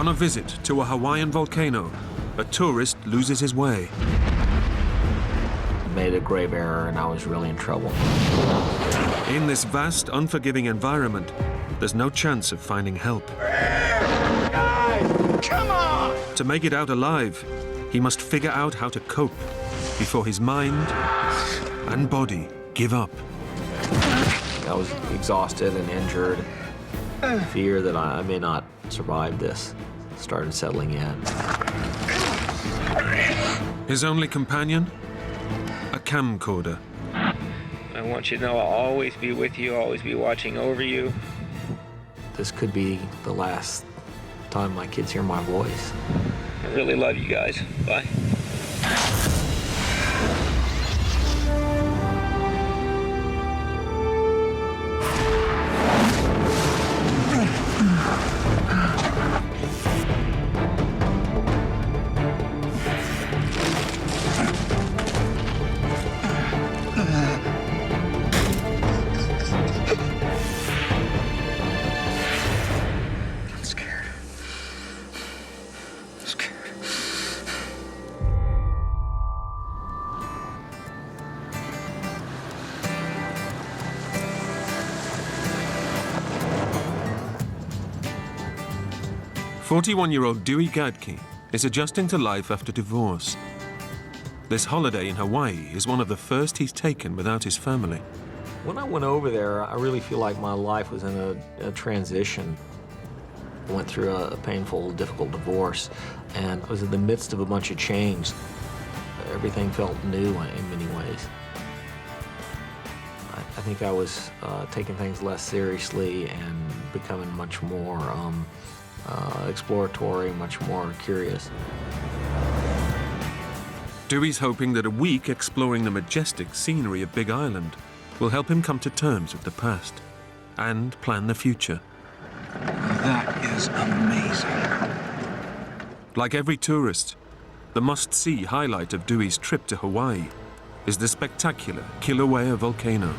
On a visit to a Hawaiian volcano, a tourist loses his way. I made a grave error and I was really in trouble. In this vast, unforgiving environment, there's no chance of finding help. Guys, come on! To make it out alive, he must figure out how to cope before his mind and body give up. I was exhausted and injured. Fear that I may not survive this started settling in. His only companion? A camcorder. I want you to know I'll always be with you, always be watching over you. This could be the last time my kids hear my voice. I really love you guys. Bye. Scared. 41-year-old Dewey Gadki is adjusting to life after divorce. This holiday in Hawaii is one of the first he's taken without his family. When I went over there, I really feel like my life was in a transition. I went through a painful, difficult divorce, and I was in the midst of a bunch of change. Everything felt new in many ways. I think I was taking things less seriously and becoming much more exploratory, much more curious. Dewey's hoping that a week exploring the majestic scenery of Big Island will help him come to terms with the past and plan the future. That is amazing. Like every tourist, the must-see highlight of Dewey's trip to Hawaii is the spectacular Kilauea Volcano.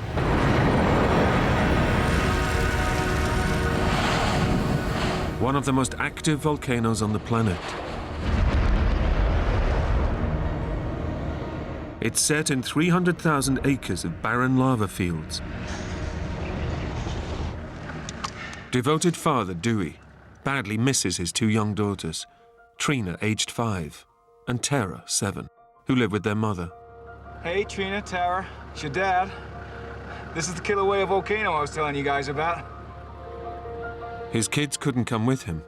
One of the most active volcanoes on the planet. It's set in 300,000 acres of barren lava fields. Devoted father Dewey badly misses his two young daughters, Trina, aged 5, and Tara, 7, who live with their mother. Hey, Trina, Tara, it's your dad. This is the Kilauea Volcano I was telling you guys about. His kids couldn't come with him,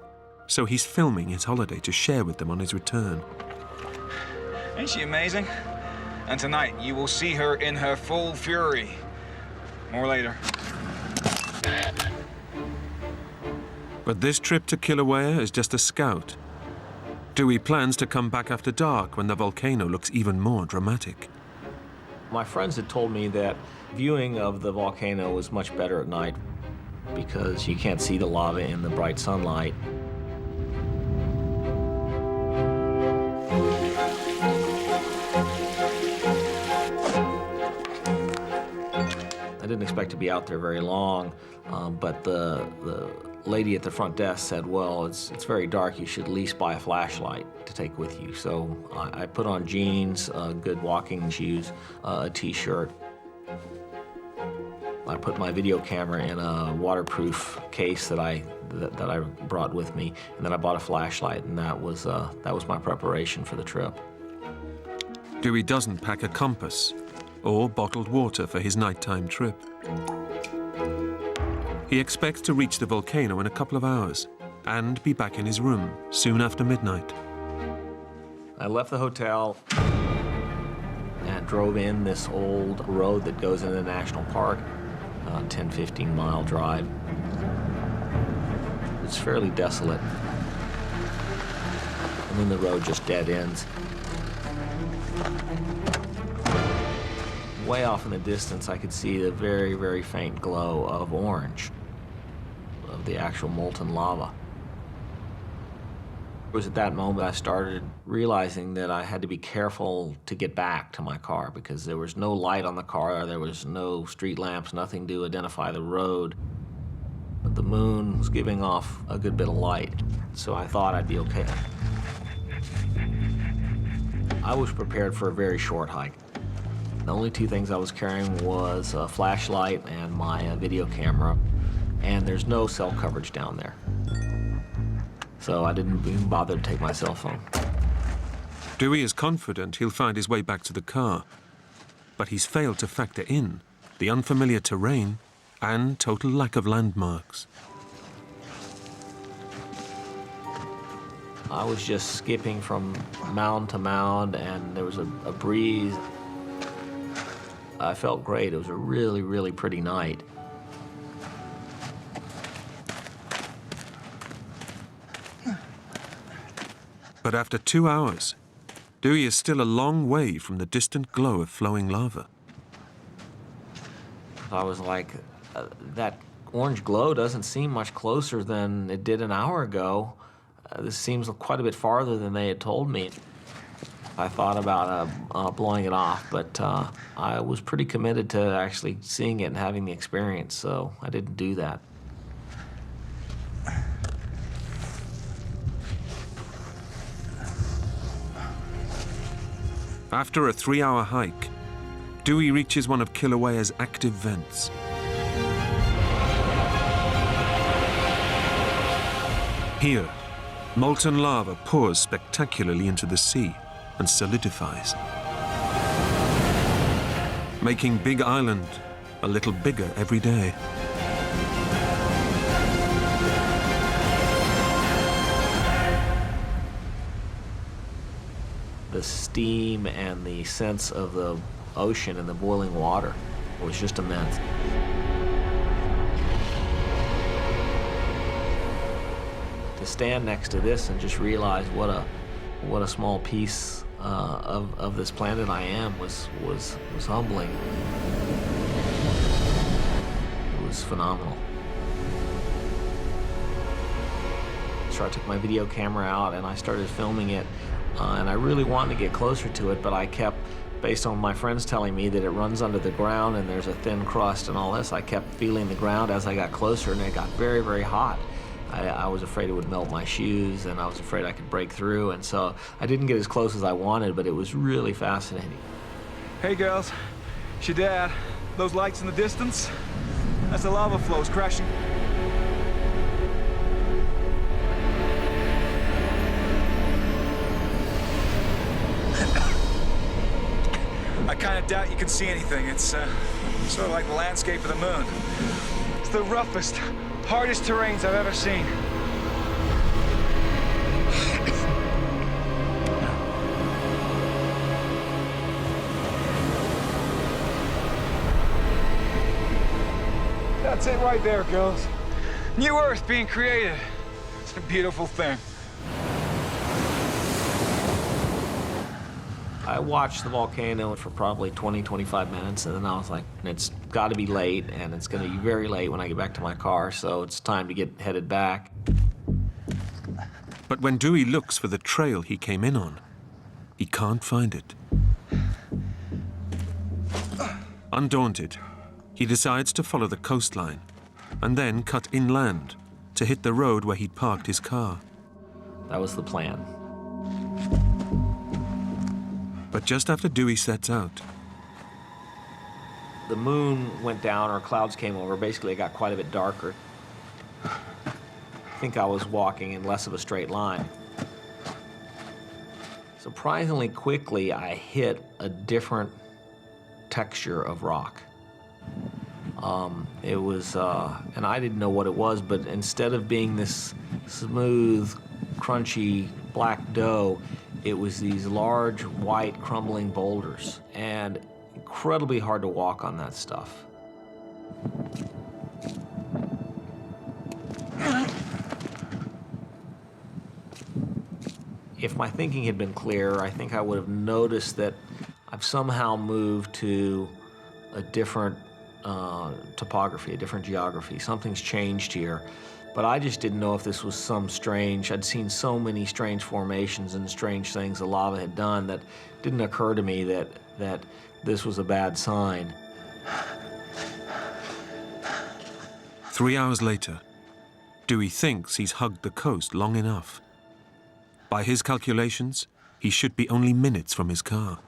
so he's filming his holiday to share with them on his return. Ain't she amazing? And tonight, you will see her in her full fury. More later. But this trip to Kilauea is just a scout. Dewey plans to come back after dark when the volcano looks even more dramatic. My friends had told me that viewing of the volcano was much better at night because you can't see the lava in the bright sunlight. I didn't expect to be out there very long, but the lady at the front desk said, well, it's very dark, you should at least buy a flashlight to take with you. So I put on jeans, good walking shoes, a t-shirt. I put my video camera in a waterproof case that I brought with me, and then I bought a flashlight, and that was my preparation for the trip. Dewey doesn't pack a compass or bottled water for his nighttime trip. He expects to reach the volcano in a couple of hours and be back in his room soon after midnight. I left the hotel and drove in this old road that goes into the national park, 10, 15-mile drive. It's fairly desolate. And then the road just dead ends. Way off in the distance, I could see the very, very faint glow of orange, of the actual molten lava. It was at that moment I started realizing that I had to be careful to get back to my car because there was no light on the car, there was no street lamps, nothing to identify the road. the moon was giving off a good bit of light, so I thought I'd be okay. I was prepared for a very short hike. The only two things I was carrying was a flashlight and my video camera, and there's no cell coverage down there. So I didn't even bother to take my cell phone. Dewey is confident he'll find his way back to the car, but he's failed to factor in the unfamiliar terrain and total lack of landmarks. I was just skipping from mound to mound, and there was a breeze. I felt great. It was a really, really pretty night. But after 2 hours, Dewey is still a long way from the distant glow of flowing lava. I was like, that orange glow doesn't seem much closer than it did an hour ago. This seems quite a bit farther than they had told me. I thought about blowing it off, but I was pretty committed to actually seeing it and having the experience, so I didn't do that. After a 3-hour hike, Dewey reaches one of Kilauea's active vents. Here, molten lava pours spectacularly into the sea and solidifies, making Big Island a little bigger every day. The steam and the sense of the ocean and the boiling water was just immense. To stand next to this and just realize what a small piece of this planet I am was humbling. It was phenomenal. So I took my video camera out and I started filming it. And I really wanted to get closer to it, but I kept, based on my friends telling me that it runs under the ground and there's a thin crust and all this, I kept feeling the ground as I got closer, and it got very, very hot. I was afraid it would melt my shoes, and I was afraid I could break through, and so I didn't get as close as I wanted, but it was really fascinating. Hey, girls. It's your dad. Those lights in the distance? That's the lava flows crashing. I kind of doubt you can see anything. It's sort of like the landscape of the moon. It's the roughest, hardest terrains I've ever seen. That's it right there, girls. New Earth being created. It's a beautiful thing. I watched the volcano for probably 20, 25 minutes, and then I was like, it's got to be late, and it's going to be very late when I get back to my car, so it's time to get headed back. But when Dewey looks for the trail he came in on, he can't find it. Undaunted, he decides to follow the coastline and then cut inland to hit the road where he'd parked his car. That was the plan. But just after Dewey sets out, The moon went down, or clouds came over. Basically, it got quite a bit darker. I think I was walking in less of a straight line. Surprisingly quickly, I hit a different texture of rock. It was, and I didn't know what it was, but instead of being this smooth, crunchy black dough, it was these large, white, crumbling boulders, and incredibly hard to walk on that stuff. If my thinking had been clearer, I think I would have noticed that I've somehow moved to a different topography, a different geography. Something's changed here. But I just didn't know if this was some strange, I'd seen so many strange formations and strange things the lava had done that it didn't occur to me that this was a bad sign. 3 hours later, Dewey thinks he's hugged the coast long enough. By his calculations, he should be only minutes from his car.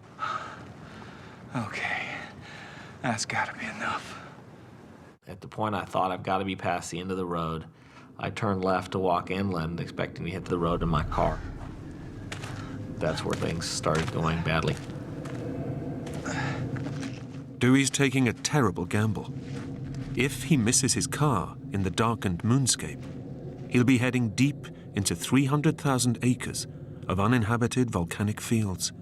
Okay, that's gotta be enough. At the point I thought I've got to be past the end of the road, I turned left to walk inland, expecting to hit the road in my car. That's where things started going badly. Dewey's taking a terrible gamble. If he misses his car in the darkened moonscape, he'll be heading deep into 300,000 acres of uninhabited volcanic fields.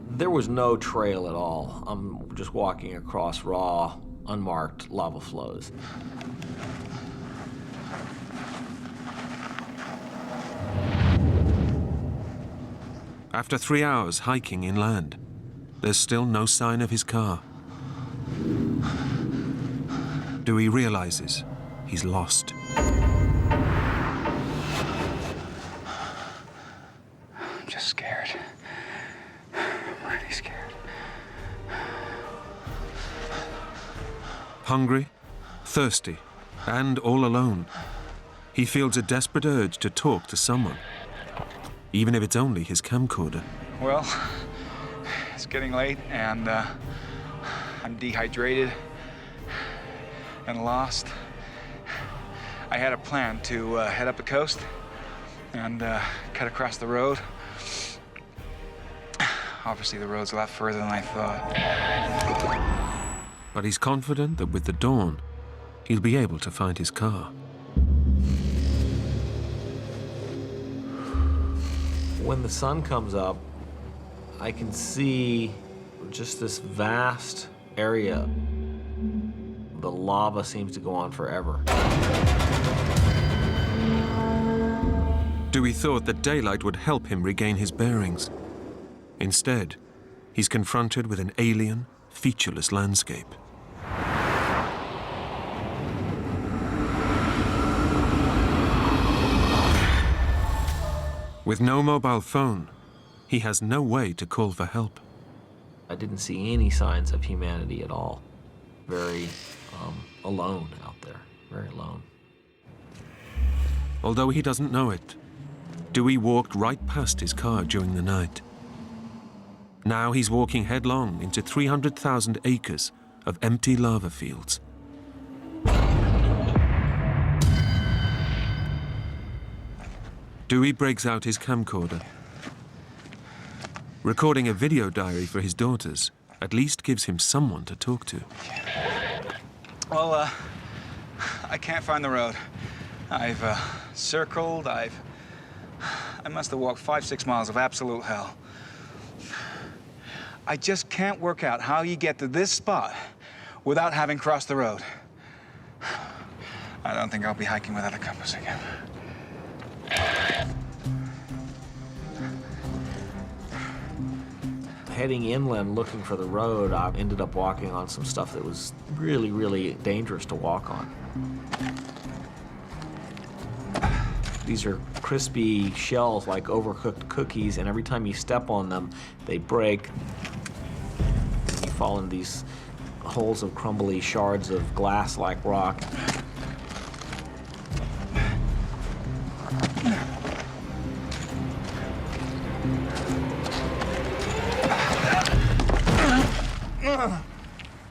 There was no trail at all. I'm just walking across raw, unmarked lava flows. After 3 hours hiking inland, there's still no sign of his car. Dewey realizes he's lost. I'm just scared. I'm really scared. Hungry, thirsty, and all alone, he feels a desperate urge to talk to someone, even if it's only his camcorder. Well, it's getting late, and I'm dehydrated and lost. I had a plan to head up the coast and cut across the road. Obviously, the road's a lot further than I thought. But he's confident that with the dawn, he'll be able to find his car. When the sun comes up, I can see just this vast area. The lava seems to go on forever. Dewey thought that daylight would help him regain his bearings. Instead, he's confronted with an alien, featureless landscape. With no mobile phone, he has no way to call for help. I didn't see any signs of humanity at all. Very alone out there, very alone. Although he doesn't know it, Dewey walked right past his car during the night. Now he's walking headlong into 300,000 acres of empty lava fields. Dewey breaks out his camcorder. Recording a video diary for his daughters at least gives him someone to talk to. Well, I can't find the road. I've circled, I must have walked 5-6 miles of absolute hell. I just can't work out how you get to this spot without having crossed the road. I don't think I'll be hiking without a compass again. Heading inland looking for the road, I ended up walking on some stuff that was really, really dangerous to walk on. These are crispy shells like overcooked cookies, and every time you step on them, they break. You fall into these holes of crumbly shards of glass-like rock.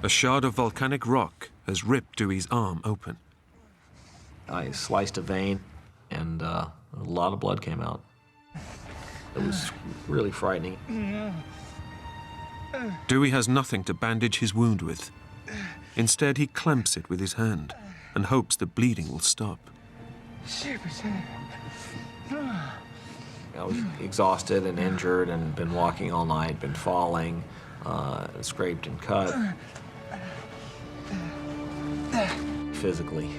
A shard of volcanic rock has ripped Dewey's arm open. I sliced a vein, and a lot of blood came out. It was really frightening. Dewey has nothing to bandage his wound with. Instead, he clamps it with his hand and hopes the bleeding will stop. I was exhausted and injured and been walking all night, been falling, scraped and cut. Physically,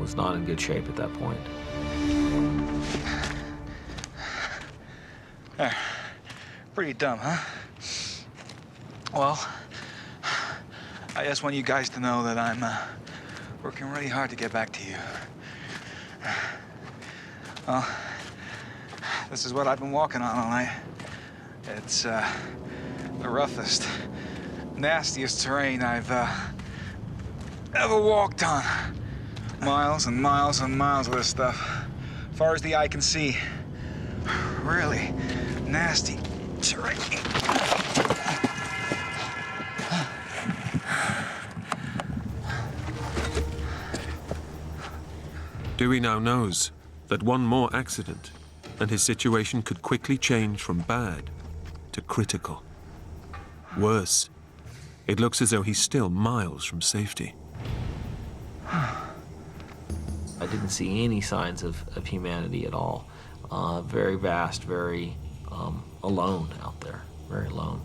was not in good shape at that point. Pretty dumb, huh? Well, I just want you guys to know that I'm working really hard to get back to you. Well, this is what I've been walking on all night. It's the roughest, nastiest terrain I've ever walked on. Miles and miles and miles of this stuff. Far as the eye can see. Really nasty terrain. Dewey now knows that one more accident and his situation could quickly change from bad to critical. Worse, it looks as though he's still miles from safety. I didn't see any signs of humanity at all. Very vast, very alone out there, very alone.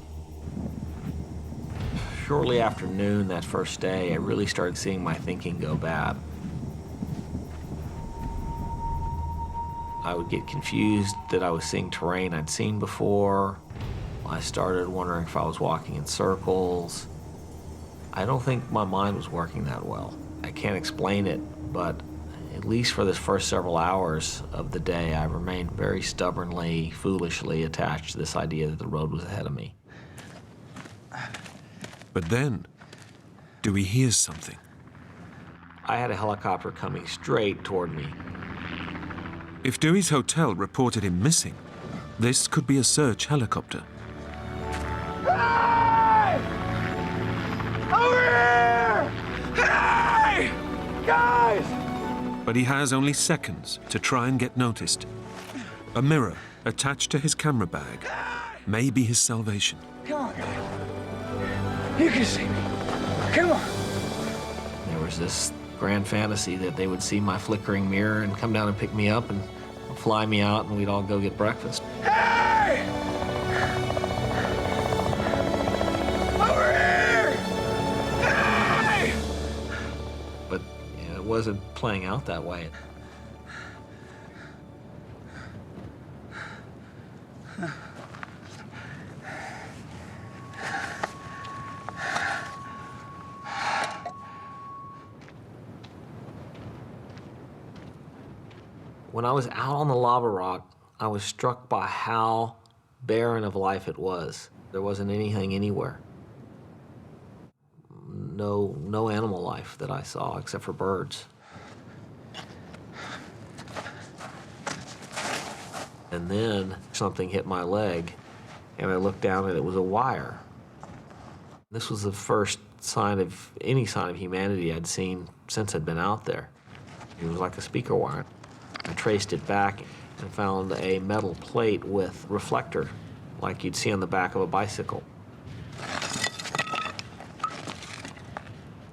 Shortly after noon that first day, I really started seeing my thinking go bad. I would get confused that I was seeing terrain I'd seen before. I started wondering if I was walking in circles. I don't think my mind was working that well. I can't explain it, but at least for the first several hours of the day, I remained very stubbornly, foolishly attached to this idea that the road was ahead of me. But then, Dewey hears something. I had a helicopter coming straight toward me. If Dewey's hotel reported him missing, this could be a search helicopter. Hey! Over here! Hey! Guys! But he has only seconds to try and get noticed. A mirror attached to his camera bag may be his salvation. Come on, guys. You can see me. Come on. There was this grand fantasy that they would see my flickering mirror and come down and pick me up and fly me out and we'd all go get breakfast. Hey! Over here! Hey! But it wasn't playing out that way. When I was out on the lava rock, I was struck by how barren of life it was. There wasn't anything anywhere. No animal life that I saw except for birds. And then something hit my leg, and I looked down and it was a wire. This was the first sign of any sign of humanity I'd seen since I'd been out there. It was like a speaker wire. I traced it back and found a metal plate with reflector, like you'd see on the back of a bicycle.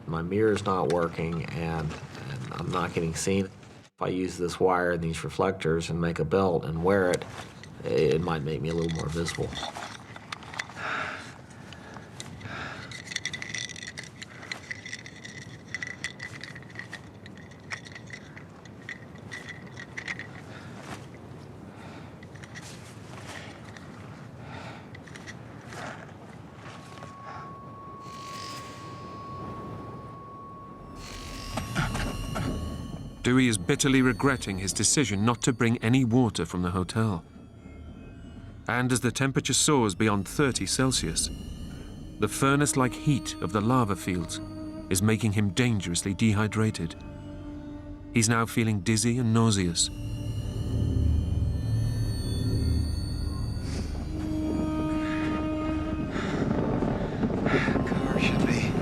My mirror's not working, and I'm not getting seen. If I use this wire and these reflectors and make a belt and wear it, it might make me a little more visible. Dewey is bitterly regretting his decision not to bring any water from the hotel. And as the temperature soars beyond 30 Celsius, the furnace-like heat of the lava fields is making him dangerously dehydrated. He's now feeling dizzy and nauseous. Car should be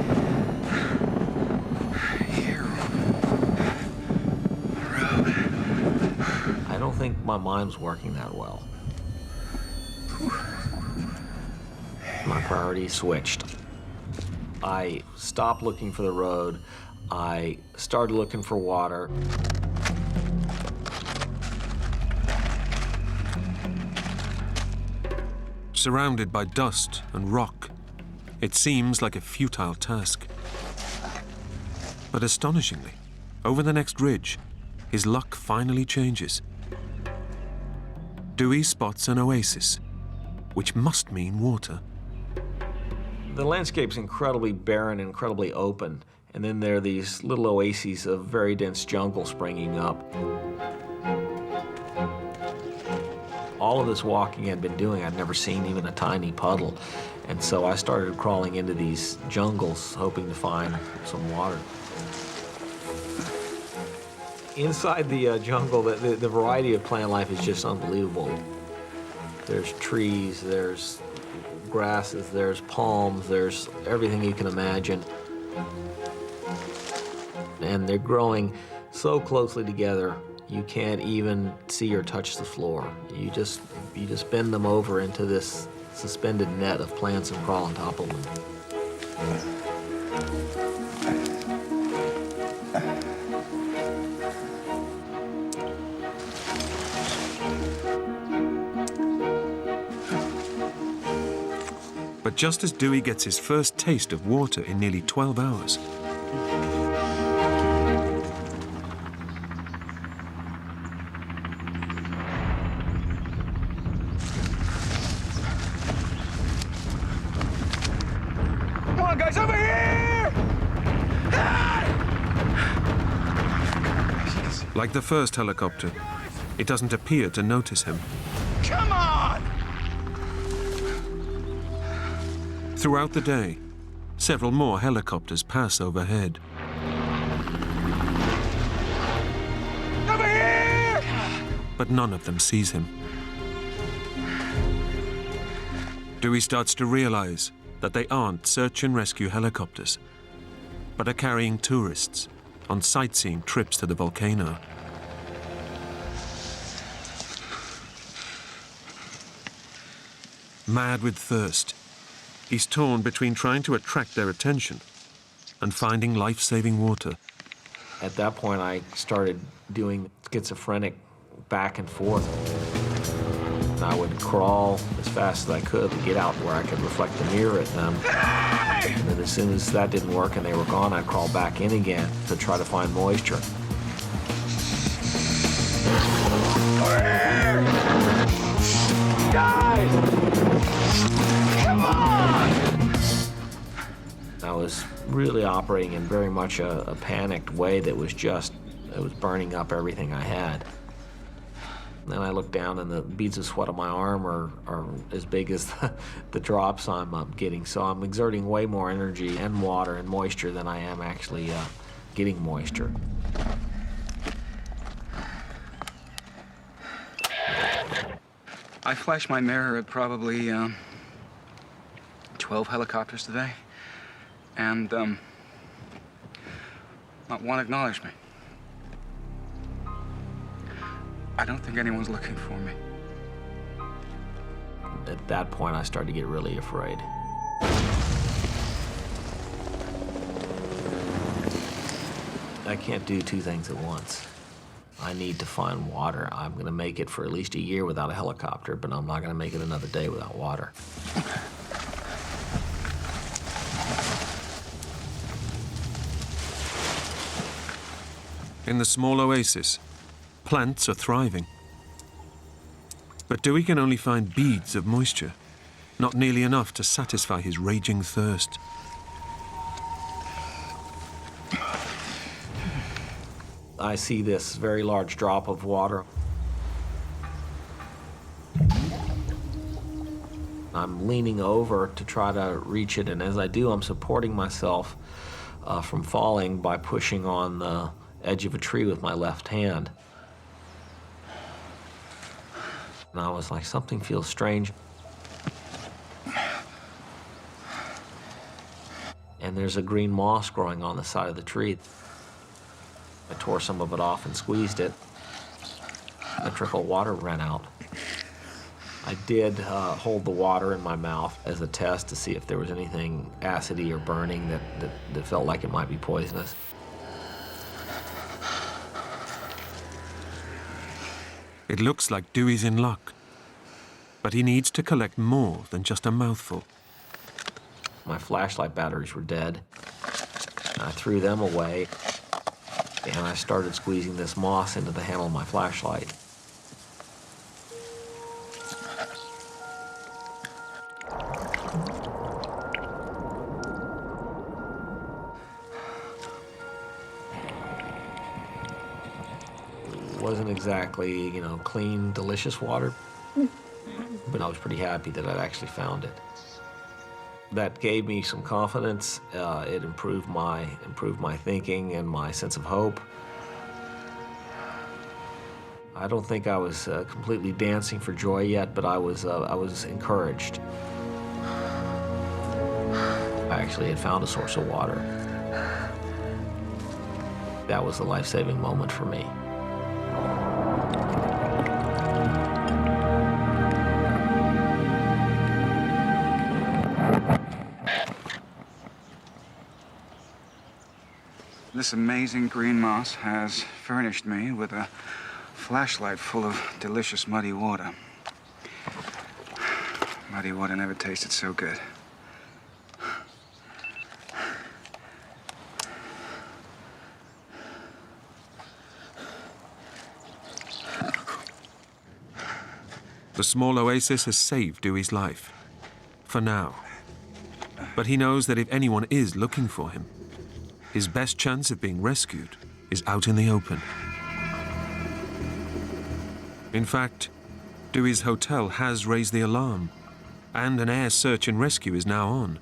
here. Road. I don't think my mind's working that well. My priorities switched. I stopped looking for the road. I started looking for water. Surrounded by dust and rock, it seems like a futile task. But astonishingly, over the next ridge, his luck finally changes. Dewey spots an oasis, which must mean water. The landscape's incredibly barren, incredibly open, and then there are these little oases of very dense jungle springing up. All of this walking I'd been doing, I'd never seen even a tiny puddle, and so I started crawling into these jungles, hoping to find some water. Inside the jungle, the variety of plant life is just unbelievable. There's trees, there's grasses, there's palms, there's everything you can imagine. And they're growing so closely together, you can't even see or touch the floor. You just bend them over into this suspended net of plants and crawl on top of them. But just as Dewey gets his first taste of water in nearly 12 hours, Come on, guys, over here! like the first helicopter, it doesn't appear to notice him. Come on! Throughout the day, several more helicopters pass overhead. Over here! But none of them sees him. Dewey starts to realize that they aren't search and rescue helicopters, but are carrying tourists on sightseeing trips to the volcano. Mad with thirst, he's torn between trying to attract their attention and finding life-saving water. At that point, I started doing schizophrenic back and forth. And I would crawl as fast as I could to get out where I could reflect the mirror at them. And then as soon as that didn't work and they were gone, I'd crawl back in again to try to find moisture. Guys! Come on! I was really operating in very much a panicked way that was just, it was burning up everything I had. Then I look down and the beads of sweat on my arm are as big as the drops I'm getting. So I'm exerting way more energy and water and moisture than I am actually getting moisture. I flashed my mirror at probably 12 helicopters today, and not one acknowledged me. I don't think anyone's looking for me. At that point, I started to get really afraid. I can't do two things at once. I need to find water. I'm going to make it for at least a year without a helicopter, but I'm not going to make it another day without water. In the small oasis, plants are thriving. But Dewey can only find beads of moisture, not nearly enough to satisfy his raging thirst. I see this very large drop of water. I'm leaning over to try to reach it, and as I do, I'm supporting myself from falling by pushing on the edge of a tree with my left hand. And I was like, something feels strange. And there's a green moss growing on the side of the tree. I tore some of it off and squeezed it. A trickle of water ran out. I did hold the water in my mouth as a test to see if there was anything acidy or burning that felt like it might be poisonous. It looks like Dewey's in luck, but he needs to collect more than just a mouthful. My flashlight batteries were dead. I threw them away, and I started squeezing this moss into the handle of my flashlight. It wasn't exactly, clean, delicious water, but I was pretty happy that I'd actually found it. That gave me some confidence. It improved my thinking and my sense of hope. I don't think I was completely dancing for joy yet, but I was encouraged. I actually had found a source of water. That was the life-saving moment for me. This amazing green moss has furnished me with a flashlight full of delicious muddy water. Muddy water never tasted so good. The small oasis has saved Dewey's life, for now. But he knows that if anyone is looking for him, his best chance of being rescued is out in the open. In fact, Dewey's hotel has raised the alarm, and an air search and rescue is now on.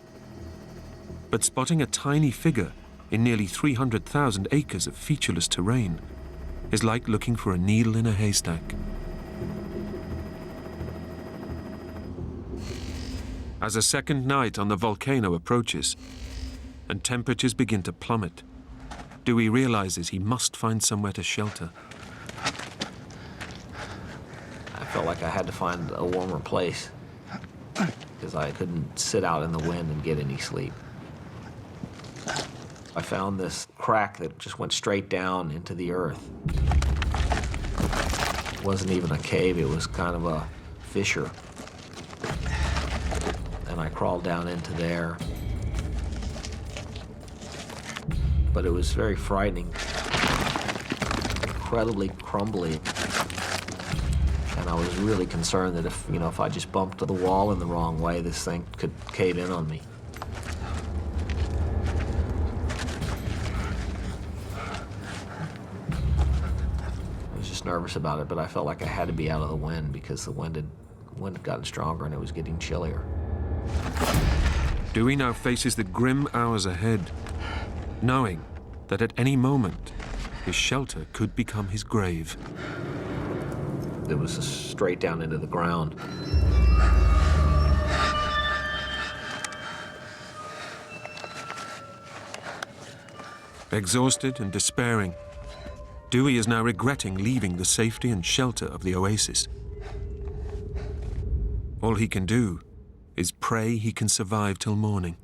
But spotting a tiny figure in nearly 300,000 acres of featureless terrain is like looking for a needle in a haystack. As a second night on the volcano approaches, and temperatures begin to plummet, Dewey realizes he must find somewhere to shelter. I felt like I had to find a warmer place because I couldn't sit out in the wind and get any sleep. I found this crack that just went straight down into the earth. It wasn't even a cave, it was kind of a fissure. And I crawled down into there. But it was very frightening, incredibly crumbly. And I was really concerned that if I just bumped to the wall in the wrong way, this thing could cave in on me. I was just nervous about it, but I felt like I had to be out of the wind because the wind had gotten stronger and it was getting chillier. Dewey now faces the grim hours ahead, knowing that at any moment, his shelter could become his grave. It was straight down into the ground. Exhausted and despairing, Dewey is now regretting leaving the safety and shelter of the oasis. All he can do is pray he can survive till morning.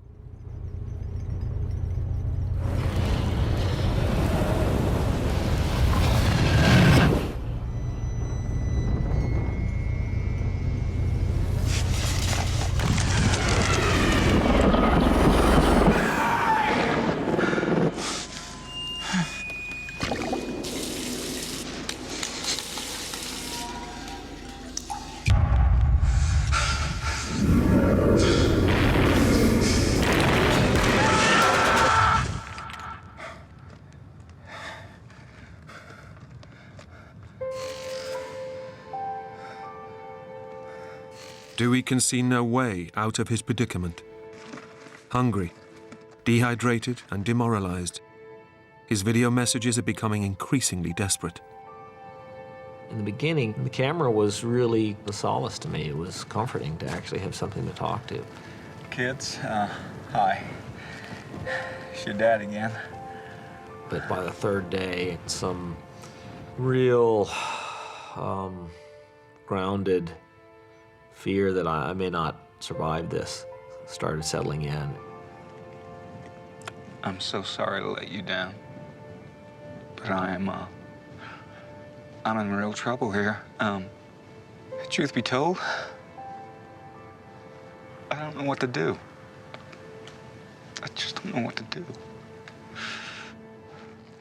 Dewey can see no way out of his predicament. Hungry, dehydrated, and demoralized, his video messages are becoming increasingly desperate. In the beginning, the camera was really a solace to me. It was comforting to actually have something to talk to. Kids, hi. It's your dad again. But by the third day, some real grounded fear that I may not survive this started settling in. I'm so sorry to let you down, but I'm in real trouble here. Truth be told, I don't know what to do. I just don't know what to do.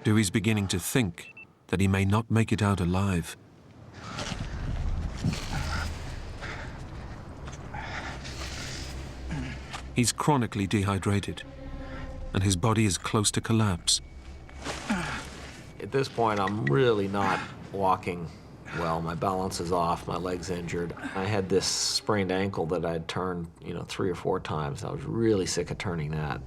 Dewey's beginning to think that he may not make it out alive. He's chronically dehydrated, and his body is close to collapse. At this point, I'm really not walking well. My balance is off, my leg's injured. I had this sprained ankle that I'd turned, 3 or 4 times. I was really sick of turning that.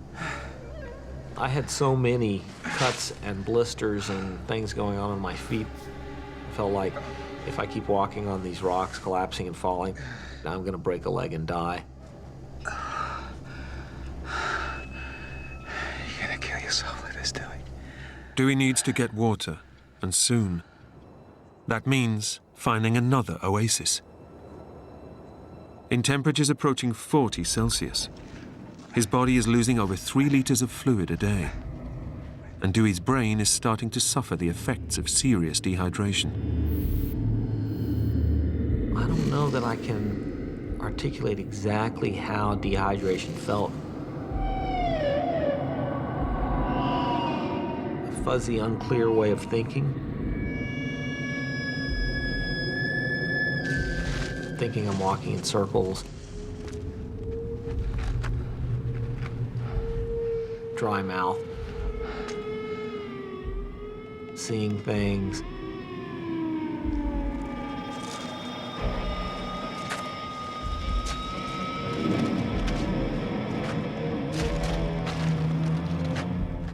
I had so many cuts and blisters and things going on my feet. I felt like If I keep walking on these rocks, collapsing and falling, I'm going to break a leg and die. You're gonna kill yourself like this, Dewey. Dewey needs to get water, and soon. That means finding another oasis. In temperatures approaching 40 Celsius, his body is losing over 3 liters of fluid a day. And Dewey's brain is starting to suffer the effects of serious dehydration. I don't know that I can articulate exactly how dehydration felt. A fuzzy, unclear way of thinking. Thinking I'm walking in circles. Dry mouth. Seeing things.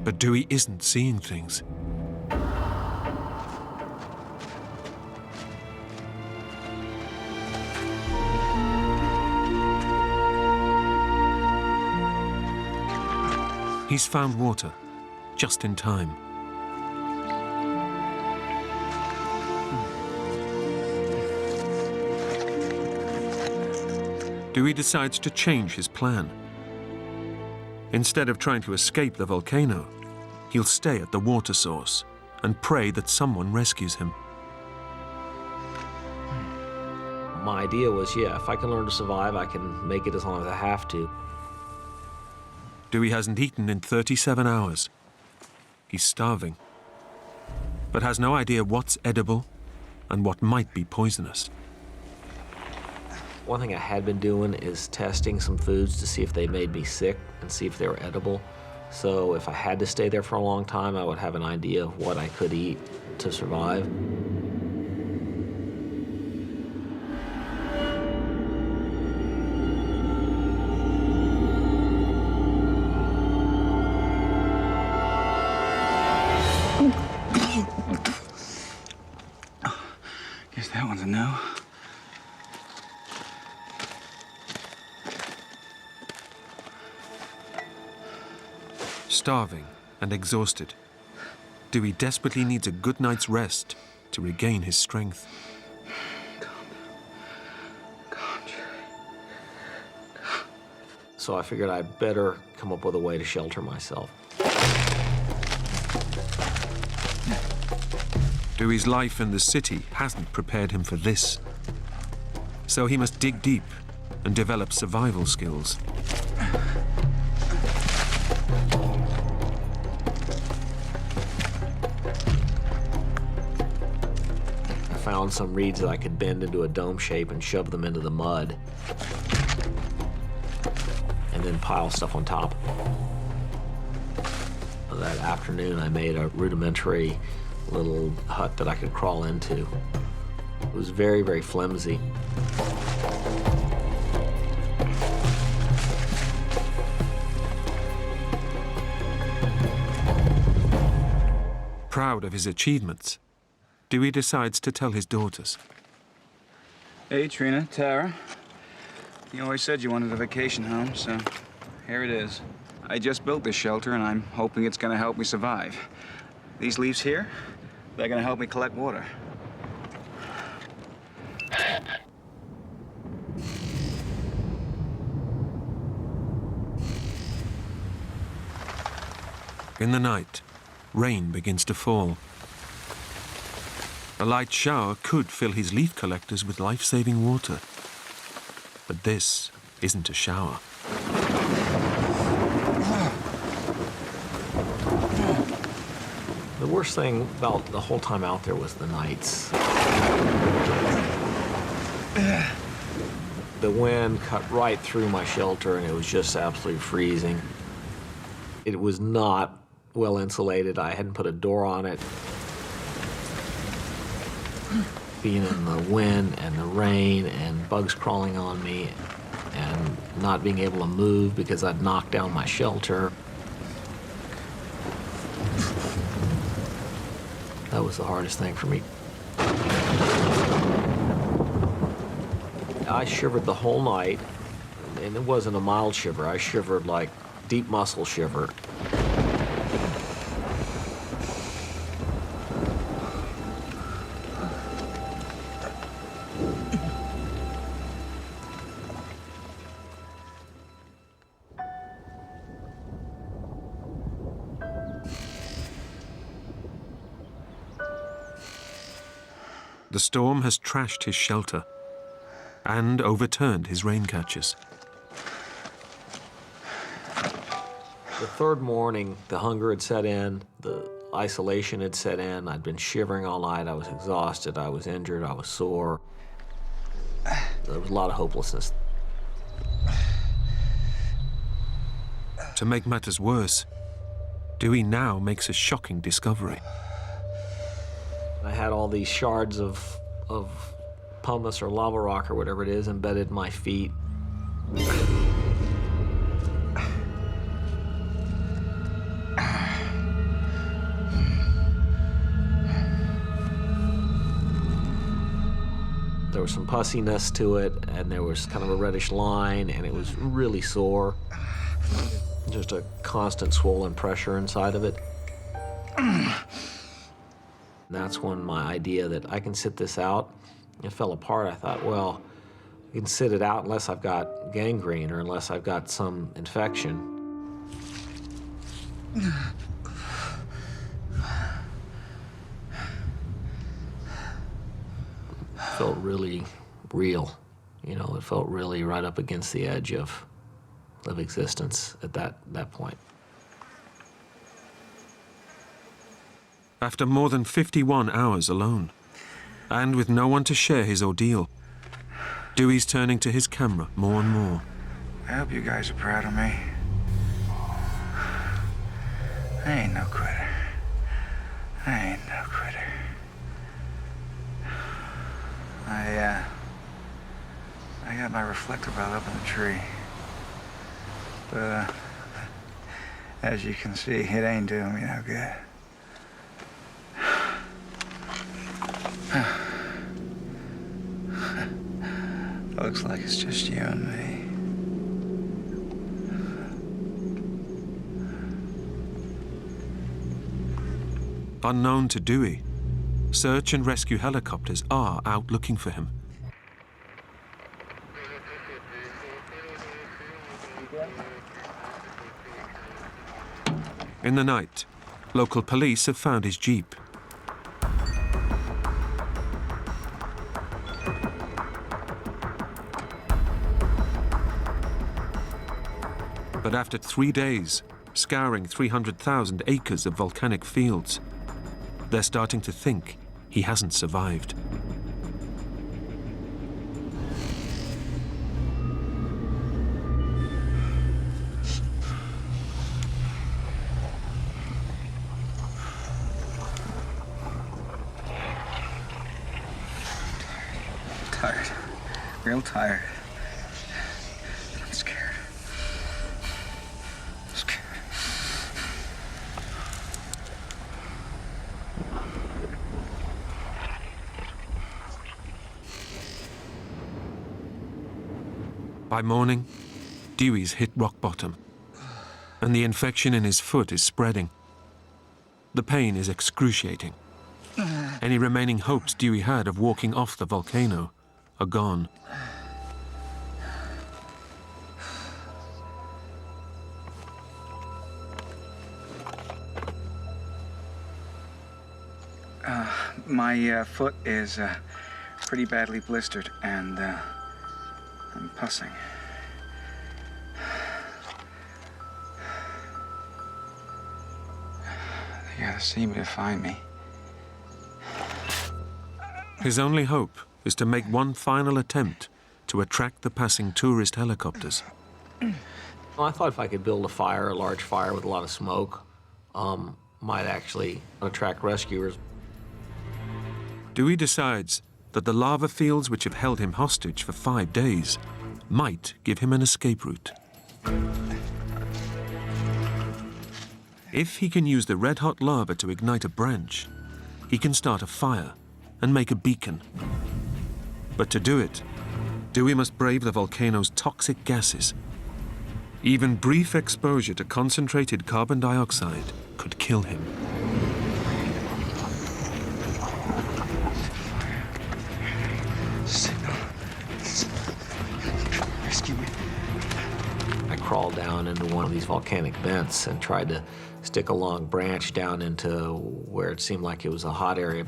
But Dewey isn't seeing things. He's found water, just in time. Dewey decides to change his plan. Instead of trying to escape the volcano, he'll stay at the water source and pray that someone rescues him. My idea was, yeah, if I can learn to survive, I can make it as long as I have to. Dewey hasn't eaten in 37 hours. He's starving, but has no idea what's edible and what might be poisonous. One thing I had been doing is testing some foods to see if they made me sick and see if they were edible. So if I had to stay there for a long time, I would have an idea of what I could eat to survive. Guess that one's a no. Starving and exhausted, Dewey desperately needs a good night's rest to regain his strength. Calm, Jerry. So I figured I'd better come up with a way to shelter myself. Dewey's life in the city hasn't prepared him for this. So he must dig deep and develop survival skills. I found some reeds that I could bend into a dome shape and shove them into the mud. And then pile stuff on top. That afternoon, I made a rudimentary little hut that I could crawl into. It was very, very flimsy. Proud of his achievements, Dewey decides to tell his daughters. Hey, Trina, Tara. You always said you wanted a vacation home, so here it is. I just built this shelter, and I'm hoping it's gonna help me survive. These leaves here, they're gonna help me collect water. In the night, rain begins to fall. A light shower could fill his leaf collectors with life-saving water. But this isn't a shower. The worst thing about the whole time out there was the nights. The wind cut right through my shelter, and it was just absolutely freezing. It was not well insulated. I hadn't put a door on it. Being in the wind and the rain and bugs crawling on me and not being able to move because I'd knocked down my shelter. That was the hardest thing for me. I shivered the whole night, and it wasn't a mild shiver. I shivered like deep muscle shiver. The storm has trashed his shelter and overturned his rain catchers. The third morning, the hunger had set in, the isolation had set in. I'd been shivering all night. I was exhausted. I was injured. I was sore. There was a lot of hopelessness. To make matters worse, Dewey now makes a shocking discovery. I had all these shards of pumice or lava rock or whatever it is embedded in my feet. There was some pussiness to it, and there was kind of a reddish line, and it was really sore. Just a constant swollen pressure inside of it. That's when my idea that I can sit this out, it fell apart. I thought, well, I can sit it out unless I've got gangrene or unless I've got some infection. It felt really real. You know, it felt really right up against the edge of existence at that point. After more than 51 hours alone, and with no one to share his ordeal, Dewey's turning to his camera more and more. I hope you guys are proud of me. I ain't no quitter. I ain't no quitter. I got my reflector belt up in the tree. But, as you can see, it ain't doing me no good. Looks like it's just you and me. Unknown to Dewey, search and rescue helicopters are out looking for him. In the night, local police have found his jeep. But after 3 days, scouring 300,000 acres of volcanic fields, they're starting to think he hasn't survived. Tired. Real tired. I'm scared. By morning, Dewey's hit rock bottom, and the infection in his foot is spreading. The pain is excruciating. Any remaining hopes Dewey had of walking off the volcano are gone. My foot is pretty badly blistered, and I'm pussing. They gotta see me to find me. His only hope is to make one final attempt to attract the passing tourist helicopters. Well, I thought if I could build a large fire with a lot of smoke, might actually attract rescuers. Dewey decides that the lava fields which have held him hostage for 5 days might give him an escape route. If he can use the red-hot lava to ignite a branch, he can start a fire and make a beacon. But to do it, Dewey must brave the volcano's toxic gases. Even brief exposure to concentrated carbon dioxide could kill him. Signal. Rescue me. I crawled down into one of these volcanic vents and tried to stick a long branch down into where it seemed like it was a hot area.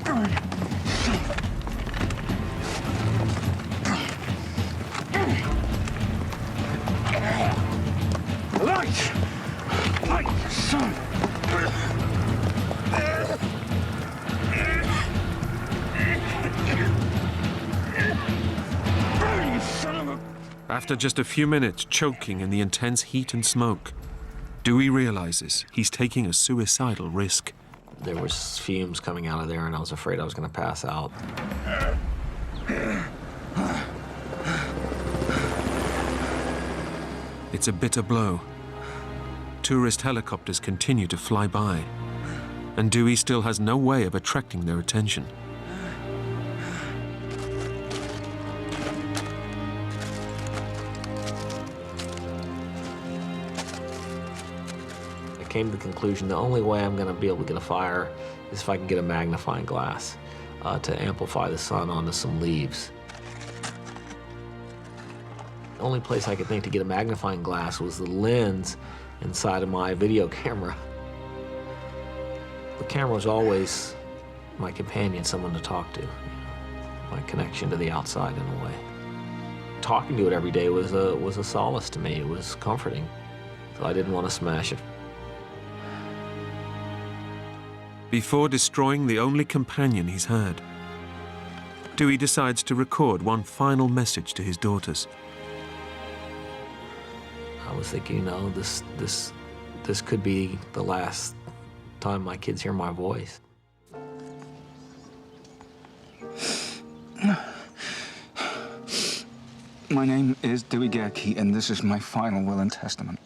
Light, son. Burn, you son of a... After just a few minutes choking in the intense heat and smoke, Dewey realizes he's taking a suicidal risk. There was fumes coming out of there, and I was afraid I was going to pass out. It's a bitter blow. Tourist helicopters continue to fly by, and Dewey still has no way of attracting their attention. I came to the conclusion the only way I'm going to be able to get a fire is if I can get a magnifying glass to amplify the sun onto some leaves. The only place I could think to get a magnifying glass was the lens inside of my video camera. The camera was always my companion, someone to talk to, my connection to the outside in a way. Talking to it every day was a solace to me. It was comforting, so I didn't want to smash it. Before destroying the only companion he's had, Dewey decides to record one final message to his daughters. I was thinking, you know, this could be the last time my kids hear my voice. My name is Dewey Gadki, and this is my final will and testament.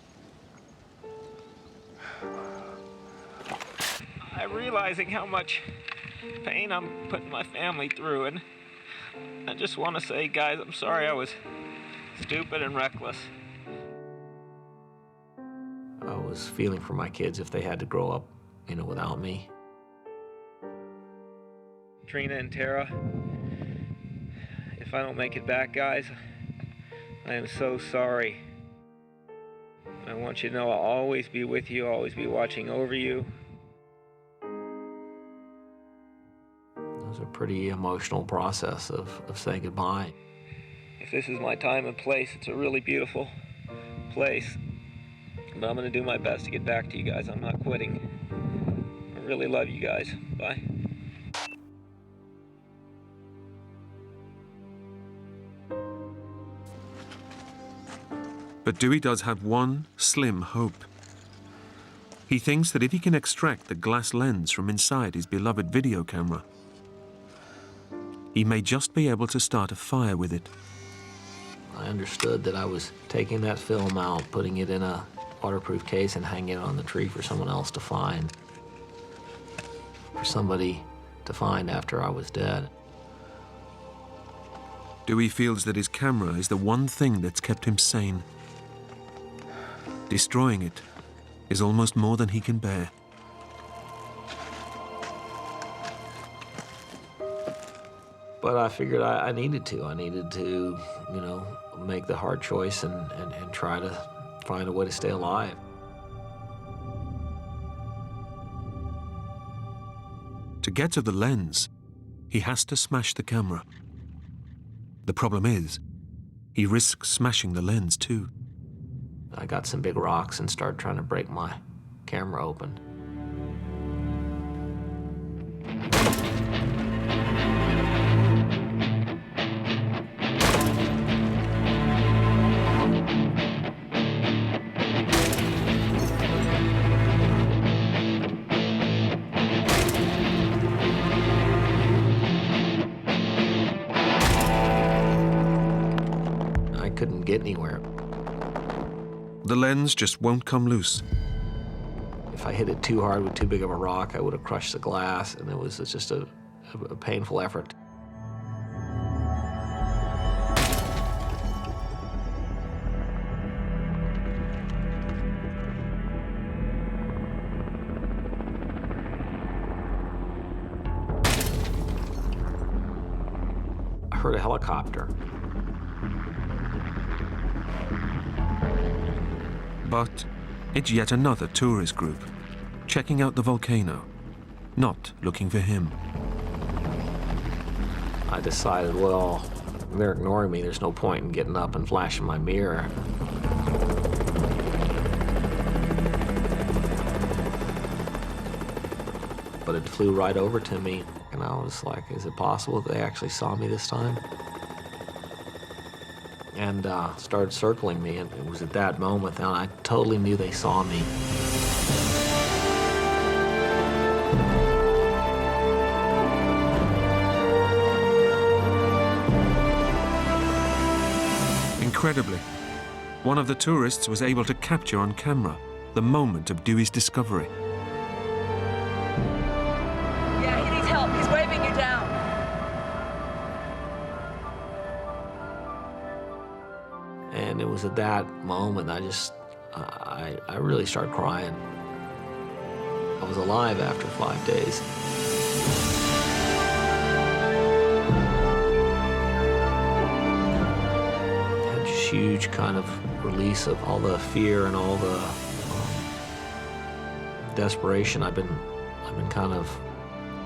I'm realizing how much pain I'm putting my family through, and I just want to say, guys, I'm sorry I was stupid and reckless. I was feeling for my kids if they had to grow up, you know, without me. Trina and Tara, if I don't make it back, guys, I am so sorry. I want you to know I'll always be with you, always be watching over you. It was a pretty emotional process of saying goodbye. If this is my time and place, it's a really beautiful place. But I'm going to do my best to get back to you guys. I'm not quitting. I really love you guys. Bye. But Dewey does have one slim hope. He thinks that if he can extract the glass lens from inside his beloved video camera, he may just be able to start a fire with it. I understood that I was taking that film out, putting it in a waterproof case and hanging it on the tree for someone else to find. For somebody to find after I was dead. Dewey feels that his camera is the one thing that's kept him sane. Destroying it is almost more than he can bear. But I figured I needed to. I needed to, you know, make the hard choice and try to find a way to stay alive. To get to the lens, he has to smash the camera. The problem is, he risks smashing the lens too. I got some big rocks and started trying to break my camera open. I couldn't get anywhere. The lens just won't come loose. If I hit it too hard with too big of a rock, I would have crushed the glass, and it was just a painful effort. heard a helicopter. But it's yet another tourist group, checking out the volcano, not looking for him. I decided, well, they're ignoring me. There's no point in getting up and flashing my mirror. But it flew right over to me, and I was like, is it possible that they actually saw me this time? And started circling me, and it was at that moment that I totally knew they saw me. Incredibly, one of the tourists was able to capture on camera the moment of Dewey's discovery. Yeah, he needs help. He's waving you down. And it was at that moment I really started crying. I was alive after 5 days. Had this huge kind of release of all the fear and all the desperation I've been kind of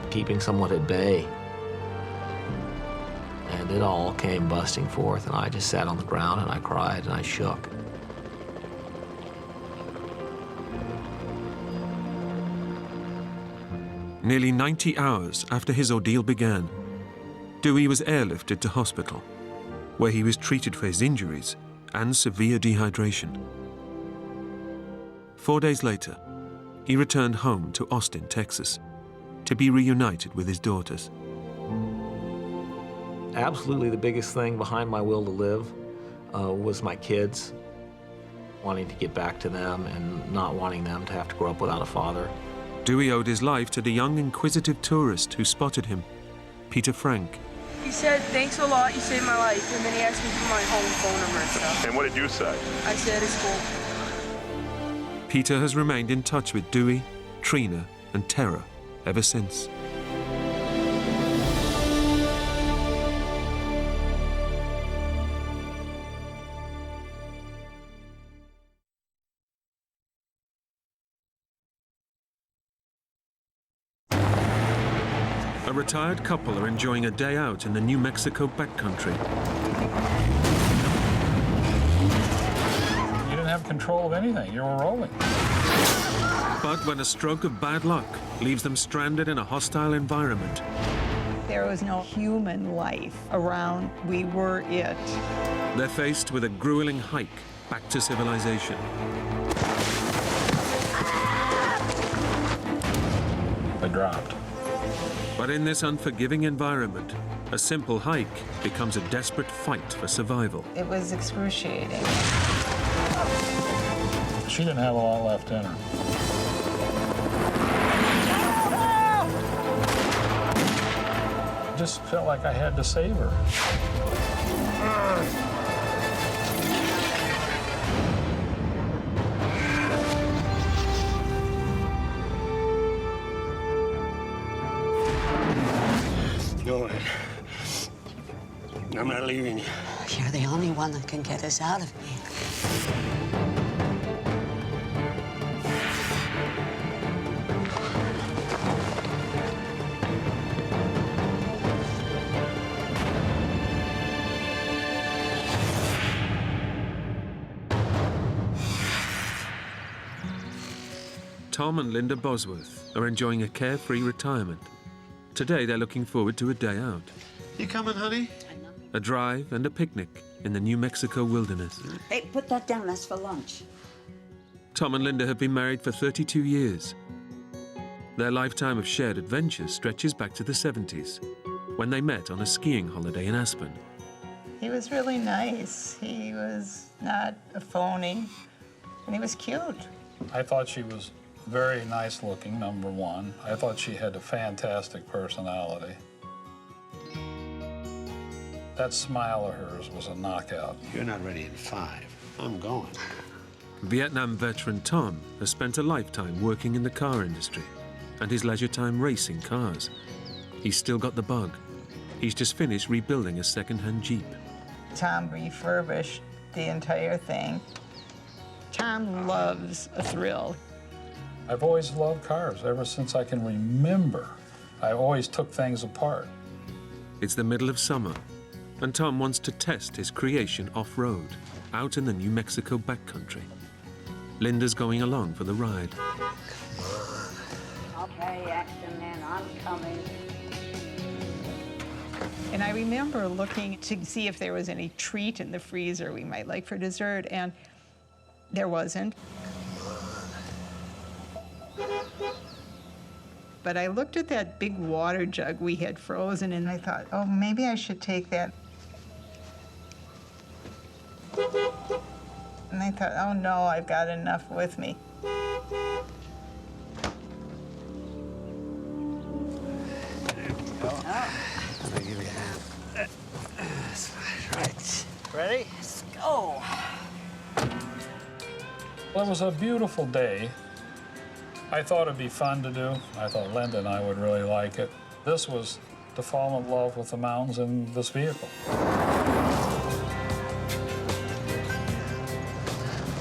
keeping somewhat at bay. And it all came busting forth, and I just sat on the ground and I cried and I shook. Nearly 90 hours after his ordeal began, Dewey was airlifted to hospital, where he was treated for his injuries and severe dehydration. 4 days later, he returned home to Austin, Texas, to be reunited with his daughters. Absolutely the biggest thing behind my will to live was my kids, wanting to get back to them and not wanting them to have to grow up without a father. Dewey owed his life to the young, inquisitive tourist who spotted him, Peter Frank. He said, thanks a lot, you saved my life. And then he asked me for my home phone number and stuff. And what did you say? I said, it's cool. Peter has remained in touch with Dewey, Trina, and Tara ever since. A retired couple are enjoying a day out in the New Mexico backcountry. You didn't have control of anything. You were rolling. But when a stroke of bad luck leaves them stranded in a hostile environment, there was no human life around. We were it. they're faced with a grueling hike back to civilization. They dropped. But in this unforgiving environment, a simple hike becomes a desperate fight for survival. It was excruciating. She didn't have a lot left in her. I just felt like I had to save her. Go ahead. I'm not leaving you. You're the only one that can get us out of here. Tom and Linda Bosworth are enjoying a carefree retirement. Today, they're looking forward to a day out. You coming, honey? A drive and a picnic in the New Mexico wilderness. Hey, put that down. That's for lunch. Tom and Linda have been married for 32 years. Their lifetime of shared adventures stretches back to the 70s, when they met on a skiing holiday in Aspen. He was really nice. He was not a phony, and he was cute. I thought she was very nice looking, number one. I thought she had a fantastic personality. That smile of hers was a knockout. You're not ready in 5. I'm going. Vietnam veteran Tom has spent a lifetime working in the car industry and his leisure time racing cars. He's still got the bug, He's just finished rebuilding a second-hand Jeep. Tom refurbished the entire thing. Tom loves a thrill. I've always loved cars ever since I can remember. I always took things apart. It's the middle of summer, and Tom wants to test his creation off-road, out in the New Mexico backcountry. Linda's going along for the ride. Okay, action man, I'm coming. And I remember looking to see if there was any treat in the freezer we might like for dessert, and there wasn't. But I looked at that big water jug we had frozen, and I thought, oh, maybe I should take that. And I thought, oh no, I've got enough with me. Let me give you a hand. That's fine. Right. Ready? Let's go. Well, it was a beautiful day. I thought it'd be fun to do. I thought Linda and I would really like it. This was to fall in love with the mountains in this vehicle.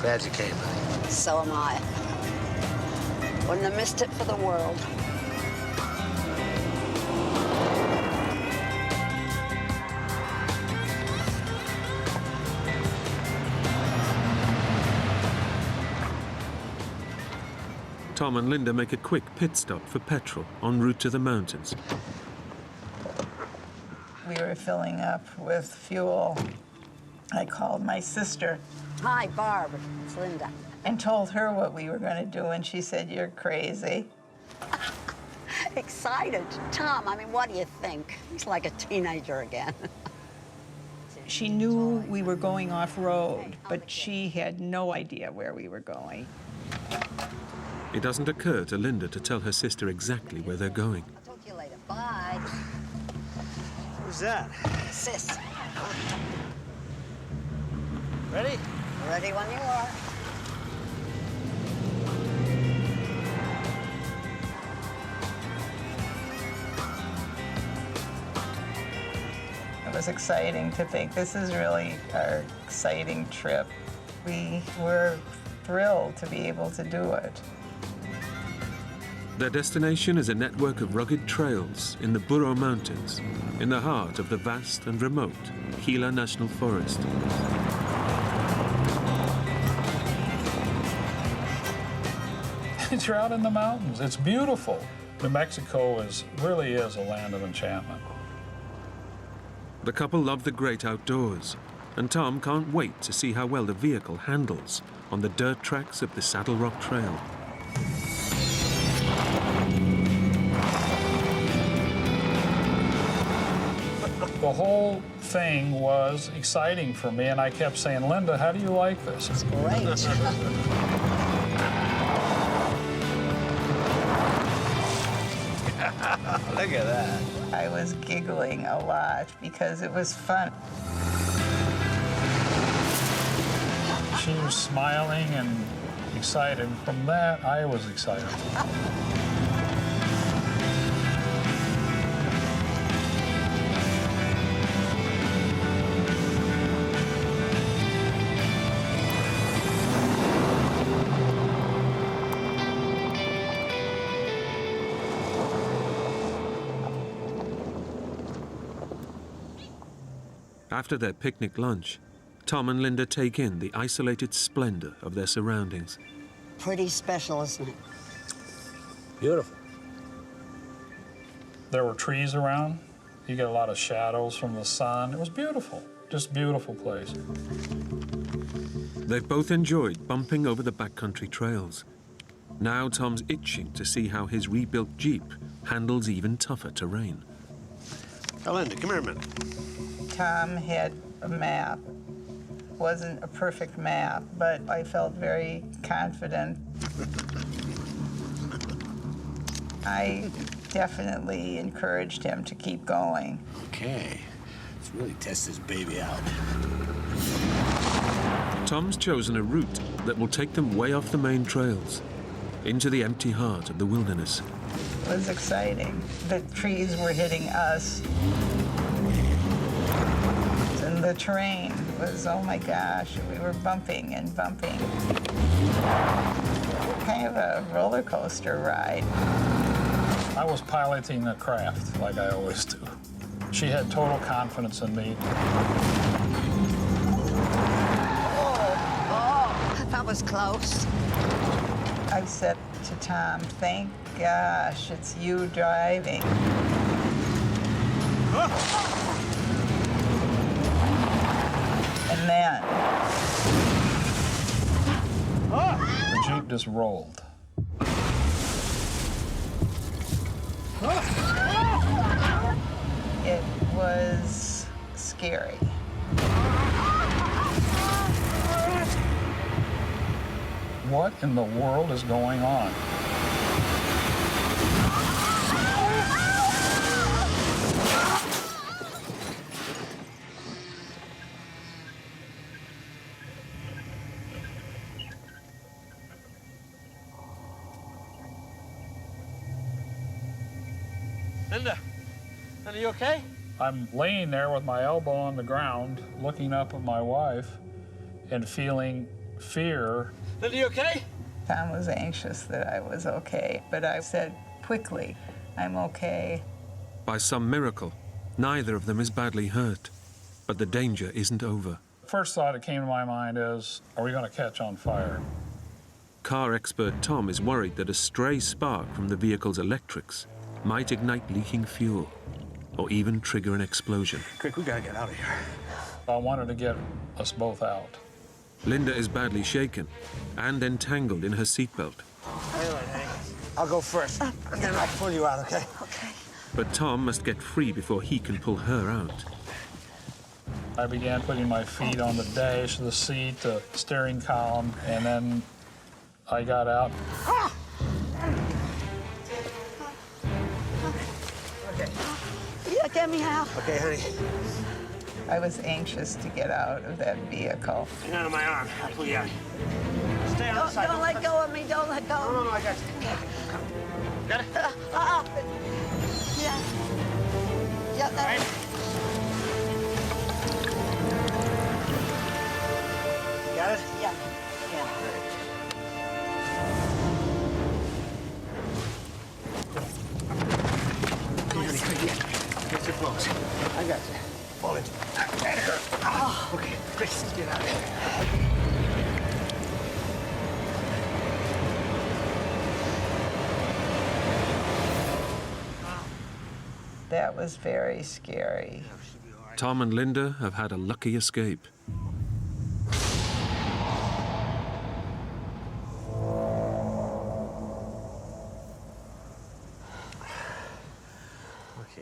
Glad you came, honey. So am I. Wouldn't have missed it for the world. Tom and Linda make a quick pit stop for petrol en route to the mountains. We were filling up with fuel. I called my sister Hi, Barb. It's Linda. and told her what we were going to do, and she said, "You're crazy." Excited. Tom, I mean, what do you think? He's like a teenager again. She knew we were going off-road, but she had no idea where we were going. It doesn't occur to Linda to tell her sister exactly where they're going. I'll talk to you later. Bye. Who's that? Sis. Ready? Ready when you are. It was exciting to think this is really our exciting trip. We were thrilled to be able to do it. Their destination is a network of rugged trails in the Burro Mountains, in the heart of the vast and remote Gila National Forest. You're out in the mountains. It's beautiful. New Mexico really is a land of enchantment. The couple love the great outdoors, and Tom can't wait to see how well the vehicle handles on the dirt tracks of the Saddle Rock Trail. The whole thing was exciting for me, and I kept saying, Linda, how do you like this? It's great. Look at that. I was giggling a lot because it was fun. She was smiling and excited. From that, I was excited. After their picnic lunch, Tom and Linda take in the isolated splendor of their surroundings. Pretty special, isn't it? Beautiful. There were trees around. You get a lot of shadows from the sun. It was beautiful, just beautiful place. They've both enjoyed bumping over the backcountry trails. Now Tom's itching to see how his rebuilt Jeep handles even tougher terrain. Oh, Linda, come here a minute. Tom had a map. Wasn't a perfect map, but I felt very confident. I definitely encouraged him to keep going. Okay. Let's really test this baby out. Tom's chosen a route that will take them way off the main trails, into the empty heart of the wilderness. It was exciting. The trees were hitting us. The terrain was, oh my gosh, we were bumping and bumping. Kind of a roller coaster ride. I was piloting the craft like I always do. She had total confidence in me. Oh, that was close. I said to Tom, thank gosh, it's you driving. And then The Jeep just rolled. it was scary. What in the world is going on? Linda, are you okay? I'm laying there with my elbow on the ground, looking up at my wife and feeling fear. Linda, you okay? Tom was anxious that I was okay, but I said quickly, I'm okay. By some miracle, neither of them is badly hurt, but the danger isn't over. First thought that came to my mind is, are we going to catch on fire? Car expert Tom is worried that a stray spark from the vehicle's electrics might ignite leaking fuel or even trigger an explosion. Quick, we gotta get out of here. I wanted to get us both out. Linda is badly shaken and entangled in her seatbelt. I'll go first, and then I'll pull you out, okay? Okay. But Tom must get free before he can pull her out. I began putting my feet on the dash, the seat, the steering column, and then I got out. Yeah, get me out. Okay, honey. I was anxious to get out of that vehicle. Hang on to my arm. I'll pull you out. Stay on the side. Don't let go of me. Don't let go. No, I got you. Come. Got it? Yeah. Yeah, that. Got it? Yeah. Yeah. Okay, honey, quick. Get your clothes. I got you. Pull it. That hurt. Oh. Okay, quick, let's get out of here. That was very scary. Tom and Linda have had a lucky escape.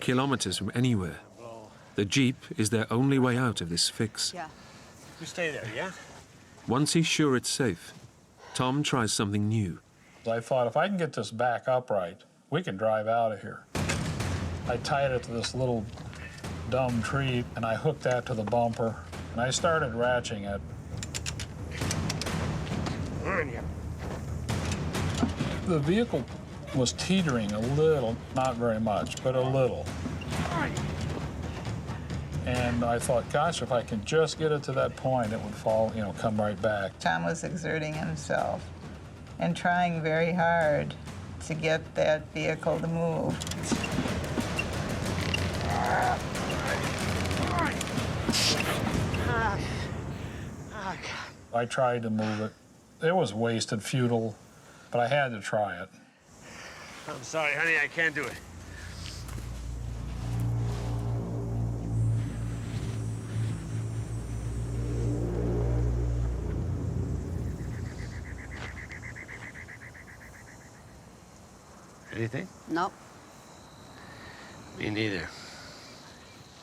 Kilometers from anywhere, the Jeep is their only way out of this fix. Yeah. You stay there, yeah? Once he's sure it's safe, Tom tries something new. I thought, if I can get this back upright, we can drive out of here. I tied it to this little dumb tree, and I hooked that to the bumper, and I started ratcheting it. The vehicle was teetering a little, not very much, but a little. And I thought, gosh, if I can just get it to that point, it would fall, come right back. Tom was exerting himself and trying very hard to get that vehicle to move. I tried to move it. It was wasted, futile, but I had to try it. I'm sorry, honey, I can't do it. Anything? Nope. Me neither.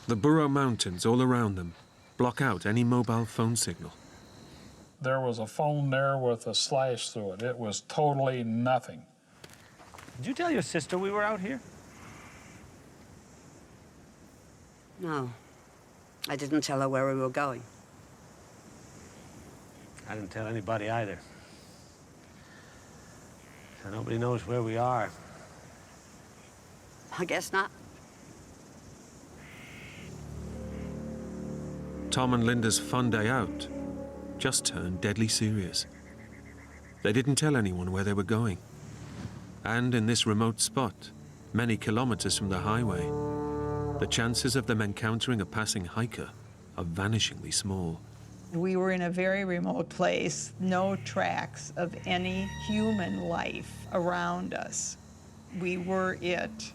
The Burro Mountains all around them block out any mobile phone signal. There was a phone there with a slash through it. It was totally nothing. Did you tell your sister we were out here? No. I didn't tell her where we were going. I didn't tell anybody either. So nobody knows where we are. I guess not. Tom and Linda's fun day out just turned deadly serious. They didn't tell anyone where they were going. And in this remote spot, many kilometers from the highway, the chances of them encountering a passing hiker are vanishingly small. We were in a very remote place, no tracks of any human life around us. We were it.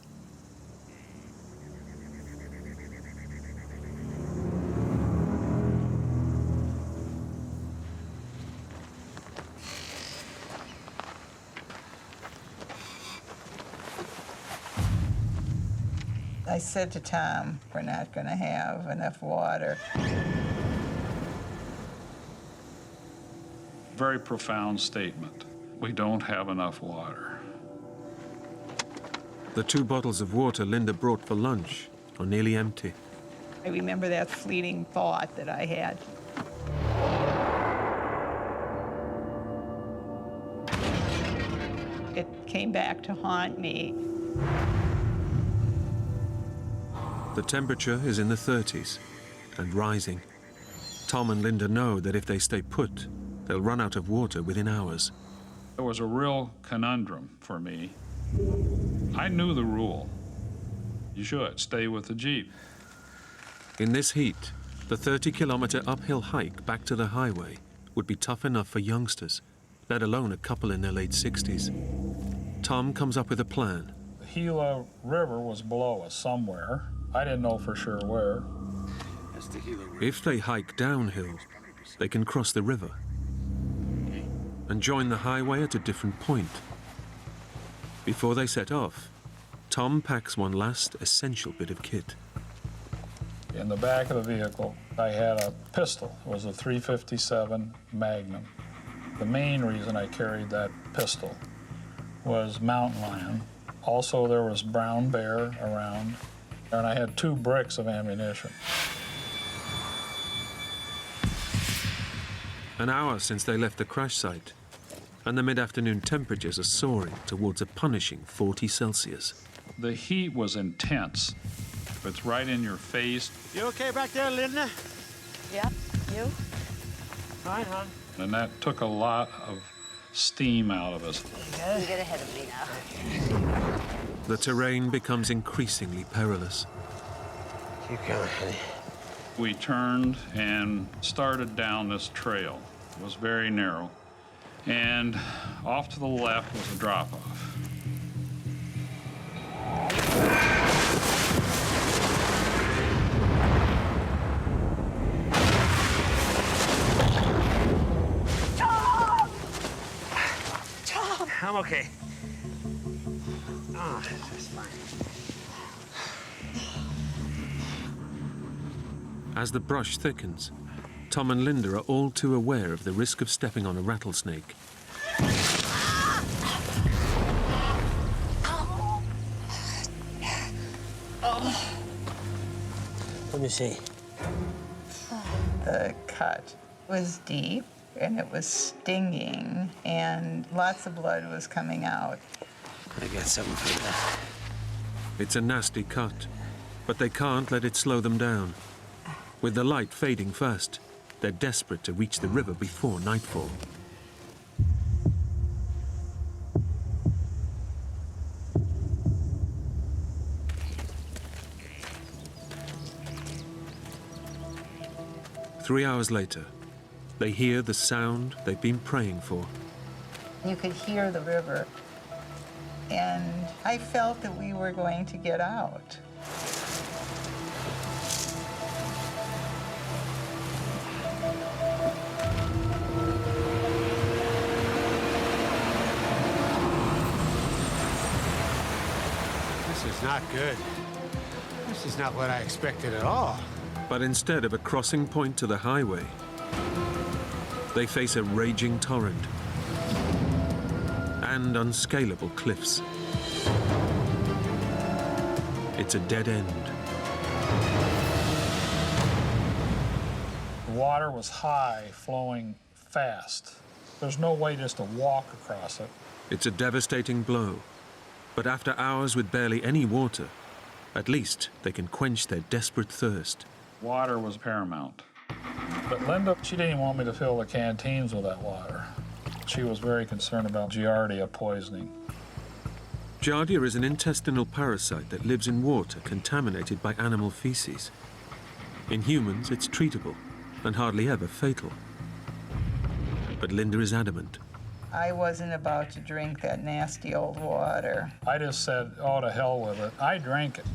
I said to Tom, we're not going to have enough water. Very profound statement. We don't have enough water. The 2 bottles of water Linda brought for lunch are nearly empty. I remember that fleeting thought that I had. It came back to haunt me. The temperature is in the 30s and rising. Tom and Linda know that if they stay put, they'll run out of water within hours. It was a real conundrum for me. I knew the rule. You should stay with the Jeep. In this heat, the 30-kilometer uphill hike back to the highway would be tough enough for youngsters, let alone a couple in their late 60s. Tom comes up with a plan. The Gila River was below us somewhere. I didn't know for sure where. If they hike downhill, they can cross the river and join the highway at a different point. Before they set off, Tom packs one last essential bit of kit. In the back of the vehicle, I had a pistol. It was a .357 Magnum. The main reason I carried that pistol was mountain lion. Also, there was brown bear around, and I had 2 bricks of ammunition. An hour since they left the crash site, and the mid-afternoon temperatures are soaring towards a punishing 40 Celsius. The heat was intense. It's right in your face. You okay back there, Linda? Yep, you? Fine, hon. And that took a lot of steam out of us. You get ahead of me now. The terrain becomes increasingly perilous. Keep going, honey. We turned and started down this trail. It was very narrow. And off to the left was a drop-off. I'm okay. Oh, that's fine. As the brush thickens, Tom and Linda are all too aware of the risk of stepping on a rattlesnake. Let me see. The cut was deep, and it was stinging, and lots of blood was coming out. I got something for that. It's a nasty cut, but they can't let it slow them down. With the light fading fast, they're desperate to reach the river before nightfall. Three hours later, they hear the sound they've been praying for. You could hear the river, and I felt that we were going to get out. This is not good. This is not what I expected at all. But instead of a crossing point to the highway, they face a raging torrent and unscalable cliffs. It's a dead end. The water was high, flowing fast. There's no way just to walk across it. It's a devastating blow. But after hours with barely any water, at least they can quench their desperate thirst. Water was paramount. But Linda, she didn't want me to fill the canteens with that water. She was very concerned about Giardia poisoning. Giardia is an intestinal parasite that lives in water contaminated by animal feces. In humans, it's treatable and hardly ever fatal. But Linda is adamant. I wasn't about to drink that nasty old water. I just said, oh, to hell with it. I drank it.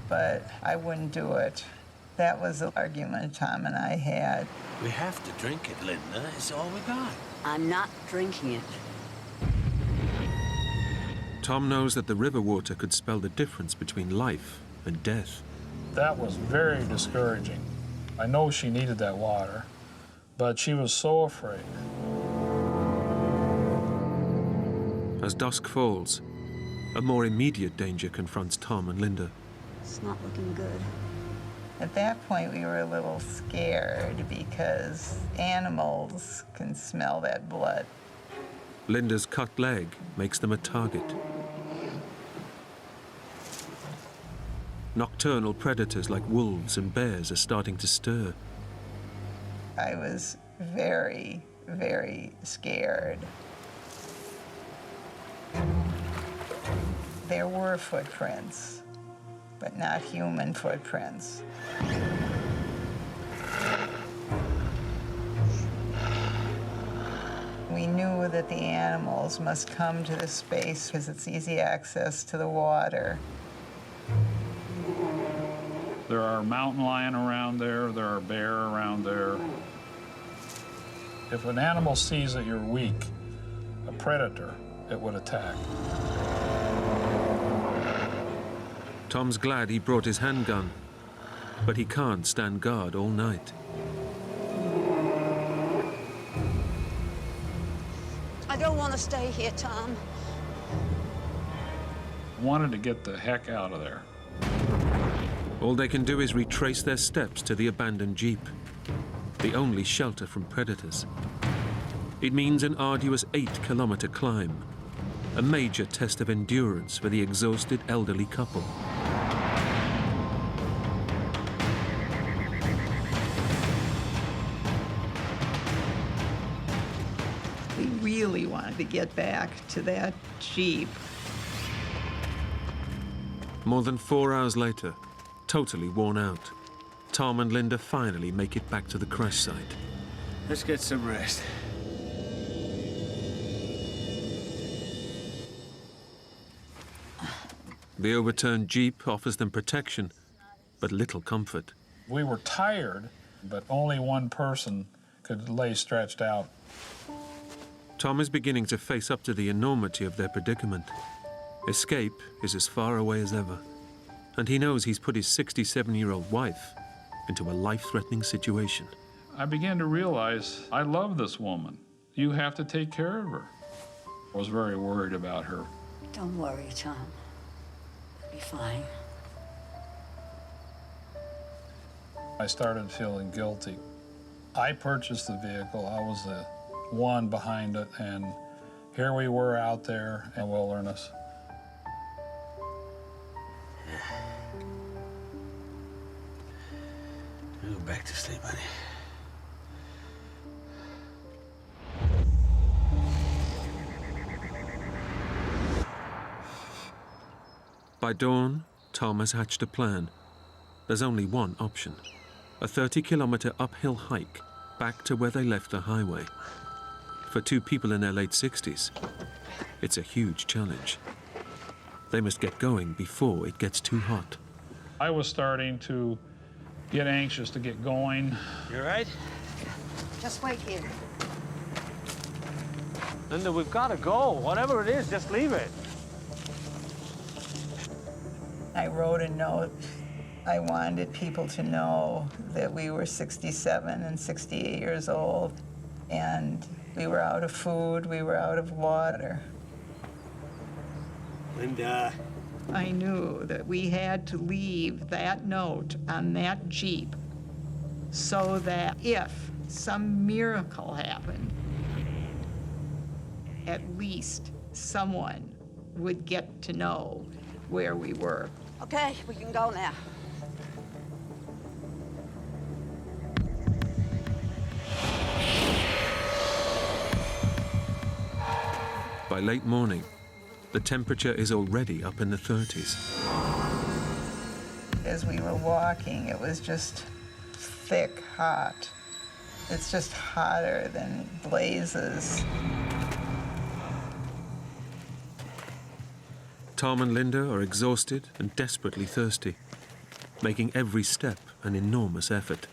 But I wouldn't do it. That was the argument Tom and I had. We have to drink it, Linda. It's all we got. I'm not drinking it. Tom knows that the river water could spell the difference between life and death. That was very discouraging. I know she needed that water, but she was so afraid. As dusk falls, a more immediate danger confronts Tom and Linda. It's not looking good. At that point, we were a little scared because animals can smell that blood. Linda's cut leg makes them a target. Nocturnal predators like wolves and bears are starting to stir. I was very, very scared. There were footprints, but not human footprints. We knew that the animals must come to this space because it's easy access to the water. There are mountain lion around there are bear around there. If an animal sees that you're weak, a predator, it would attack. Tom's glad he brought his handgun, but he can't stand guard all night. I don't want to stay here, Tom. Wanted to get the heck out of there. All they can do is retrace their steps to the abandoned Jeep, the only shelter from predators. It means an arduous 8-kilometer climb, a major test of endurance for the exhausted elderly couple. We really wanted to get back to that Jeep. More than 4 hours later, totally worn out, Tom and Linda finally make it back to the crash site. Let's get some rest. The overturned Jeep offers them protection, but little comfort. We were tired, but only one person could lay stretched out. Tom is beginning to face up to the enormity of their predicament. Escape is as far away as ever, and he knows he's put his 67-year-old wife into a life-threatening situation. I began to realize I love this woman. You have to take care of her. I was very worried about her. Don't worry, Tom. You'll be fine. I started feeling guilty. I purchased the vehicle. I was the one behind it, and here we were out there in the wilderness. Go back to sleep, honey. By dawn, Tom has hatched a plan. There's only one option: a 30-kilometer uphill hike back to where they left the highway. For two people in their late 60s, it's a huge challenge. They must get going before it gets too hot. I was starting to get anxious to get going. You all right? Just wait here. Linda, we've got to go. Whatever it is, just leave it. I wrote a note. I wanted people to know that we were 67 and 68 years old, and we were out of food, we were out of water. Linda. I knew that we had to leave that note on that Jeep so that if some miracle happened, at least someone would get to know where we were. Okay, we can go now. By late morning, the temperature is already up in the 30s. As we were walking, it was just thick, hot. It's just hotter than blazes. Tom and Linda are exhausted and desperately thirsty, making every step an enormous effort.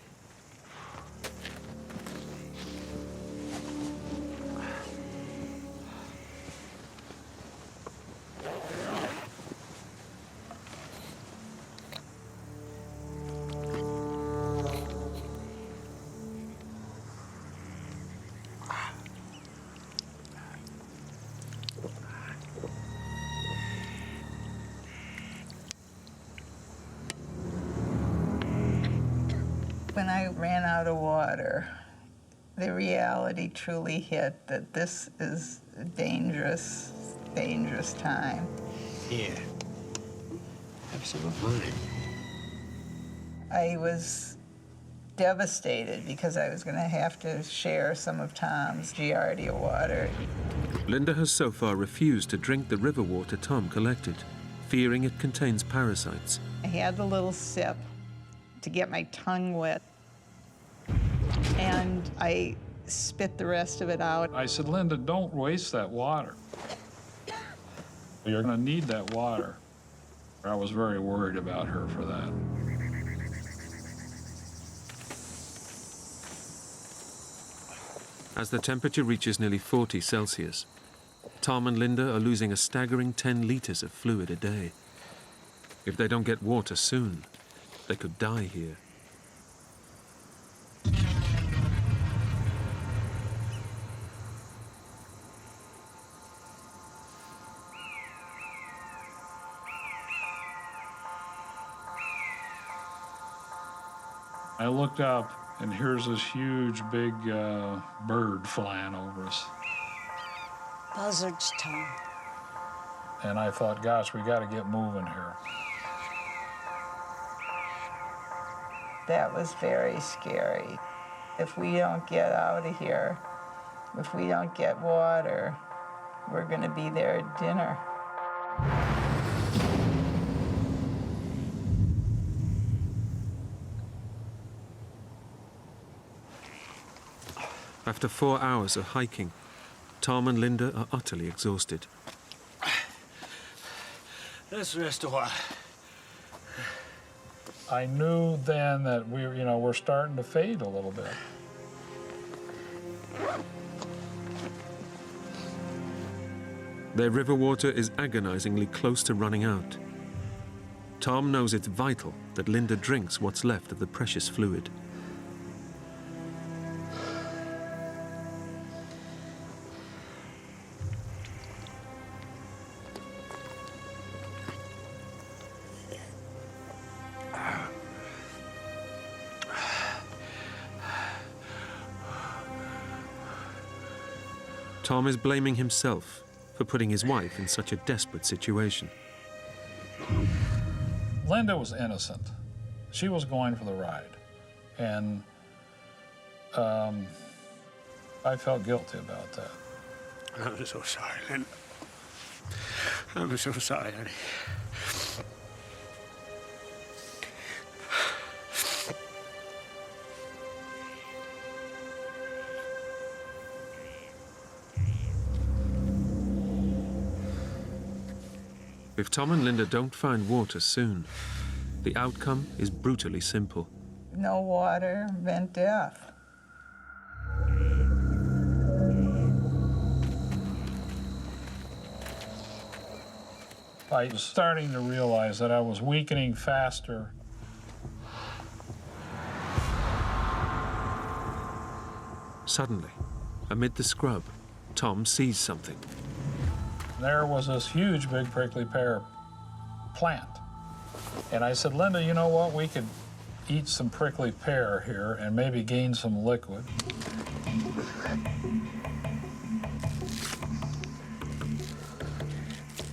When I ran out of water, the reality truly hit that this is a dangerous, dangerous time. Yeah. Have some of mine. I was devastated because I was going to have to share some of Tom's Giardia water. Linda has so far refused to drink the river water Tom collected, fearing it contains parasites. I had the little sip to get my tongue wet, and I spit the rest of it out. I said, Linda, don't waste that water. You're going to need that water. I was very worried about her for that. As the temperature reaches nearly 40 Celsius, Tom and Linda are losing a staggering 10 liters of fluid a day. If they don't get water soon, they could die here. I looked up, and here's this huge, big bird flying over us. Buzzards, Tom. And I thought, gosh, we got to get moving here. That was very scary. If we don't get out of here, if we don't get water, we're going to be there at dinner. After 4 hours of hiking, Tom and Linda are utterly exhausted. Let's rest a while. I knew then that we're starting to fade a little bit. Their river water is agonizingly close to running out. Tom knows it's vital that Linda drinks what's left of the precious fluid. Tom is blaming himself for putting his wife in such a desperate situation. Linda was innocent. She was going for the ride. And I felt guilty about that. I'm so sorry, Linda. I'm so sorry, honey. If Tom and Linda don't find water soon, the outcome is brutally simple. No water meant death. I was starting to realize that I was weakening faster. Suddenly, amid the scrub, Tom sees something. There was this huge, big prickly pear plant. And I said, Linda, you know what? We could eat some prickly pear here and maybe gain some liquid.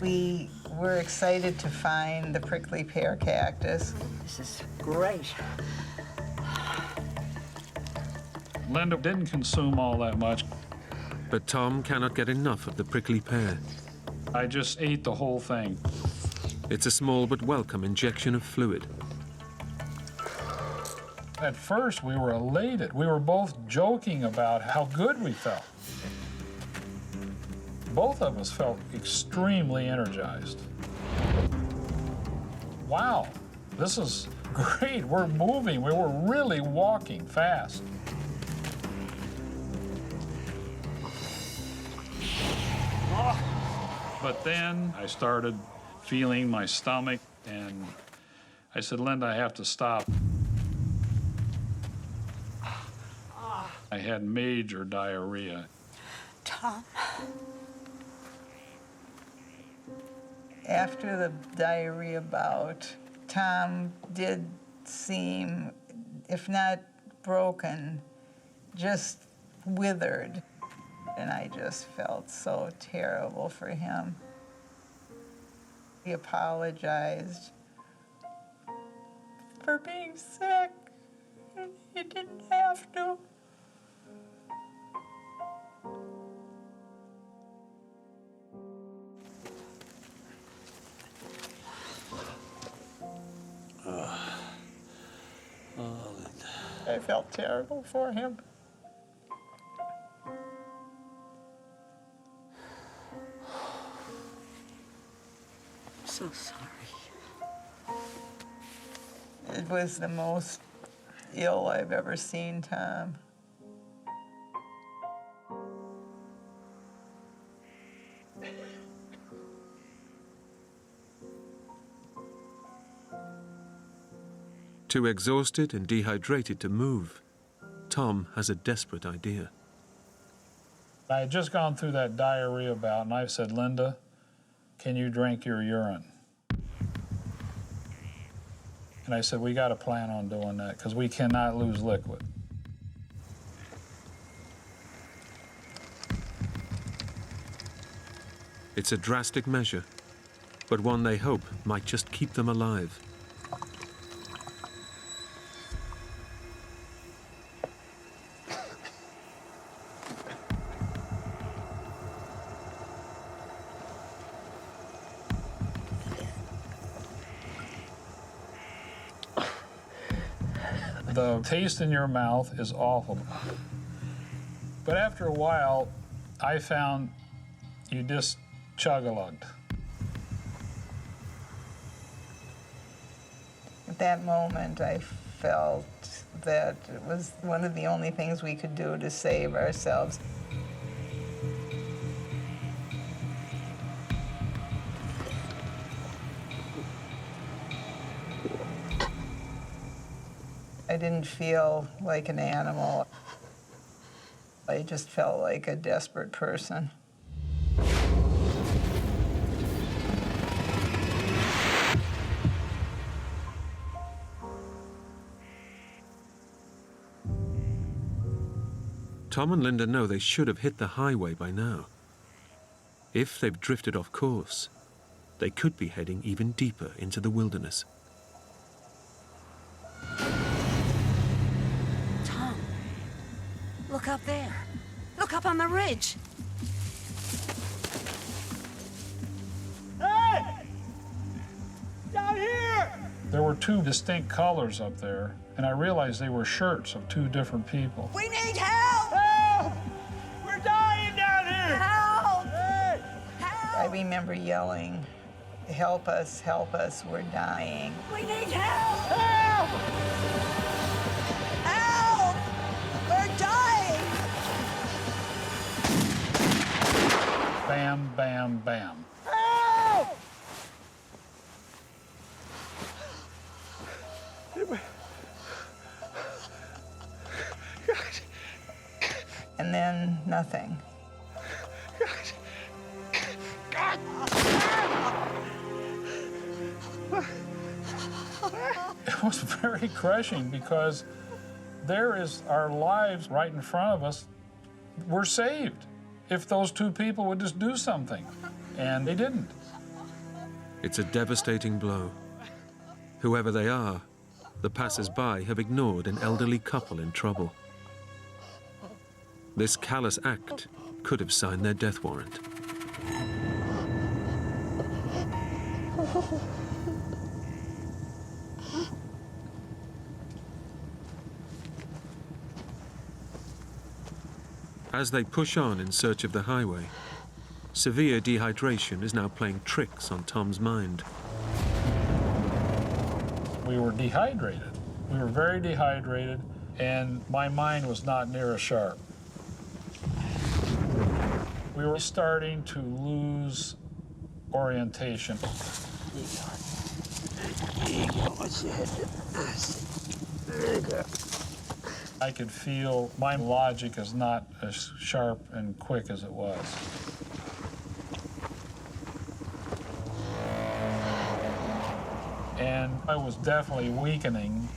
We were excited to find the prickly pear cactus. This is great. Linda didn't consume all that much. But Tom cannot get enough of the prickly pear. I just ate the whole thing. It's a small but welcome injection of fluid. At first, we were elated. We were both joking about how good we felt. Both of us felt extremely energized. Wow, this is great. We're moving. We were really walking fast. But then I started feeling my stomach, and I said, Linda, I have to stop. I had major diarrhea. Tom. After the diarrhea bout, Tom did seem, if not broken, just withered. And I just felt so terrible for him. He apologized for being sick. He didn't have to. I felt terrible for him. So sorry. It was the most ill I've ever seen Tom. Too exhausted and dehydrated to move, Tom has a desperate idea. I had just gone through that diarrhea bout, and I said, Linda, can you drink your urine? And I said, we got to plan on doing that because we cannot lose liquid. It's a drastic measure, but one they hope might just keep them alive. The taste in your mouth is awful. But after a while, I found you just chug-a-lugged. At that moment, I felt that it was one of the only things we could do to save ourselves. I didn't feel like an animal. I just felt like a desperate person. Tom and Linda know they should have hit the highway by now. If they've drifted off course, they could be heading even deeper into the wilderness. Tom, look up there. Look up on the ridge. Hey! Down here! There were two distinct colors up there, and I realized they were shirts of two different people. We need help! Help! We're dying down here! Help! Hey! I remember yelling, help us, we're dying. We need help! Help! Help! We're dying! Bam, bam, bam. Help! And then nothing. It was very crushing because there is our lives right in front of us. We're saved if those two people would just do something, and they didn't. It's a devastating blow. Whoever they are, the passers-by have ignored an elderly couple in trouble. This callous act could have signed their death warrant. As they push on in search of the highway, severe dehydration is now playing tricks on Tom's mind. We were dehydrated. We were very dehydrated, and my mind was not near as sharp. We were starting to lose orientation. I could feel my logic is not as sharp and quick as it was. And I was definitely weakening.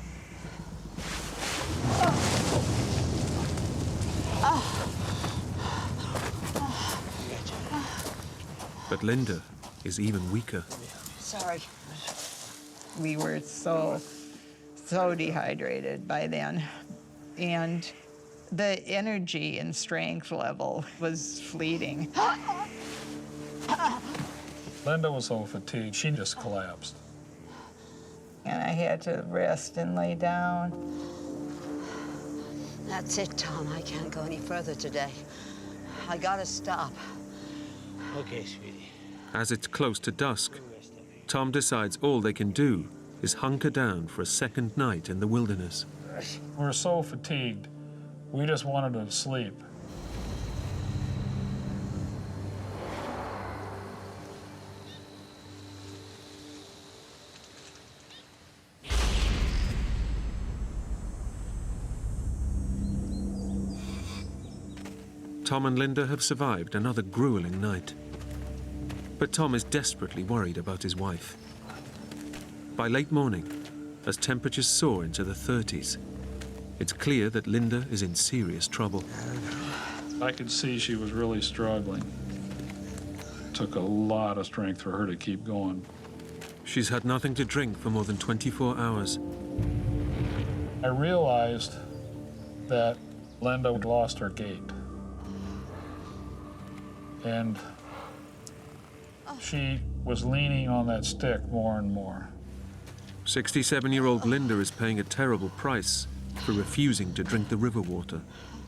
But Linda is even weaker. Sorry. We were so dehydrated by then. And the energy and strength level was fleeting. Linda was so fatigued, she just collapsed. And I had to rest and lay down. That's it, Tom. I can't go any further today. I gotta stop. Okay, sweetie. As it's close to dusk, Tom decides all they can do is hunker down for a second night in the wilderness. We were so fatigued, we just wanted to sleep. Tom and Linda have survived another grueling night. But Tom is desperately worried about his wife. By late morning, as temperatures soar into the 30s, it's clear that Linda is in serious trouble. I could see she was really struggling. It took a lot of strength for her to keep going. She's had nothing to drink for more than 24 hours. I realized that Linda had lost her gait. And she was leaning on that stick more and more. 67-year-old Linda is paying a terrible price for refusing to drink the river water.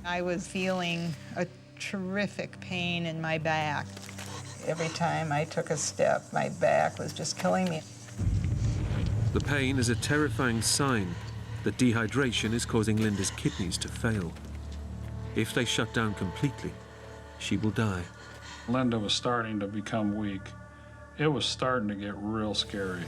I was feeling a terrific pain in my back. Every time I took a step, my back was just killing me. The pain is a terrifying sign that dehydration is causing Linda's kidneys to fail. If they shut down completely, she will die. Linda was starting to become weak. It was starting to get real scary.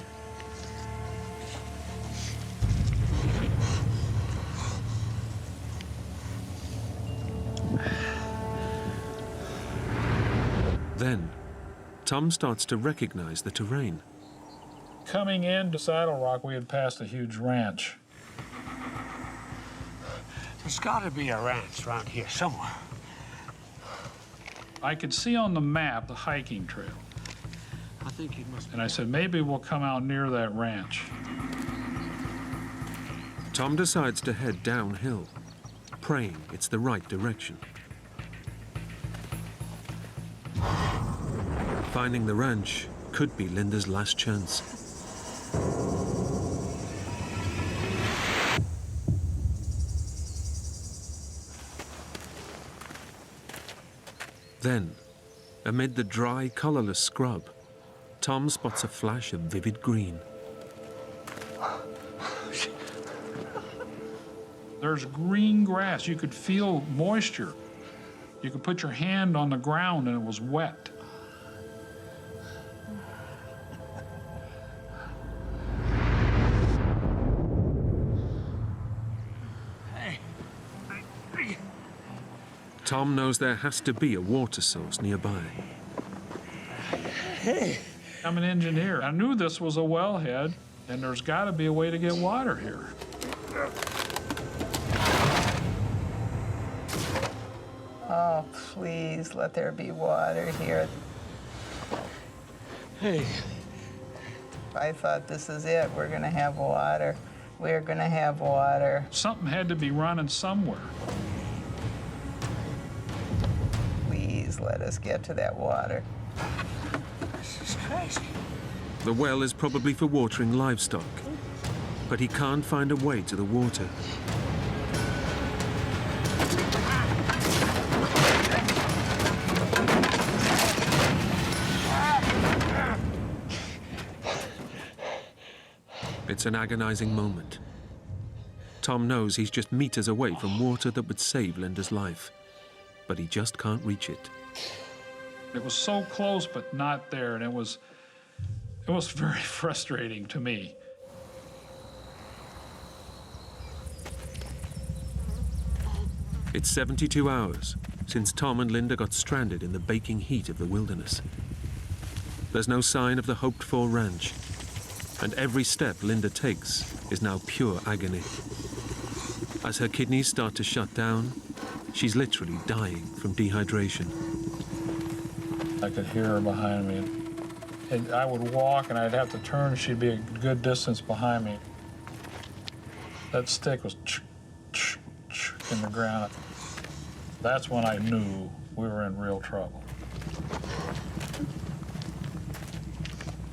Then, Tom starts to recognize the terrain. Coming into Saddle Rock, we had passed a huge ranch. There's got to be a ranch around here somewhere. I could see on the map the hiking trail. I think you must. And I said, maybe we'll come out near that ranch. Tom decides to head downhill, praying it's the right direction. Finding the ranch could be Linda's last chance. Then, amid the dry, colorless scrub, Tom spots a flash of vivid green. There's green grass. You could feel moisture. You could put your hand on the ground and it was wet. Tom knows there has to be a water source nearby. I'm an engineer. I knew this was a wellhead, and there's got to be a way to get water here. Oh, please, let there be water here. Hey. I thought, this is it. We're going to have water. We're going to have water. Something had to be running somewhere. Please. please let us get to that water. This is crazy. The well is probably for watering livestock, but he can't find a way to the water. It's an agonizing moment. Tom knows he's just meters away from water that would save Linda's life, but he just can't reach it. It was so close, but not there, and it was very frustrating to me. It's 72 hours since Tom and Linda got stranded in the baking heat of the wilderness. There's no sign of the hoped-for ranch, and every step Linda takes is now pure agony. As her kidneys start to shut down, she's literally dying from dehydration. I could hear her behind me. And I would walk and I'd have to turn, she'd be a good distance behind me. That stick was in the ground. That's when I knew we were in real trouble.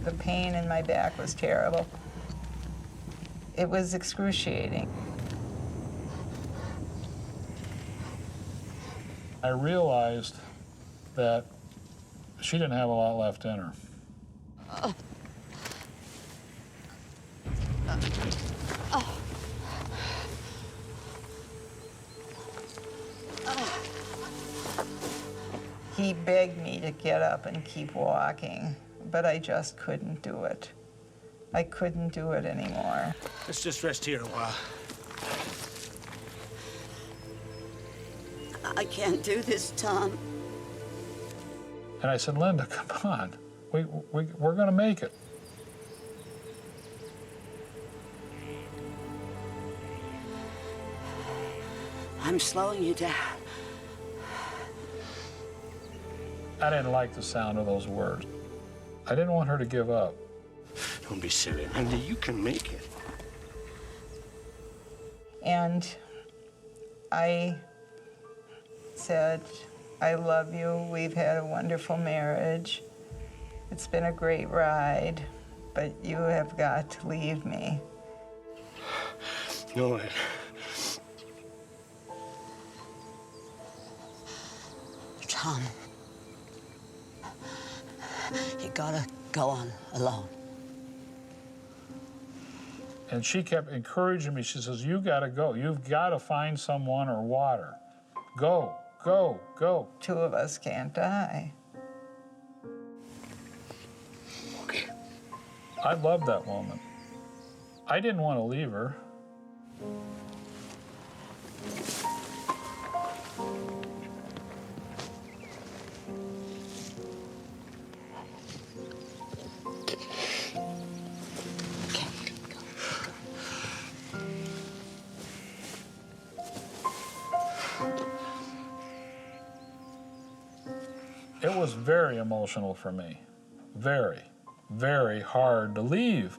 The pain in my back was terrible. It was excruciating. I realized that she didn't have a lot left in her. He begged me to get up and keep walking, but I just couldn't do it. I couldn't do it anymore. Let's just rest here a while. I can't do this, Tom. And I said, Linda, come on. We're going to make it. I'm slowing you down. I didn't like the sound of those words. I didn't want her to give up. Don't be silly, Linda. You can make it. And I said, I love you. We've had a wonderful marriage. It's been a great ride, but you have got to leave me. No, Tom, you gotta go on alone. And she kept encouraging me. She says, you gotta go. You've gotta find someone or water. Go, go, go. Two of us can't die. Okay. I loved that moment. I didn't want to leave her. It was very emotional for me. Very, very hard to leave.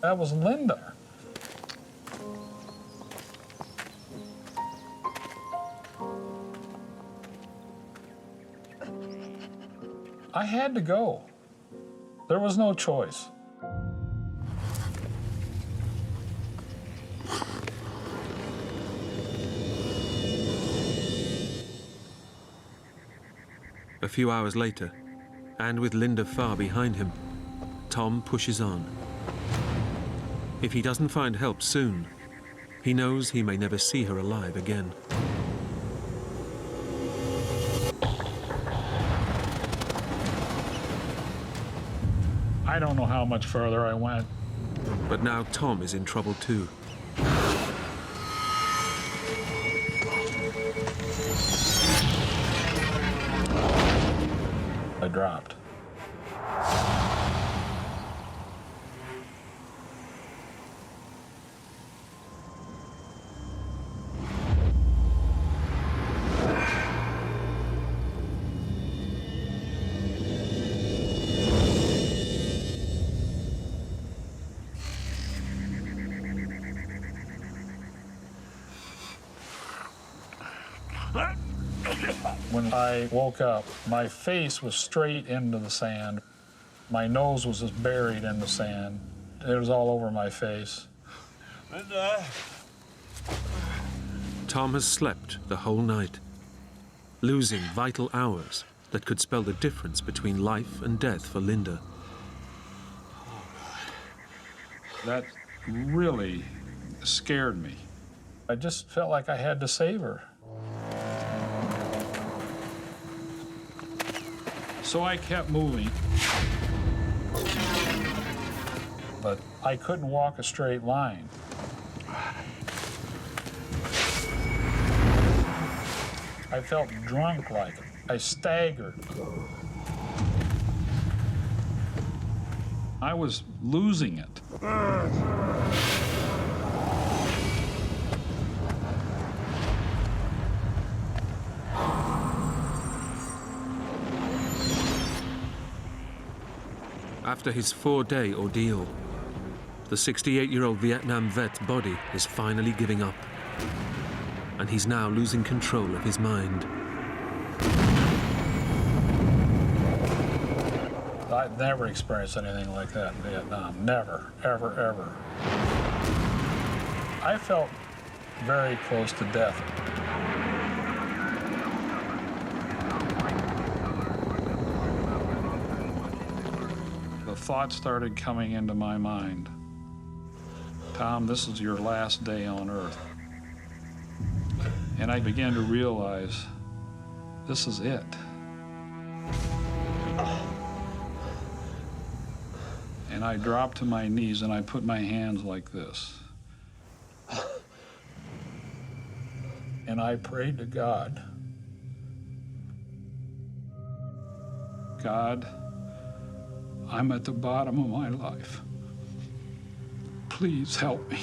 That was Linda. I had to go. There was no choice. A few hours later, and with Linda far behind him, Tom pushes on. If he doesn't find help soon, he knows he may never see her alive again. I don't know how much further I went. But now Tom is in trouble too. I dropped. When I woke up, my face was straight into the sand. My nose was just buried in the sand. It was all over my face. Tom has slept the whole night, losing vital hours that could spell the difference between life and death for Linda. That really scared me. I just felt like I had to save her. So I kept moving. But I couldn't walk a straight line. I felt drunk like it. I staggered. I was losing it. After his 4-day ordeal, the 68-year-old Vietnam vet's body is finally giving up, and he's now losing control of his mind. I've never experienced anything like that in Vietnam. Never, ever, ever. I felt very close to death. The thoughts started coming into my mind. Tom, this is your last day on Earth. And I began to realize this is it. And I dropped to my knees and I put my hands like this. And I prayed to God. God, I'm at the bottom of my life. Please help me.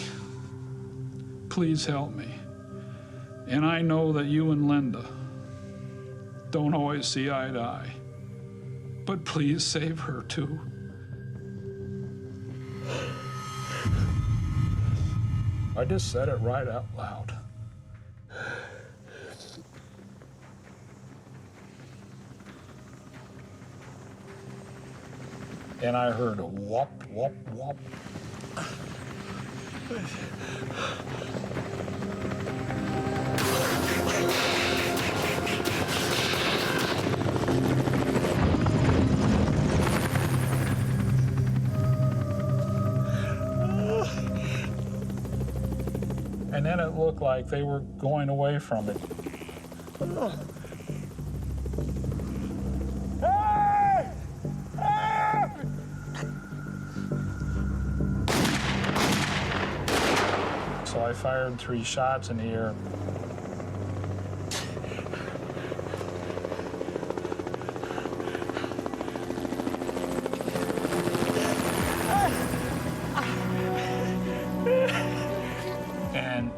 Please help me. And I know that you and Linda don't always see eye to eye, but please save her too. I just said it right out loud. And I heard a whoop, whoop, whoop. And then it looked like they were going away from it. So I fired 3 shots in the air. And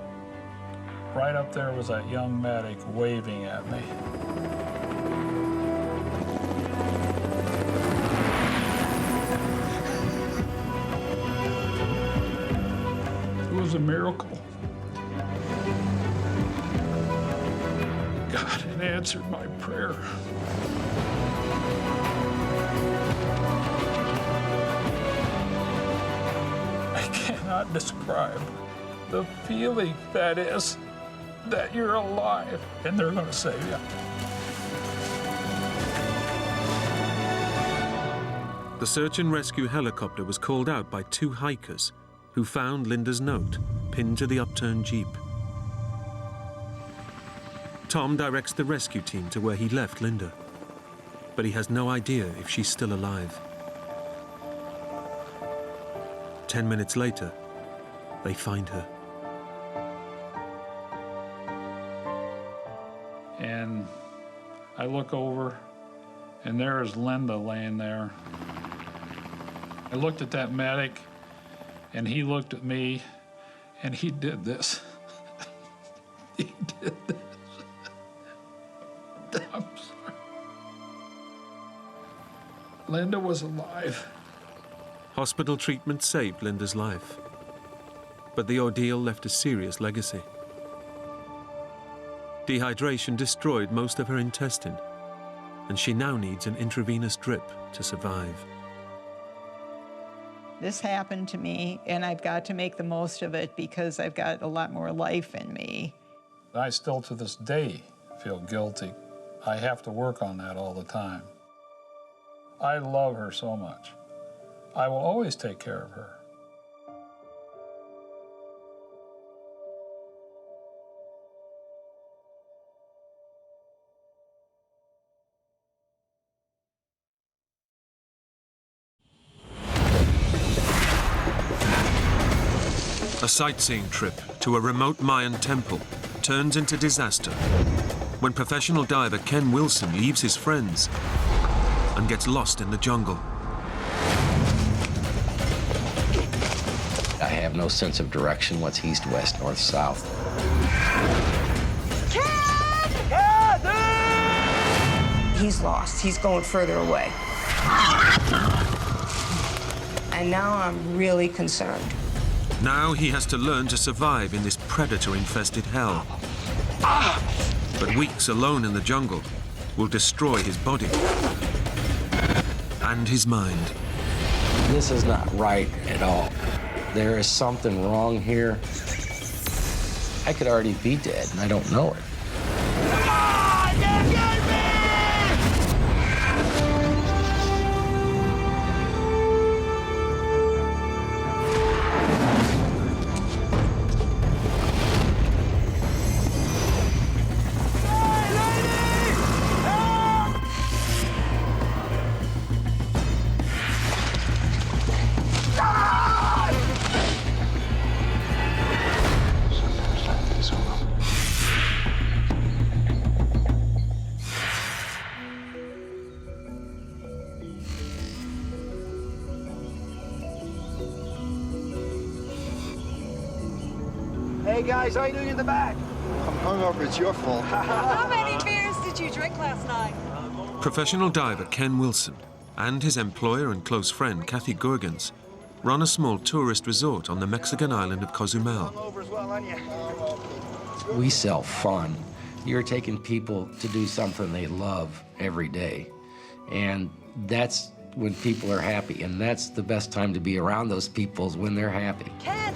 right up there was that young medic waving at me. It was a miracle. God had answered my prayer. I cannot describe the feeling that is that you're alive and they're going to save you. The search and rescue helicopter was called out by 2 hikers who found Linda's note pinned to the upturned Jeep. Tom directs the rescue team to where he left Linda, but he has no idea if she's still alive. 10 minutes later, they find her. And I look over, and there is Linda laying there. I looked at that medic, and he looked at me, and he did this. He did this. I'm sorry. Linda was alive. Hospital treatment saved Linda's life, but the ordeal left a serious legacy. Dehydration destroyed most of her intestine, and she now needs an intravenous drip to survive. This happened to me, and I've got to make the most of it because I've got a lot more life in me. I still, to this day, feel guilty. I have to work on that all the time. I love her so much. I will always take care of her. A sightseeing trip to a remote Mayan temple turns into disaster when professional diver Ken Wilson leaves his friends and gets lost in the jungle. I have no sense of direction, what's east, west, north, south. He's lost. He's going further away. And now I'm really concerned. Now he has to learn to survive in this predator-infested hell. But weeks alone in the jungle will destroy his body and his mind. This is not right at all. There is something wrong here. I could already be dead, and I don't know it. Hey guys, how you doing in the back? I'm hungover, it's your fault. How many beers did you drink last night? Professional diver Ken Wilson and his employer and close friend Kathy Gorgans run a small tourist resort on the Mexican island of Cozumel. We sell fun. You're taking people to do something they love every day. And that's when people are happy. And that's the best time to be around those people is when they're happy. Ken,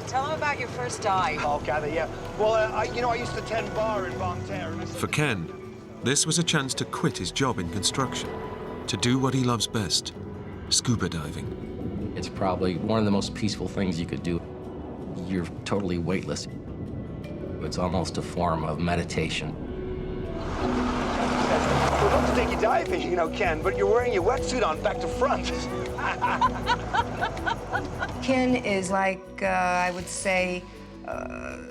tell them about your first dive. Oh, Kathy, yeah. Well, I used to tend bar in Bon Terre. For Ken, this was a chance to quit his job in construction, to do what he loves best, scuba diving. It's probably one of the most peaceful things you could do. You're totally weightless. It's almost a form of meditation. We'd love to take you diving, Ken, but you're wearing your wetsuit on back to front. Ken is like, I would say,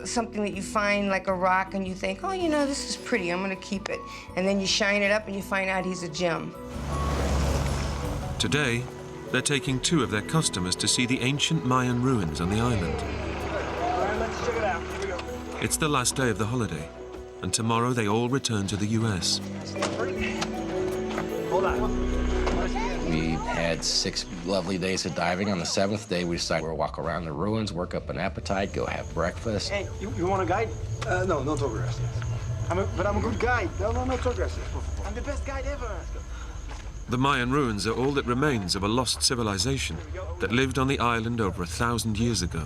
something that you find like a rock and you think, oh, this is pretty, I'm gonna keep it. And then you shine it up and you find out he's a gem. Today, they're taking 2 of their customers to see the ancient Mayan ruins on the island. All right, let's check it out. Here we go. It's the last day of the holiday, and tomorrow they all return to the US. Hold on. We had 6 lovely days of diving. On the 7th day, we decided we'll walk around the ruins, work up an appetite, go have breakfast. Hey, you want a guide? No talk gracias. But I'm a good guide. No talk gracias. I'm the best guide ever. The Mayan ruins are all that remains of a lost civilization that lived on the island over 1,000 years ago.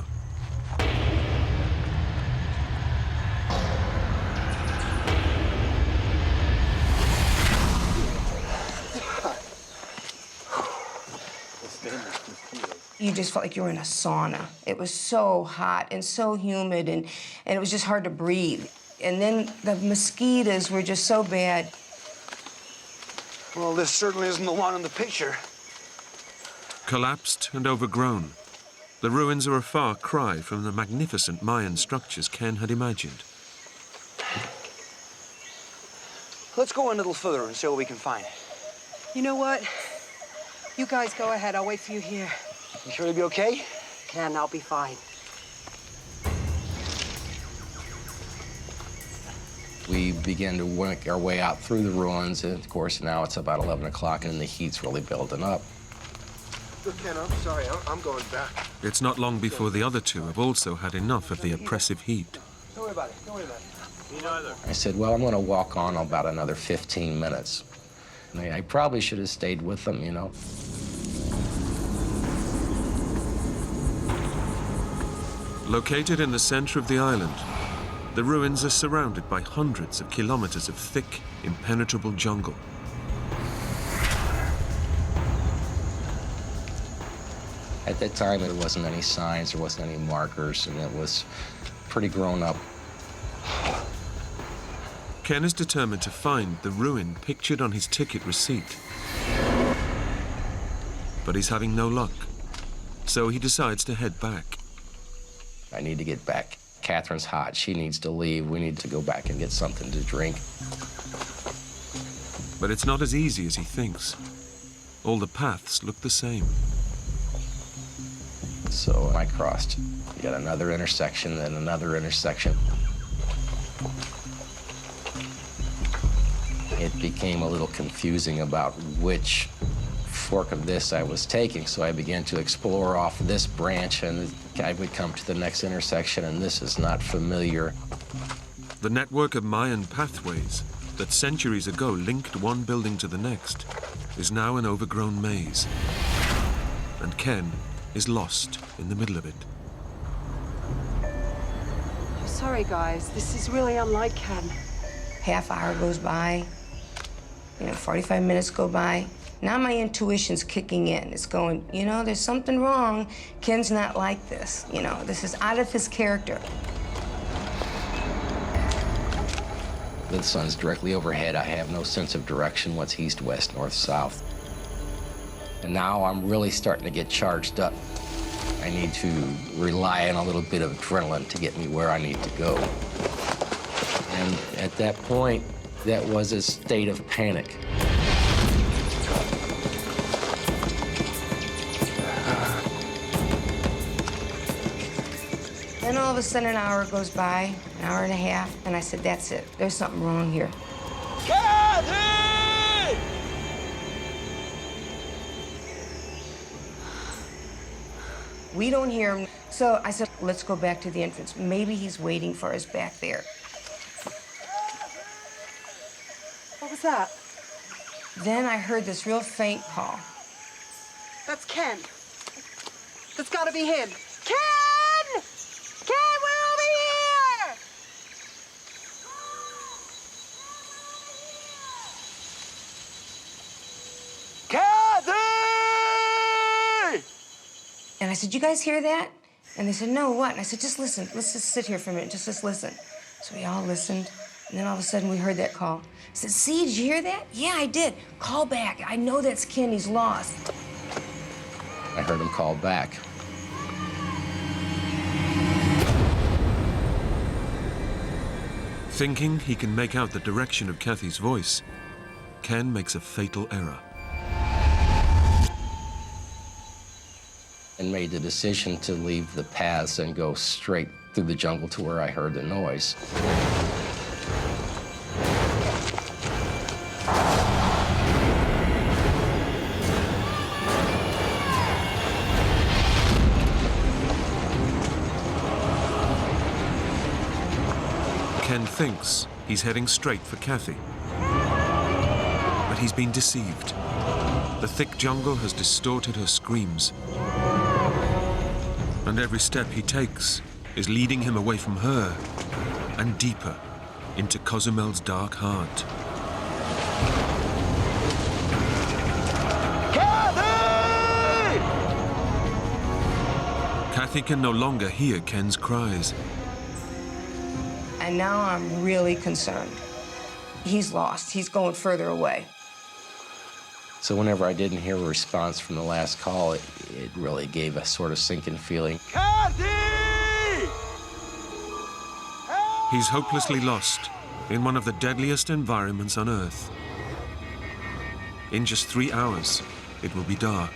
You just felt like you were in a sauna. It was so hot and so humid, and it was just hard to breathe. And then the mosquitoes were just so bad. Well, this certainly isn't the one in the picture. Collapsed and overgrown, the ruins are a far cry from the magnificent Mayan structures Ken had imagined. Let's go a little further and see what we can find. You know what? You guys go ahead. I'll wait for you here. You sure you'll be okay? Ken, I'll be fine. We began to work our way out through the ruins, and of course now it's about 11 o'clock and the heat's really building up. Look, Ken, I'm sorry. I'm going back. It's not long before the other 2 have also had enough of the oppressive heat. Don't worry about it. Don't worry about it. Me neither. I said, well, I'm going to walk on about another 15 minutes. And I probably should have stayed with them, you know. Located in the center of the island, the ruins are surrounded by hundreds of kilometers of thick, impenetrable jungle. At that time, there wasn't any signs, there wasn't any markers, and it was pretty grown up. Ken is determined to find the ruin pictured on his ticket receipt. But he's having no luck, so he decides to head back. I need to get back. Catherine's hot. She needs to leave. We need to go back and get something to drink. But it's not as easy as he thinks. All the paths look the same. So I crossed yet another intersection, then another intersection. It became a little confusing about which fork of this I was taking, so I began to explore off this branch, and I would come to the next intersection, and this is not familiar. The network of Mayan pathways that centuries ago linked one building to the next is now an overgrown maze. And Ken is lost in the middle of it. I'm sorry, guys. This is really unlike Ken. Half hour goes by, 45 minutes go by. Now my intuition's kicking in. It's going, there's something wrong. Ken's not like this. This is out of his character. The sun's directly overhead. I have no sense of direction, what's east, west, north, south. And now I'm really starting to get charged up. I need to rely on a little bit of adrenaline to get me where I need to go. And at that point, that was a state of panic. Then all of a sudden, an hour goes by, an hour and a half, and I said, that's it. There's something wrong here. Kathy! We don't hear him. So I said, let's go back to the entrance. Maybe he's waiting for us back there. What was that? Then I heard this real faint call. That's Ken. That's gotta be him. Ken! Ken, we're over here! Kathy! And I said, you guys hear that? And they said, no, what? And I said, just listen. Let's just sit here for a minute. Just listen. So we all listened. And then all of a sudden we heard that call. I said, see, did you hear that? Yeah, I did. Call back. I know that's Ken. He's lost. I heard him call back. Thinking he can make out the direction of Kathy's voice, Ken makes a fatal error. And made the decision to leave the paths and go straight through the jungle to where I heard the noise. Ken thinks he's heading straight for Kathy. But he's been deceived. The thick jungle has distorted her screams. And every step he takes is leading him away from her and deeper into Cozumel's dark heart. Kathy! Kathy can no longer hear Ken's cries. And now I'm really concerned. He's lost. He's going further away. So whenever I didn't hear a response from the last call, it really gave a sort of sinking feeling. Kathy! He's hopelessly lost in one of the deadliest environments on Earth. In just 3 hours, it will be dark,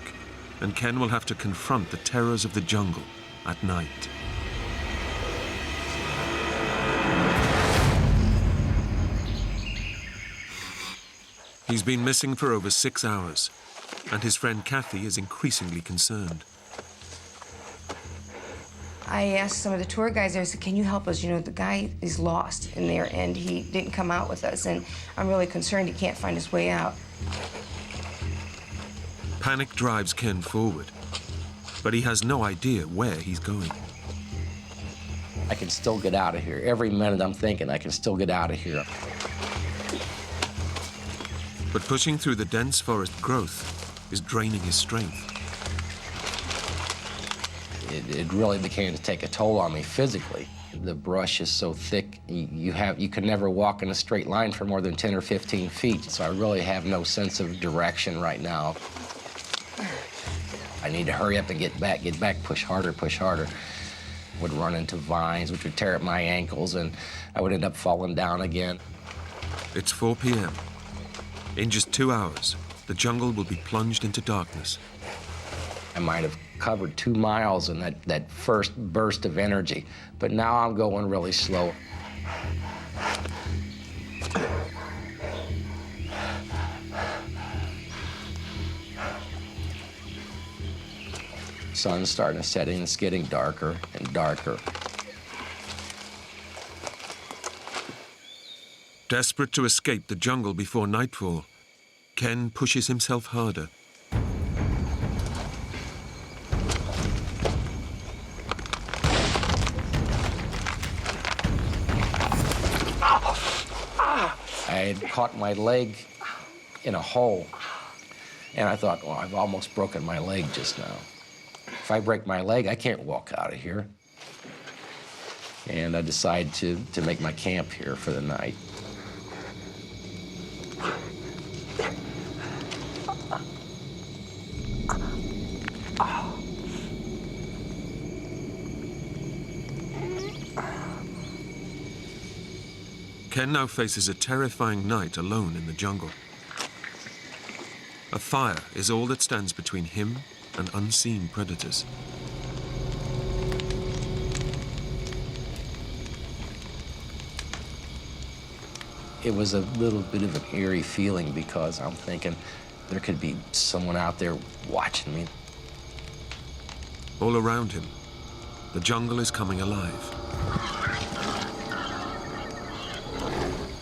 and Ken will have to confront the terrors of the jungle at night. He's been missing for over 6 hours, and his friend Kathy is increasingly concerned. I asked some of the tour guides there, I said, can you help us? You know, the guy is lost in there and he didn't come out with us, and I'm really concerned he can't find his way out. Panic drives Ken forward, but he has no idea where he's going. I can still get out of here. Every minute I'm thinking I can still get out of here. But pushing through the dense forest growth is draining his strength. It really began to take a toll on me physically. The brush is so thick, you can never walk in a straight line for more than 10 or 15 feet. So I really have no sense of direction right now. I need to hurry up and get back, push harder, push harder. Would run into vines, which would tear up my ankles, and I would end up falling down again. It's 4 p.m. In just 2 hours, the jungle will be plunged into darkness. I might have covered 2 miles in that first burst of energy, but now I'm going really slow. Sun's starting to set in, it's getting darker and darker. Desperate to escape the jungle before nightfall, Ken pushes himself harder. I had caught my leg in a hole, and I thought, well, I've almost broken my leg just now. If I break my leg, I can't walk out of here. And I decided to make my camp here for the night. Ken now faces a terrifying night alone in the jungle. A fire is all that stands between him and unseen predators. It was a little bit of an eerie feeling because I'm thinking there could be someone out there watching me. All around him, the jungle is coming alive.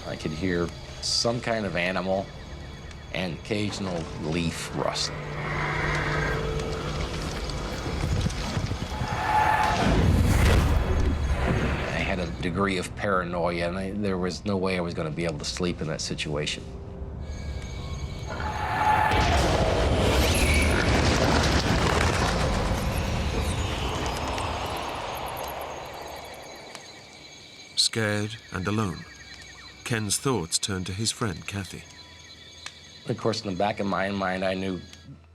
I could hear some kind of animal and occasional leaf rustling. I had a degree of paranoia, and there was no way I was going to be able to sleep in that situation. Scared and alone, Ken's thoughts turn to his friend, Kathy. Of course, in the back of my mind, I knew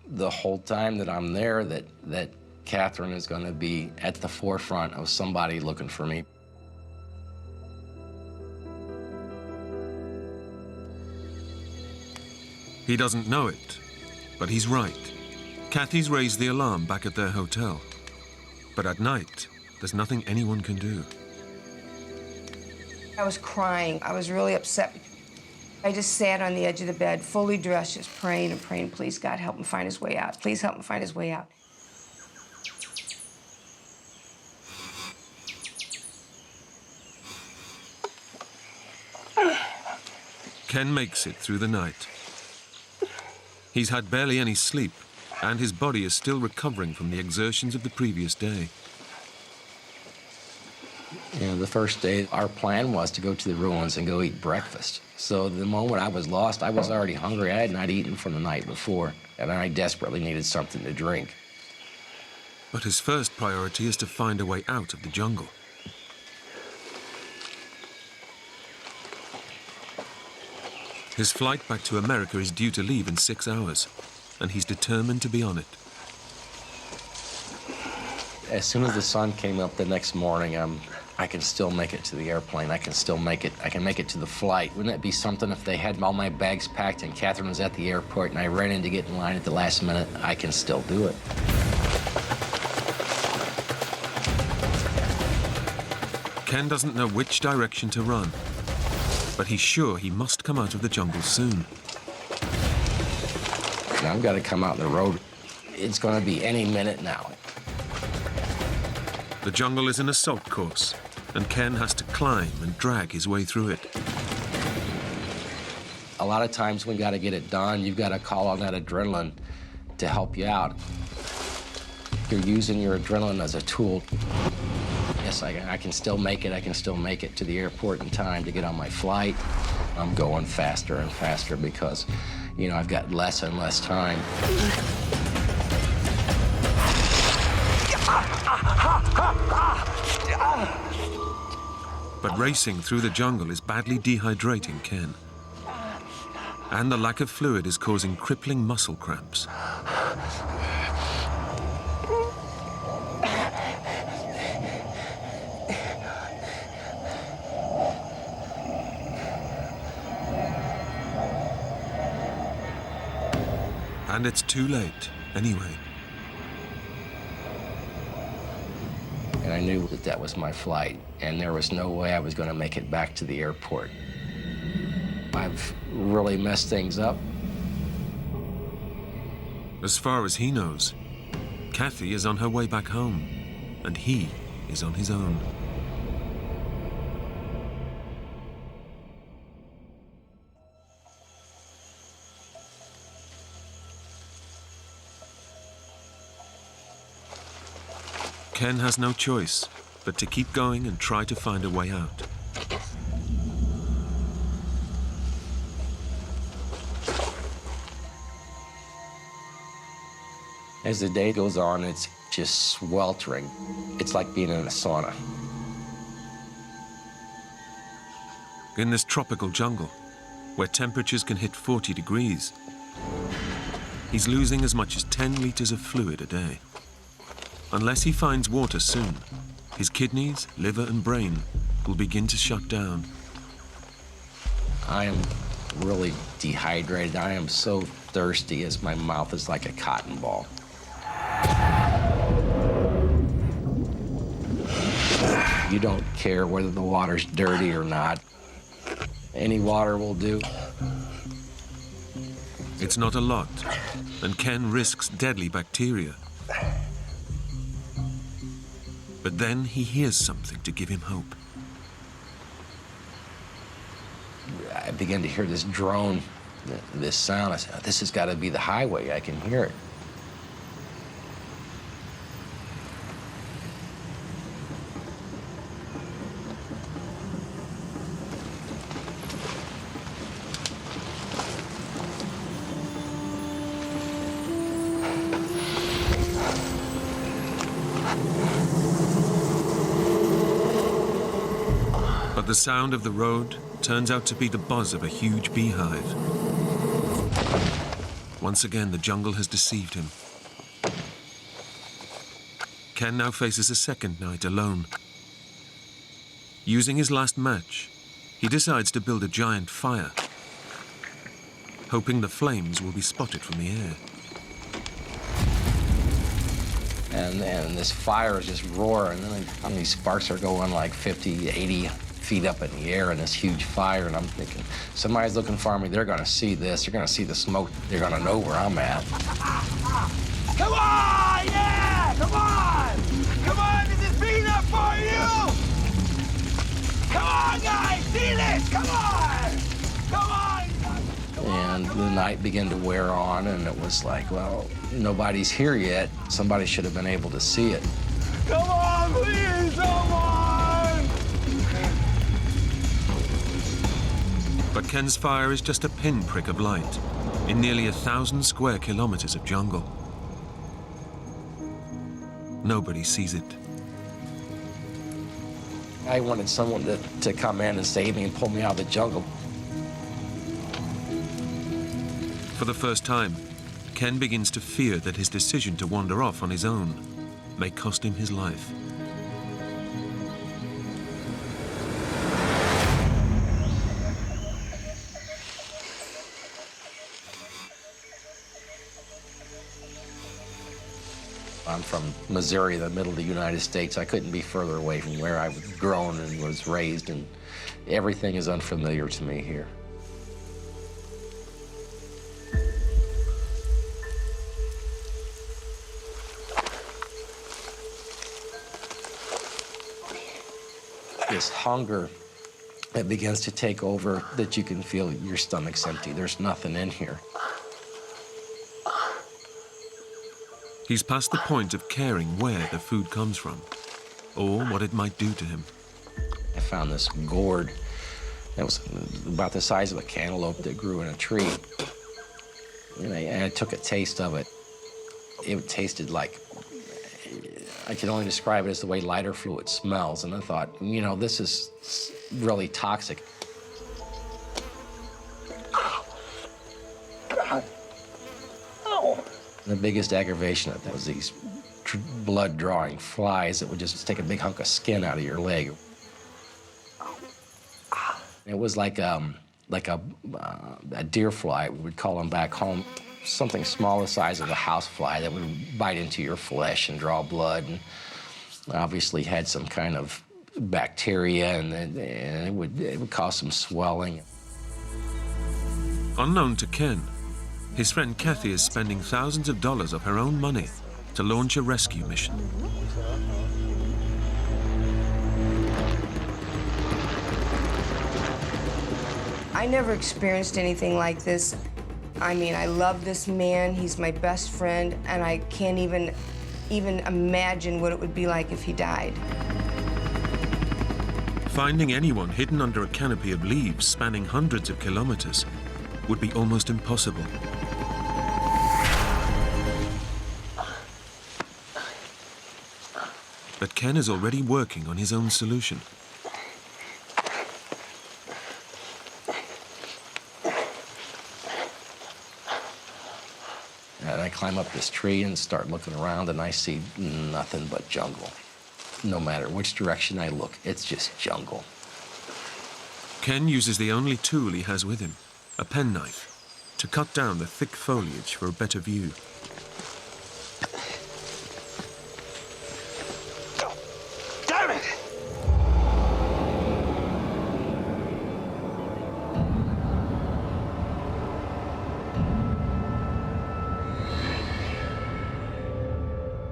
the whole time that I'm there that Catherine is going to be at the forefront of somebody looking for me. He doesn't know it, but he's right. Kathy's raised the alarm back at their hotel. But at night, there's nothing anyone can do. I was crying. I was really upset. I just sat on the edge of the bed, fully dressed, just praying and praying, please, God, help him find his way out. Please help him find his way out. Ken makes it through the night. He's had barely any sleep, and his body is still recovering from the exertions of the previous day. You know, the first day, our plan was to go to the ruins and go eat breakfast. So the moment I was lost, I was already hungry. I had not eaten from the night before, and I desperately needed something to drink. But his first priority is to find a way out of the jungle. His flight back to America is due to leave in 6 hours, and he's determined to be on it. As soon as the sun came up the next morning, I can still make it to the airplane. I can still make it. I can make it to the flight. Wouldn't it be something if they had all my bags packed and Catherine was at the airport and I ran in to get in line at the last minute? I can still do it. Ken doesn't know which direction to run, but he's sure he must come out of the jungle soon. And I've got to come out the road. It's going to be any minute now. The The jungle is an assault course, and Ken has to climb and drag his way through it. A lot of times when you got to get it done, you've got to call on that adrenaline to help you out. You're using your adrenaline as a tool. Yes, I can still make it. I can still make it to the airport in time to get on my flight. I'm going faster and faster because, you know, I've got less and less time. But racing through the jungle is badly dehydrating Ken. And the lack of fluid is causing crippling muscle cramps. And it's too late, anyway. And I knew that that was my flight, and there was no way I was going to make it back to the airport. I've really messed things up. As far as he knows, Kathy is on her way back home, and he is on his own. Ken has no choice but to keep going and try to find a way out. As the day goes on, it's just sweltering. It's like being in a sauna. In this tropical jungle, where temperatures can hit 40 degrees, he's losing as much as 10 liters of fluid a day. Unless he finds water soon, his kidneys, liver, and brain will begin to shut down. I am really dehydrated. I am so thirsty as my mouth is like a cotton ball. You don't care whether the water's dirty or not. Any water will do. It's not a lot, and Ken risks deadly bacteria. But then he hears something to give him hope. I begin to hear this drone, this sound. I said, oh, this has got to be the highway. I can hear it. But the sound of the road turns out to be the buzz of a huge beehive. Once again, the jungle has deceived him. Ken now faces a second night alone. Using his last match, he decides to build a giant fire, hoping the flames will be spotted from the air. And this fire is just roaring, and these sparks are going like 50, 80 feet up in the air in this huge fire, and I'm thinking, somebody's looking for me, they're gonna see this, they're gonna see the smoke, they're gonna know where I'm at. Come on, yeah, come on! Come on, this is big enough for you! Come on, guys, see this, come on! Come on! And the night began to wear on, and it was like, well, nobody's here yet. Somebody should have been able to see it. Come on, please, come on! But Ken's fire is just a pinprick of light in nearly 1,000 square kilometers of jungle. Nobody sees it. I wanted someone to come in and save me and pull me out of the jungle. For the first time, Ken begins to fear that his decision to wander off on his own may cost him his life. I'm from Missouri, the middle of the United States. I couldn't be further away from where I was grown and was raised, and everything is unfamiliar to me here. this hunger that begins to take over, that you can feel your stomach's empty. There's nothing in here. He's past the point of caring where the food comes from, or what it might do to him. I found this gourd that was about the size of a cantaloupe that grew in a tree. And I took a taste of it. It tasted like, I can only describe it as the way lighter fluid smells. And I thought, you know, this is really toxic. God. Oh. The biggest aggravation of that was these blood-drawing flies that would just take a big hunk of skin out of your leg. It was like a deer fly, we would call them back home. Something small the size of a housefly that would bite into your flesh and draw blood, and obviously had some kind of bacteria, and it would cause some swelling. Unknown to Ken, his friend Kathy is spending thousands of dollars of her own money to launch a rescue mission. I never experienced anything like this. I mean, I love this man. He's my best friend, and I can't even imagine what it would be like if he died. Finding anyone hidden under a canopy of leaves spanning hundreds of kilometers would be almost impossible. But Ken is already working on his own solution. And I climb up this tree and start looking around, and I see nothing but jungle. No matter which direction I look, it's just jungle. Ken uses the only tool he has with him, a penknife, to cut down the thick foliage for a better view. Damn it!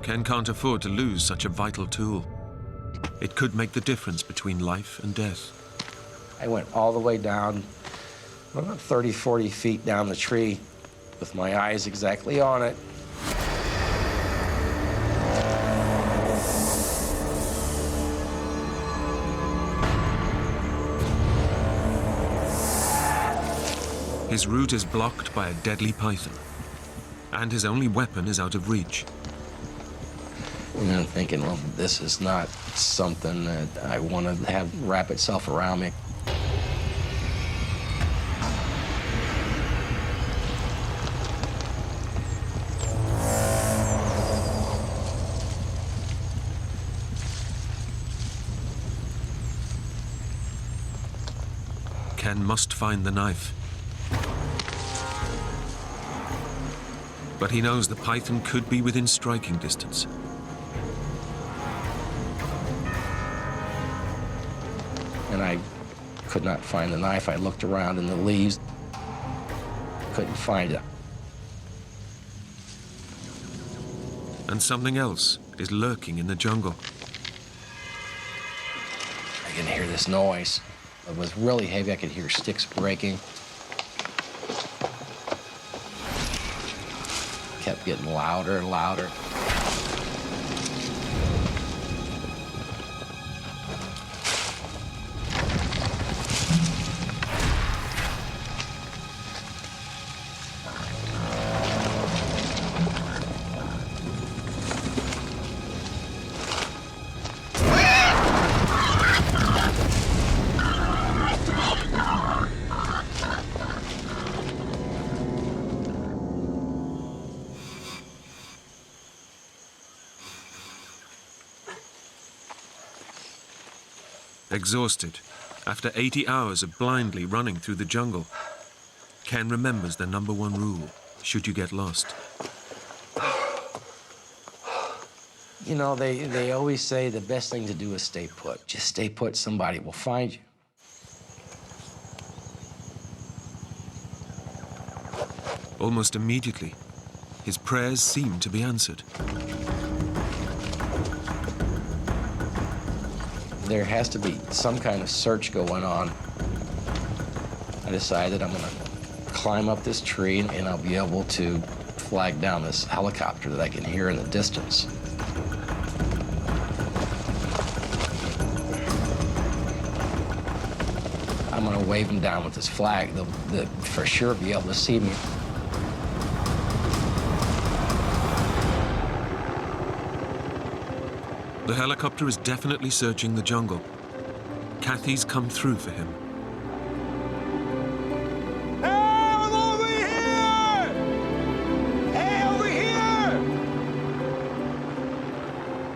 Ken can't afford to lose such a vital tool. It could make the difference between life and death. I went all the way down, about 30, 40 feet down the tree with my eyes exactly on it. His route is blocked by a deadly python, and his only weapon is out of reach. And I'm thinking, well, this is not something that I want to have wrap itself around me. Ken must find the knife. But he knows the python could be within striking distance. And I could not find the knife. I looked around in the leaves, couldn't find it. And something else is lurking in the jungle. I can hear this noise. It was really heavy. I could hear sticks breaking. Kept getting louder and louder. Exhausted, after 80 hours of blindly running through the jungle, Ken remembers the #1 rule, should you get lost. You know, they always say the best thing to do is stay put. Just stay put, somebody will find you. Almost immediately, his prayers seem to be answered. There has to be some kind of search going on. I decided I'm gonna climb up this tree and I'll be able to flag down this helicopter that I can hear in the distance. I'm gonna wave them down with this flag. They'll for sure be able to see me. The helicopter is definitely searching the jungle. Kathy's come through for him. Hey, I'm over here! Hey, over here!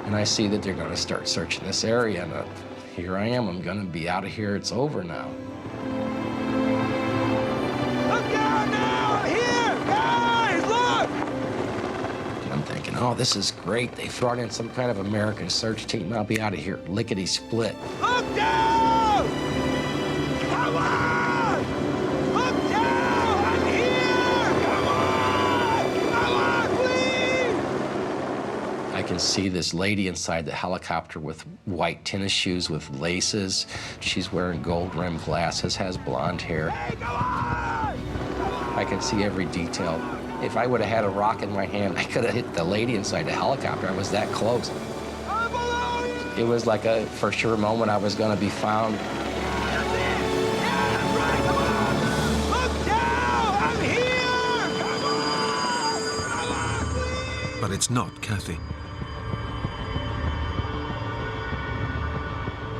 And I see that they're gonna start searching this area, and here I am. I'm gonna be out of here. It's over now. Look down now! Here! Guys, look! And I'm thinking, oh, this is great. They brought in some kind of American search team. I'll be out of here lickety-split. Look down! Come on! Look down! I'm here! Come on! Come on, please! I can see this lady inside the helicopter with white tennis shoes with laces. She's wearing gold-rimmed glasses, has blonde hair. Hey, come on! I can see every detail. If I would have had a rock in my hand, I could have hit the lady inside the helicopter. I was that close. I'm below you! It was like a for sure moment I was going to be found. That's it! Yeah, that's right! Come on! Look down! I'm here! Come on! Come on, please! But it's not Kathy.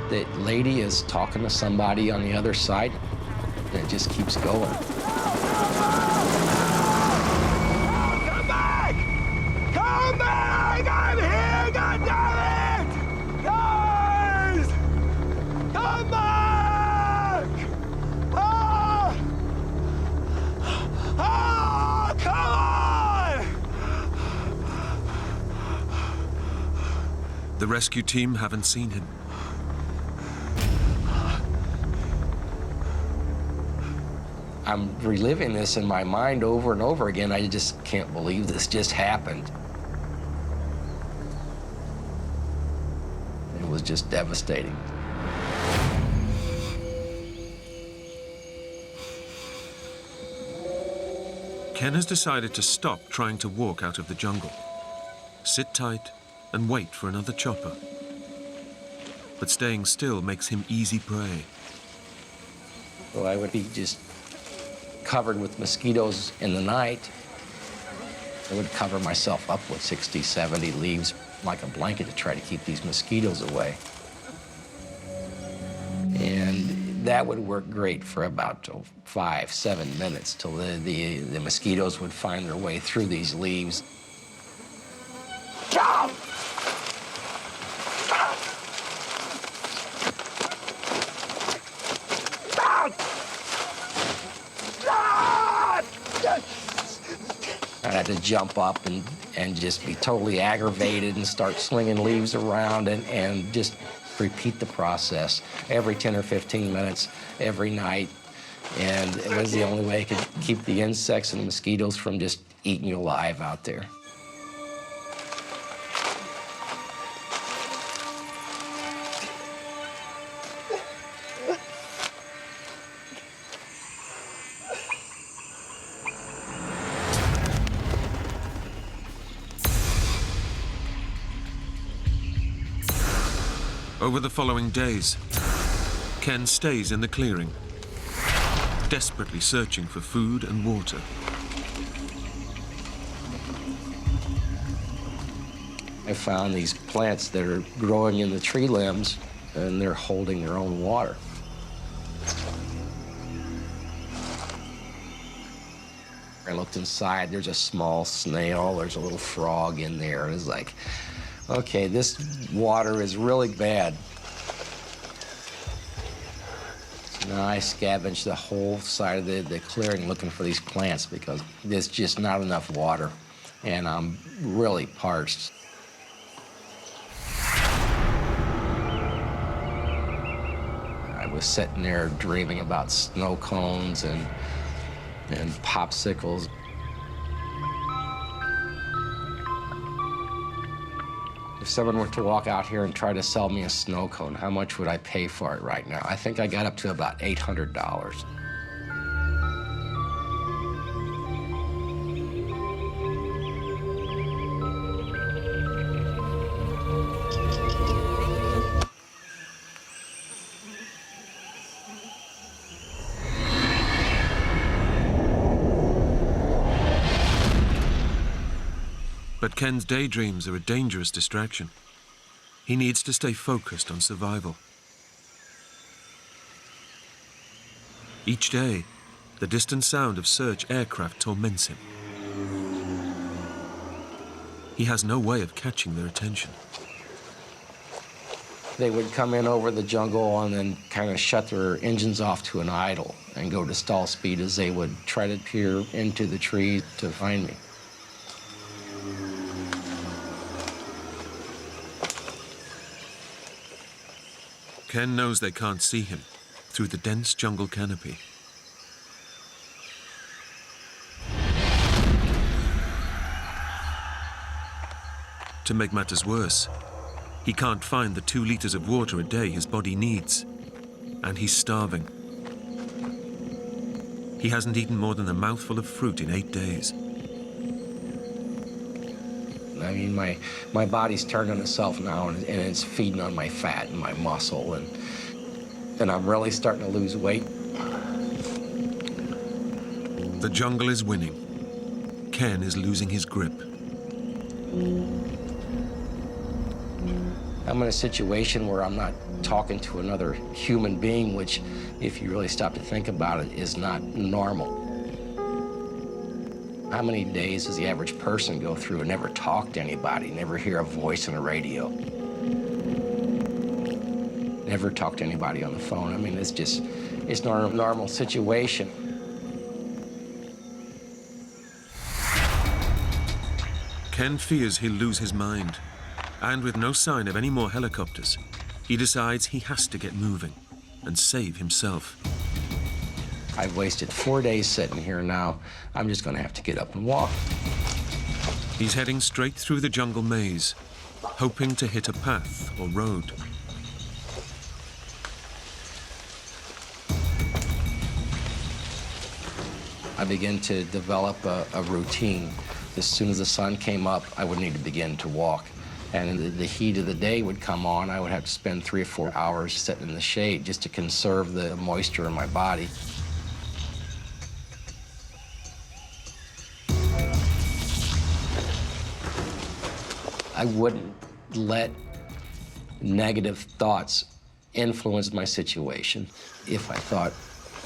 The lady is talking to somebody on the other side, and it just keeps going. Come back! Come back! I'm here! God damn it! Guys! Come back! Oh! Oh, come on! The rescue team haven't seen him. I'm reliving this in my mind over and over again. I just can't believe this just happened. It was just devastating. Ken has decided to stop trying to walk out of the jungle. Sit tight and wait for another chopper. But staying still makes him easy prey. Well, I would be just covered with mosquitoes in the night. I would cover myself up with 60, 70 leaves like a blanket to try to keep these mosquitoes away. And that would work great for about 5, 7 minutes till the mosquitoes would find their way through these leaves. Go! I'd have to jump up and just be totally aggravated and start slinging leaves around and just repeat the process every 10 or 15 minutes, every night. And it was the only way I could keep the insects and the mosquitoes from just eating you alive out there. Over the following days, Ken stays in the clearing, desperately searching for food and water. I found these plants that are growing in the tree limbs, and they're holding their own water. I looked inside, there's a small snail, there's a little frog in there. It was like, okay, this water is really bad. So now I scavenged the whole side of the clearing looking for these plants because there's just not enough water, and I'm really parched. I was sitting there dreaming about snow cones and popsicles. If someone were to walk out here and try to sell me a snow cone, how much would I pay for it right now? I think I got up to about $800. But Ken's daydreams are a dangerous distraction. He needs to stay focused on survival. Each day, the distant sound of search aircraft torments him. He has no way of catching their attention. They would come in over the jungle and then kind of shut their engines off to an idle and go to stall speed as they would try to peer into the trees to find me. Ken knows they can't see him through the dense jungle canopy. To make matters worse, he can't find the 2 liters of water a day his body needs, and he's starving. He hasn't eaten more than a mouthful of fruit in 8 days. I mean, my body's turned on itself now, and it's feeding on my fat and my muscle, and I'm really starting to lose weight. The jungle is winning. Ken is losing his grip. I'm in a situation where I'm not talking to another human being, which, if you really stop to think about it, is not normal. How many days does the average person go through and never talk to anybody, never hear a voice on the radio, never talk to anybody on the phone? I mean, it's not a normal situation. Ken fears he'll lose his mind, and with no sign of any more helicopters, he decides he has to get moving and save himself. I've wasted 4 days sitting here now. I'm just gonna have to get up and walk. He's heading straight through the jungle maze, hoping to hit a path or road. I began to develop a routine. As soon as the sun came up, I would need to begin to walk. And the heat of the day would come on. I would have to spend 3 or 4 hours sitting in the shade just to conserve the moisture in my body. I wouldn't let negative thoughts influence my situation. If I thought,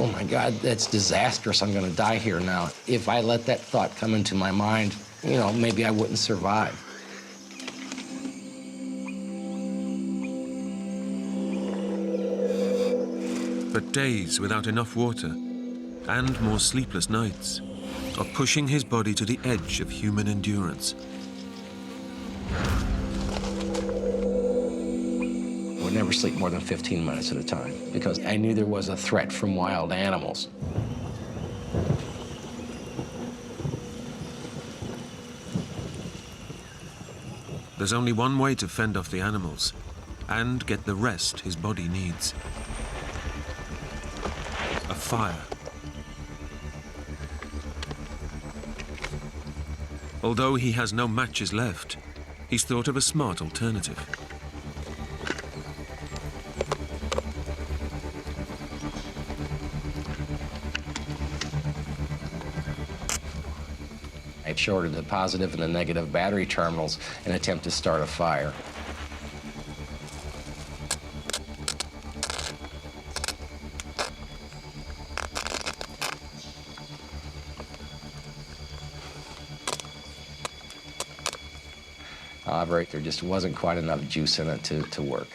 oh my God, that's disastrous, I'm gonna die here now. If I let that thought come into my mind, you know, maybe I wouldn't survive. But days without enough water and more sleepless nights are pushing his body to the edge of human endurance. I would never sleep more than 15 minutes at a time because I knew there was a threat from wild animals. There's only one way to fend off the animals and get the rest his body needs. A fire. Although he has no matches left, he's thought of a smart alternative. I shorted the positive and the negative battery terminals in an attempt to start a fire. However, there just wasn't quite enough juice in it to work.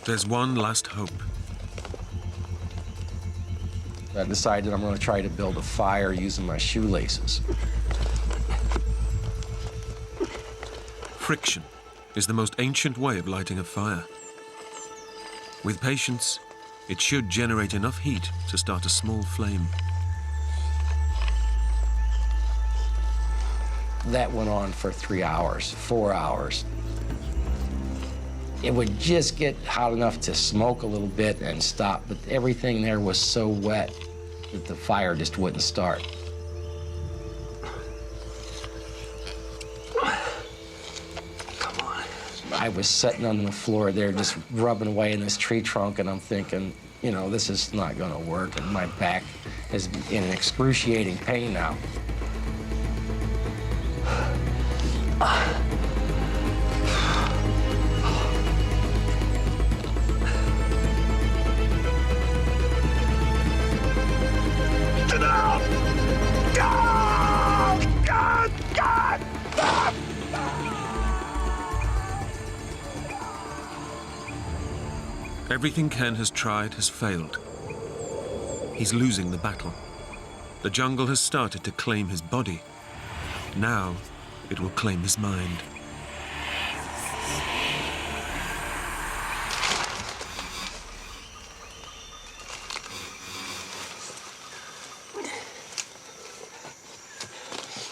There's one last hope. I decided I'm going to try to build a fire using my shoelaces. Friction is the most ancient way of lighting a fire. With patience, It should generate enough heat to start a small flame. That went on for 3 hours, 4 hours. It would just get hot enough to smoke a little bit and stop, but everything there was so wet that the fire just wouldn't start. Come on. I was sitting on the floor there just rubbing away in this tree trunk, and I'm thinking, you know, this is not gonna work, and my back is in excruciating pain now. Everything Ken has tried has failed. He's losing the battle. The jungle has started to claim his body. Now, it will claim his mind.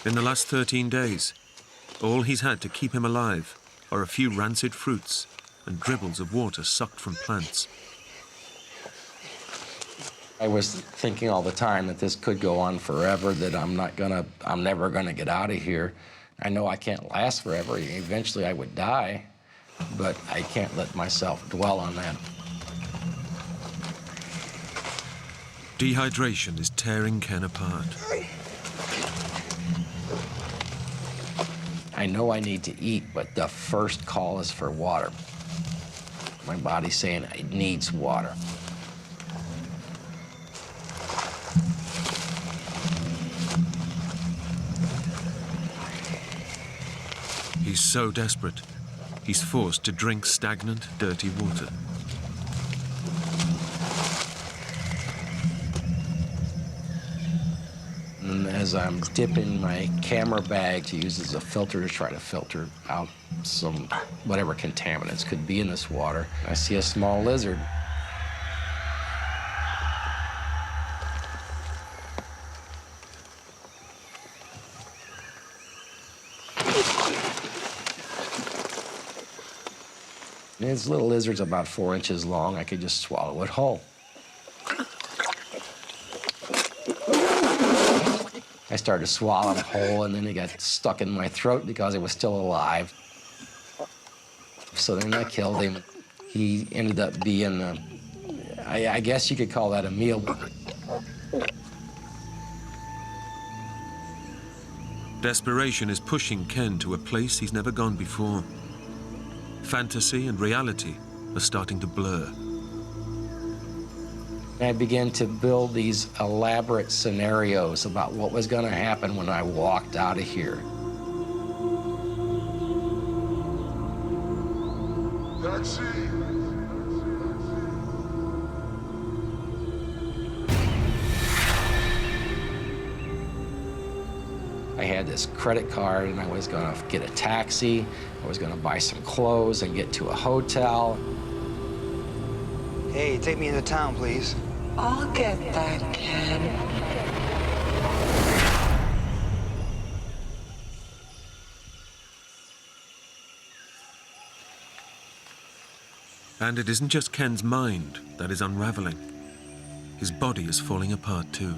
In the last 13 days, all he's had to keep him alive are a few rancid fruits and dribbles of water sucked from plants. I was thinking all the time that this could go on forever, that I'm never gonna get out of here. I know I can't last forever. Eventually I would die, but I can't let myself dwell on that. Dehydration is tearing Ken apart. I know I need to eat, but the first call is for water. My body's saying it needs water. He's so desperate, he's forced to drink stagnant, dirty water. And as I'm dipping my camera bag to use as a filter to try to filter out some whatever contaminants could be in this water, I see a small lizard. And this little lizard's about 4 inches long. I could just swallow it whole. I started to swallow him whole, and then he got stuck in my throat because it was still alive. So then I killed him. He ended up being, I guess you could call that a meal. Desperation is pushing Ken to a place he's never gone before. Fantasy and reality are starting to blur. I began to build these elaborate scenarios about what was going to happen when I walked out of here. That's it. I had this credit card, and I was going to get a taxi. I was going to buy some clothes and get to a hotel. Hey, take me into town, please. I'll get that, Ken. And it isn't just Ken's mind that is unraveling. His body is falling apart too.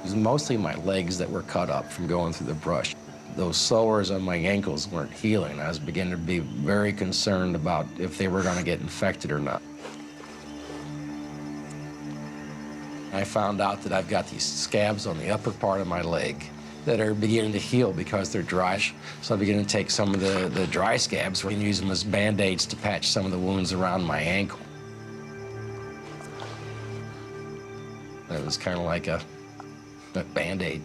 It was mostly my legs that were cut up from going through the brush. Those sores on my ankles weren't healing. I was beginning to be very concerned about if they were going to get infected or not. I found out that I've got these scabs on the upper part of my leg that are beginning to heal because they're dry. So I began to take some of the dry scabs and use them as Band-Aids to patch some of the wounds around my ankle. It was kind of like a Band-Aid.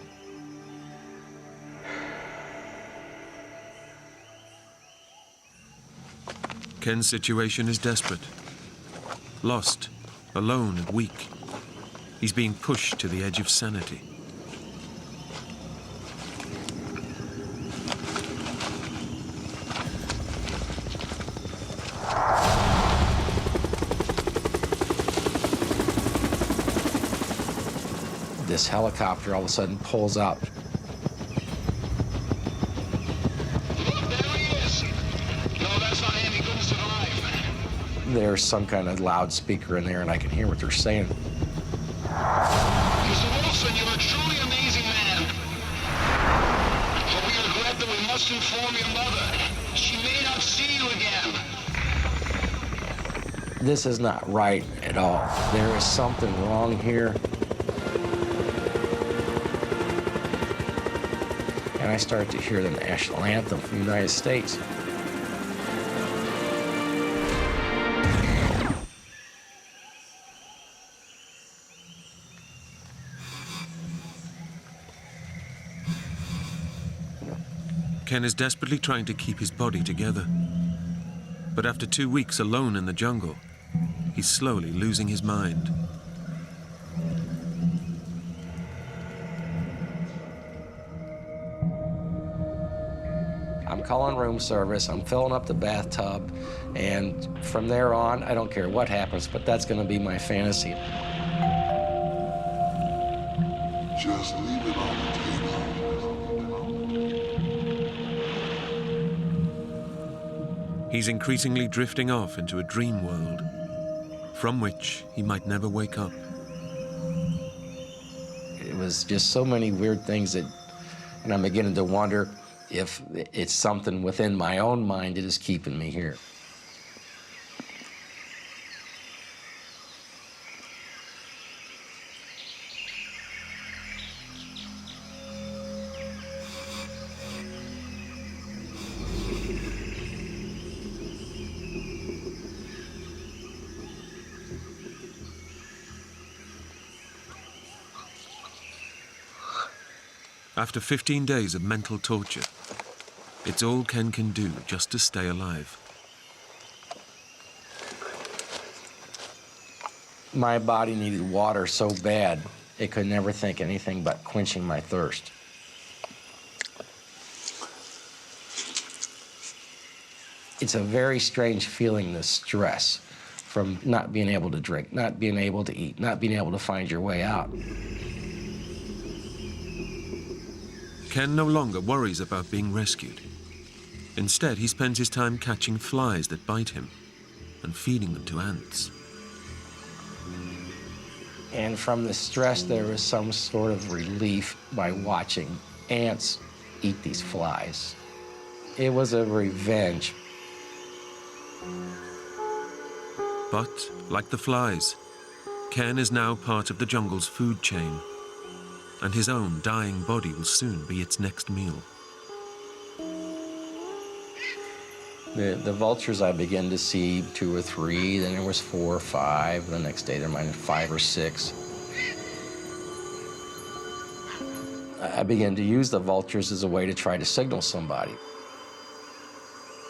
Ken's situation is desperate. Lost, alone and weak. He's being pushed to the edge of sanity. this helicopter all of a sudden pulls up. There's some kind of loudspeaker in there, and I can hear what they're saying. Mr. Wilson, you're a truly amazing man. But we regret that we must inform your mother. She may not see you again. This is not right at all. There is something wrong here. And I start to hear the national anthem from the United States. Ken is desperately trying to keep his body together. But after 2 weeks alone in the jungle, he's slowly losing his mind. I'm calling room service, I'm filling up the bathtub, and from there on, I don't care what happens, but that's gonna be my fantasy. Just leave it on the table. He's increasingly drifting off into a dream world, from which he might never wake up. It was just so many weird things that, and I'm beginning to wonder if it's something within my own mind that is keeping me here. After 15 days of mental torture, it's all Ken can do just to stay alive. My body needed water so bad, it could never think anything but quenching my thirst. It's a very strange feeling, the stress from not being able to drink, not being able to eat, not being able to find your way out. Ken no longer worries about being rescued. Instead, he spends his time catching flies that bite him and feeding them to ants. And from the stress, there was some sort of relief by watching ants eat these flies. It was a revenge. But, like the flies, Ken is now part of the jungle's food chain, and his own dying body will soon be its next meal. The vultures I began to see 2 or 3, then there was 4 or 5, the next day there might have been 5 or 6. I began to use the vultures as a way to try to signal somebody.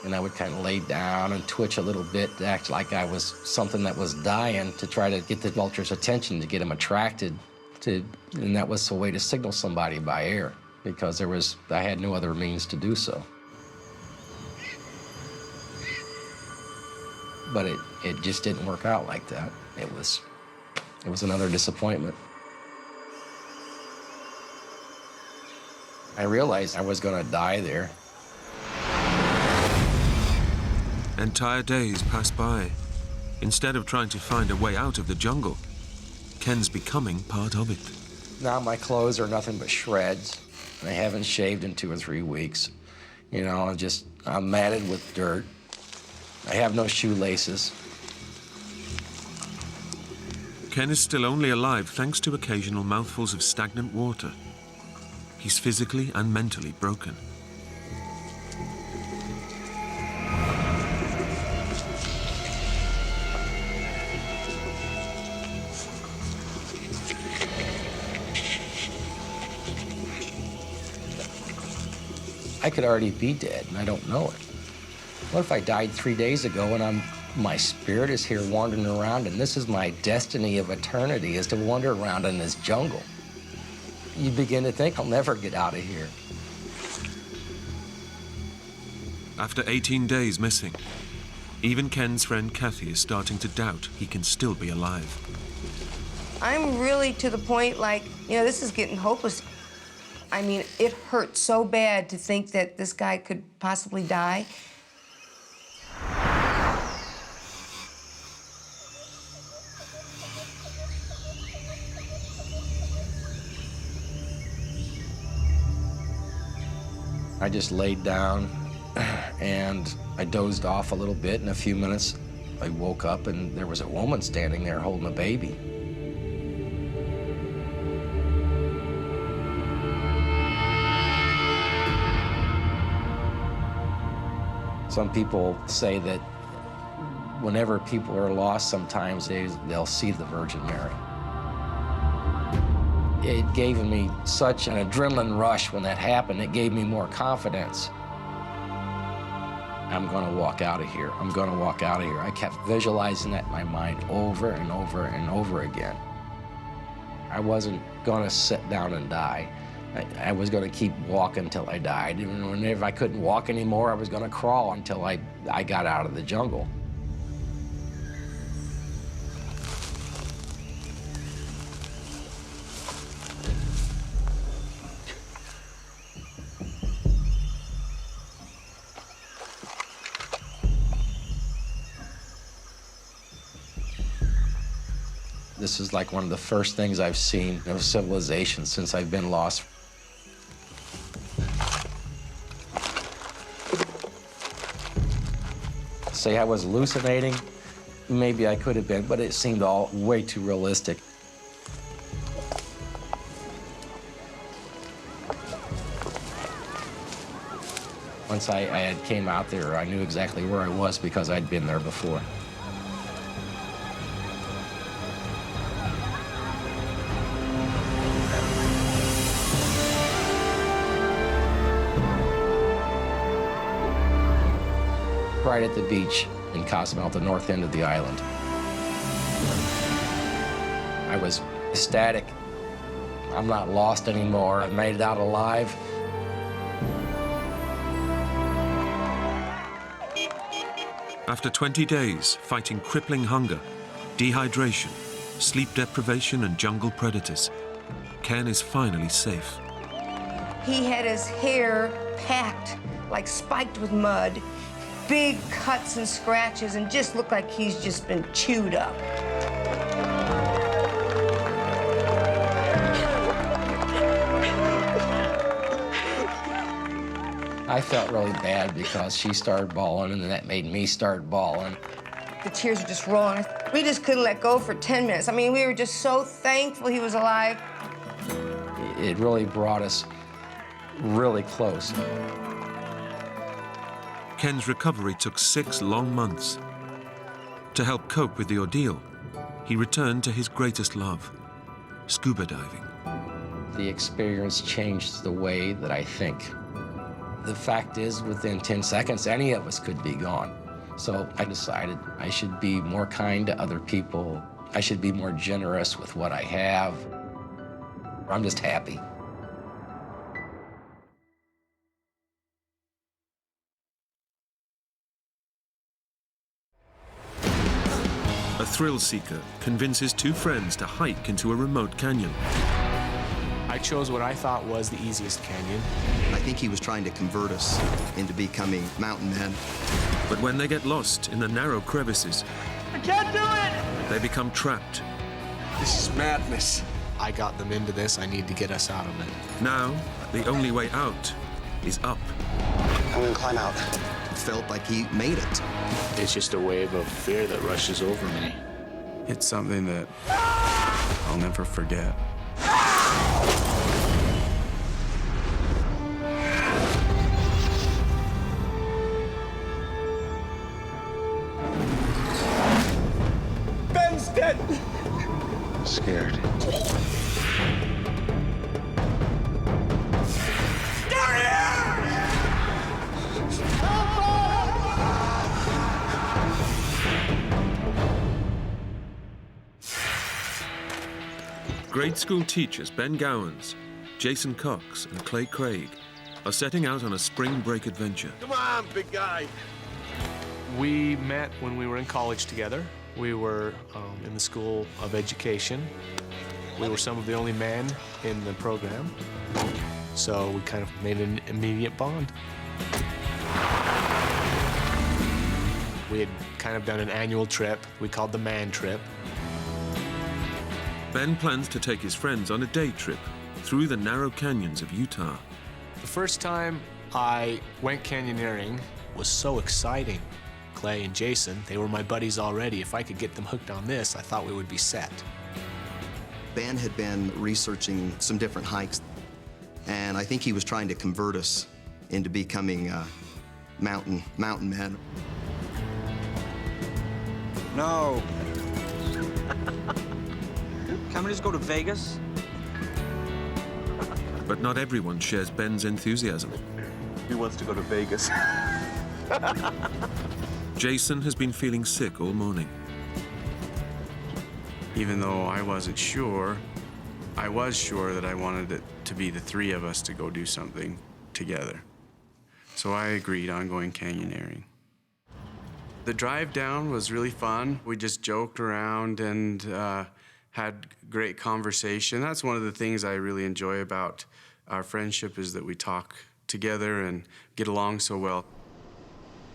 And I would kind of lay down and twitch a little bit to act like I was something that was dying to try to get the vulture's attention, to get them attracted to, and that was a way to signal somebody by air, because I had no other means to do so. But it just didn't work out like that. It was another disappointment. I realized I was gonna die there. Entire days pass by. Instead of trying to find a way out of the jungle, Ken's becoming part of it. Now my clothes are nothing but shreds. I haven't shaved in 2 or 3 weeks. You know, I'm matted with dirt. I have no shoelaces. Ken is still only alive thanks to occasional mouthfuls of stagnant water. He's physically and mentally broken. I could already be dead, and I don't know it. What if I died 3 days ago and my spirit is here wandering around, and this is my destiny of eternity, is to wander around in this jungle? You begin to think, I'll never get out of here. After 18 days missing, even Ken's friend Kathy is starting to doubt he can still be alive. I'm really to the point, like, you know, this is getting hopeless. I mean, it hurts so bad to think that this guy could possibly die. I just laid down and I dozed off a little bit. In a few minutes, I woke up and there was a woman standing there holding a baby. Some people say that whenever people are lost, sometimes they'll see the Virgin Mary. It gave me such an adrenaline rush when that happened. It gave me more confidence. I'm gonna walk out of here. I'm gonna walk out of here. I kept visualizing that in my mind over and over and over again. I wasn't gonna sit down and die. I was gonna keep walking until I died. And if I couldn't walk anymore, I was gonna crawl until I got out of the jungle. This is like one of the first things I've seen of civilization since I've been lost. Say I was hallucinating, maybe I could have been, but it seemed all way too realistic. Once I had came out there, I knew exactly where I was because I'd been there before. Right at the beach in Cozumel, the north end of the island. I was ecstatic. I'm not lost anymore. I made it out alive. After 20 days fighting crippling hunger, dehydration, sleep deprivation, and jungle predators, Ken is finally safe. He had his hair packed, like spiked with mud, big cuts and scratches, and just looked like he's just been chewed up. I felt really bad because she started bawling, and that made me start bawling. The tears were just rolling. We just couldn't let go for 10 minutes. I mean, we were just so thankful he was alive. It really brought us really close. Ken's recovery took 6 long months. To help cope with the ordeal, he returned to his greatest love, scuba diving. The experience changed the way that I think. The fact is, within 10 seconds, any of us could be gone. So I decided I should be more kind to other people. I should be more generous with what I have. I'm just happy. A thrill seeker convinces 2 friends to hike into a remote canyon. I chose what I thought was the easiest canyon. I think he was trying to convert us into becoming mountain men. But when they get lost in the narrow crevices, I can't do it! they become trapped. This is madness. I got them into this. I need to get us out of it. Now, the only way out is up. I'm gonna climb out. It felt like he made it. It's just a wave of fear that rushes over me. It's something that I'll never forget. Ben's dead! Scared. Grade school teachers Ben Gowans, Jason Cox, and Clay Craig are setting out on a spring break adventure. Come on, big guy. We met when we were in college together. We were in the School of Education. We were some of the only men in the program, so we kind of made an immediate bond. We had kind of done an annual trip we called the Man Trip. Ben plans to take his friends on a day trip through the narrow canyons of Utah. The first time I went canyoneering was so exciting. Clay and Jason, they were my buddies already. If I could get them hooked on this, I thought we would be set. Ben had been researching some different hikes, and I think he was trying to convert us into becoming mountain men. No. Can't we just go to Vegas? But not everyone shares Ben's enthusiasm. He wants to go to Vegas. Jason has been feeling sick all morning. Even though I wasn't sure, I was sure that I wanted it to be the three of us to go do something together. So I agreed on going canyoneering. The drive down was really fun. We just joked around and had great conversation. That's one of the things I really enjoy about our friendship, is that we talk together and get along so well.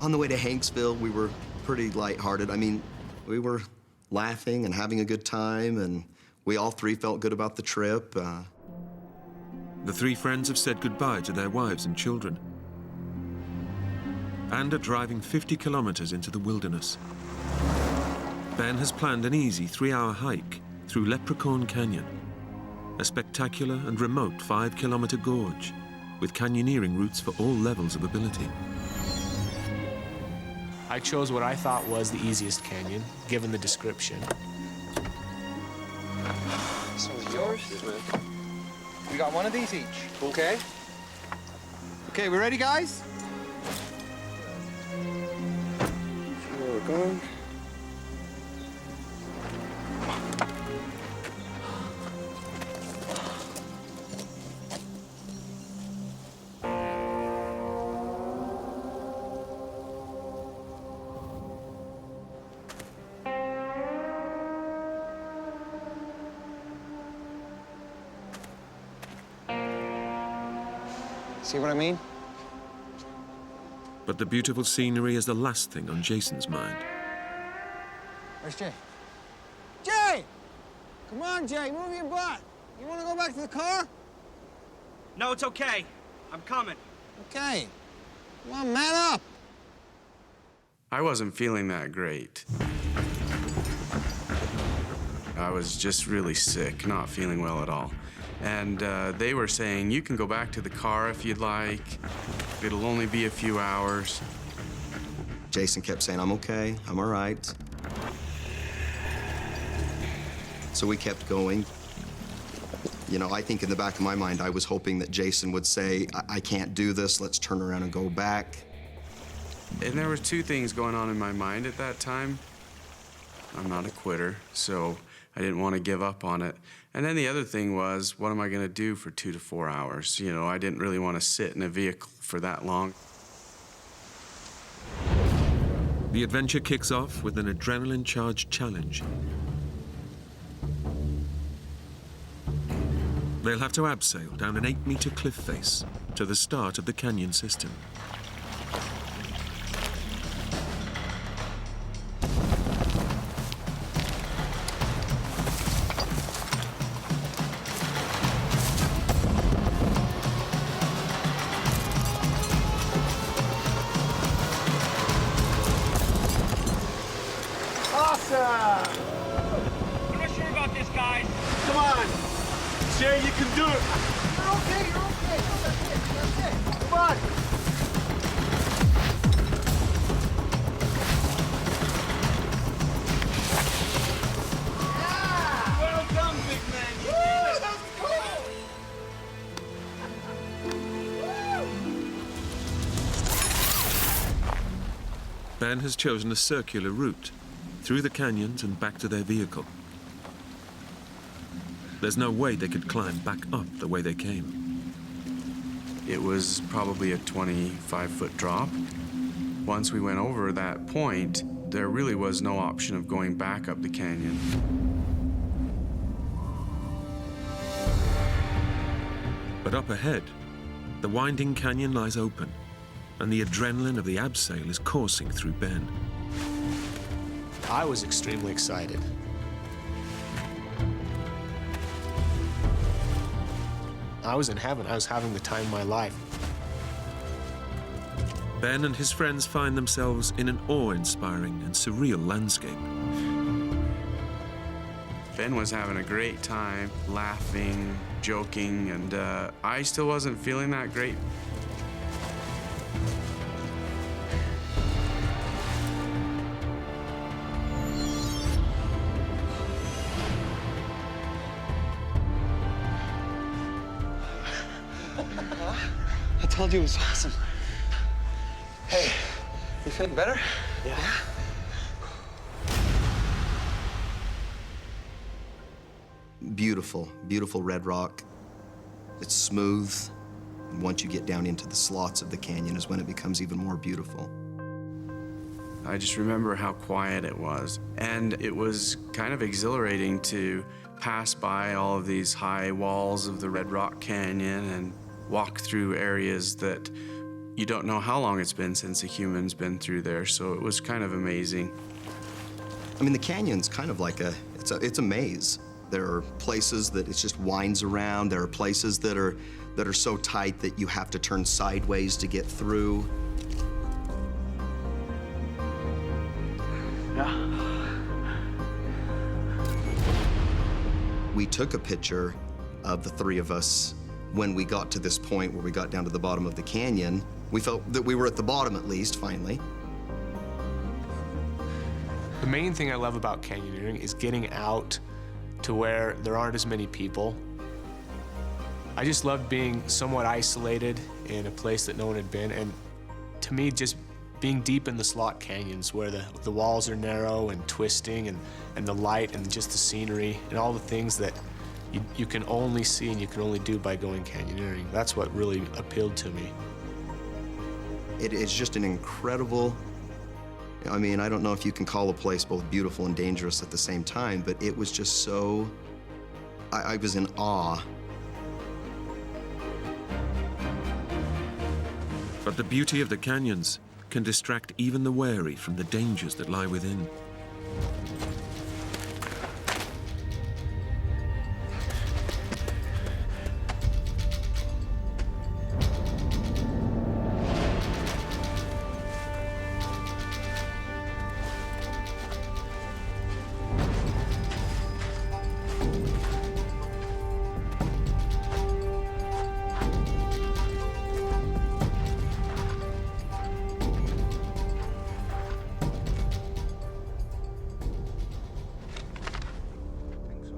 On the way to Hanksville, we were pretty lighthearted. I mean, we were laughing and having a good time, and we all three felt good about the trip. The three friends have said goodbye to their wives and children and are driving 50 kilometers into the wilderness. Ben has planned an easy 3-hour hike through Leprechaun Canyon, a spectacular and remote 5-kilometer gorge with canyoneering routes for all levels of ability. I chose what I thought was the easiest canyon, given the description. So it's yours? We got one of these each, okay? Okay, we ready, guys? See where we're going. See what I mean? But the beautiful scenery is the last thing on Jason's mind. Where's Jay? Jay! Come on, Jay, move your butt. You want to go back to the car? No, it's okay. I'm coming. Okay. Come on, man up. I wasn't feeling that great. I was just really sick, not feeling well at all. And they were saying, you can go back to the car if you'd like. It'll only be a few hours. Jason kept saying, I'm okay, I'm all right. So we kept going. You know, I think in the back of my mind, I was hoping that Jason would say, I can't do this, let's turn around and go back. And there were two things going on in my mind at that time. I'm not a quitter, so I didn't want to give up on it. And then the other thing was, what am I going to do for 2 to 4 hours? You know, I didn't really want to sit in a vehicle for that long. The adventure kicks off with an adrenaline-charged challenge. They'll have to abseil down an 8-meter cliff face to the start of the canyon system. I'm not sure about this, guys. Come on. Jay, you can do it. You're okay, you're okay. No, that's it. Come on. Yeah! Well done, big man. You did it. That was cool. Ben has chosen a circular route through the canyons and back to their vehicle. There's no way they could climb back up the way they came. It was probably a 25-foot drop. Once we went over that point, there really was no option of going back up the canyon. But up ahead, the winding canyon lies open, and the adrenaline of the abseil is coursing through Ben. I was extremely excited. I was in heaven. I was having the time of my life. Ben and his friends find themselves in an awe-inspiring and surreal landscape. Ben was having a great time, laughing, joking, and I still wasn't feeling that great. I told you it was awesome. Hey, you feeling better? Yeah. Beautiful, beautiful red rock. It's smooth. And once you get down into the slots of the canyon is when it becomes even more beautiful. I just remember how quiet it was. And it was kind of exhilarating to pass by all of these high walls of the Red Rock Canyon and walk through areas that you don't know how long it's been since a human's been through there, so it was kind of amazing. I mean, the canyon's kind of like it's a maze. There are places that it just winds around. There are places that are so tight that you have to turn sideways to get through. Yeah. We took a picture of the three of us when we got to this point where we got down to the bottom of the canyon. We felt that we were at the bottom at least, finally. The main thing I love about canyoneering is getting out to where there aren't as many people. I just loved being somewhat isolated in a place that no one had been, and to me, just being deep in the slot canyons where the walls are narrow and twisting, and the light and just the scenery and all the things that you can only see and you can only do by going canyoneering. That's what really appealed to me. It is just an incredible, I mean, I don't know if you can call a place both beautiful and dangerous at the same time, but it was just so, I was in awe. But the beauty of the canyons can distract even the wary from the dangers that lie within.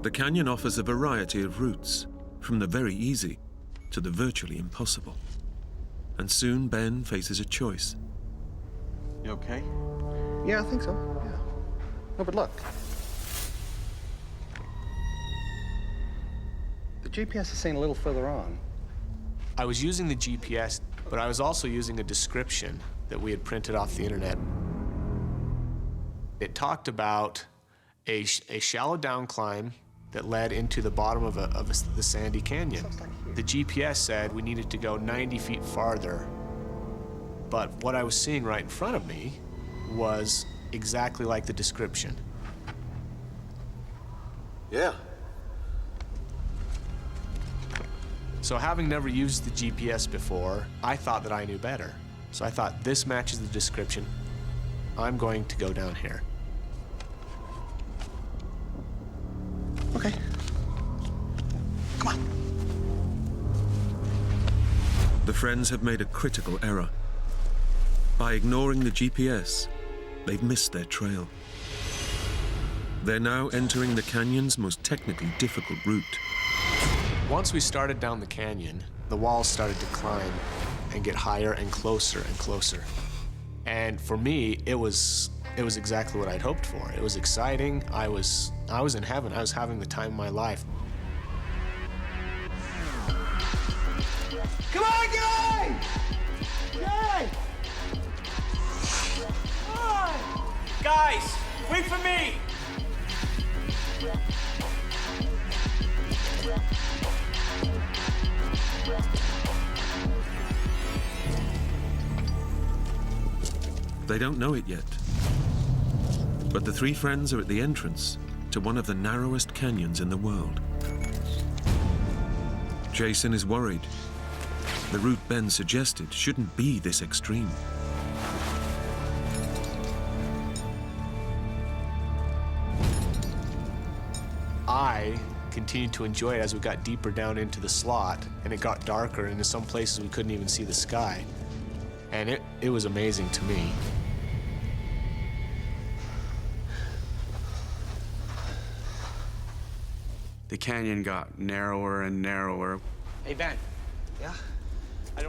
The canyon offers a variety of routes, from the very easy to the virtually impossible. And soon Ben faces a choice. You okay? Yeah, I think so. Yeah. No, but look. The GPS is saying a little further on. I was using the GPS, but I was also using a description that we had printed off the internet. It talked about a shallow down climb that led into the bottom of the sandy canyon. The GPS said we needed to go 90 feet farther, but what I was seeing right in front of me was exactly like the description. Yeah. So having never used the GPS before, I thought that I knew better. So I thought, this matches the description. I'm going to go down here. Okay. Come on. The friends have made a critical error. By ignoring the GPS, they've missed their trail. They're now entering the canyon's most technically difficult route. Once we started down the canyon, the walls started to climb and get higher and closer and closer. And for me, it was exactly what I'd hoped for. It was exciting. I was in heaven. I was having the time of my life. Come on, guys! Guys! Come on! Guys, wait for me! They don't know it yet, but the three friends are at the entrance to one of the narrowest canyons in the world. Jason is worried. The route Ben suggested shouldn't be this extreme. I continued to enjoy it as we got deeper down into the slot, and it got darker, and in some places we couldn't even see the sky. And it was amazing to me. The canyon got narrower and narrower. Hey, Ben. Yeah?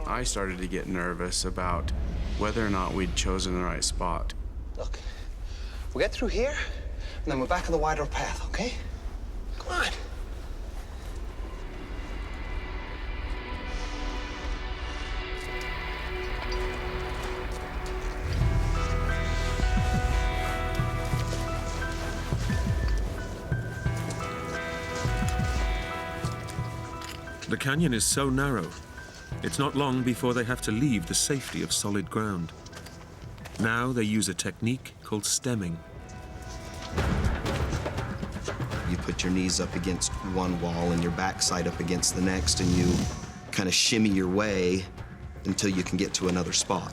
I started to get nervous about whether or not we'd chosen the right spot. Look, we'll get through here, and then we're back on the wider path, okay? Come on. The canyon is so narrow, it's not long before they have to leave the safety of solid ground. Now they use a technique called stemming. You put your knees up against one wall and your backside up against the next, and you kind of shimmy your way until you can get to another spot.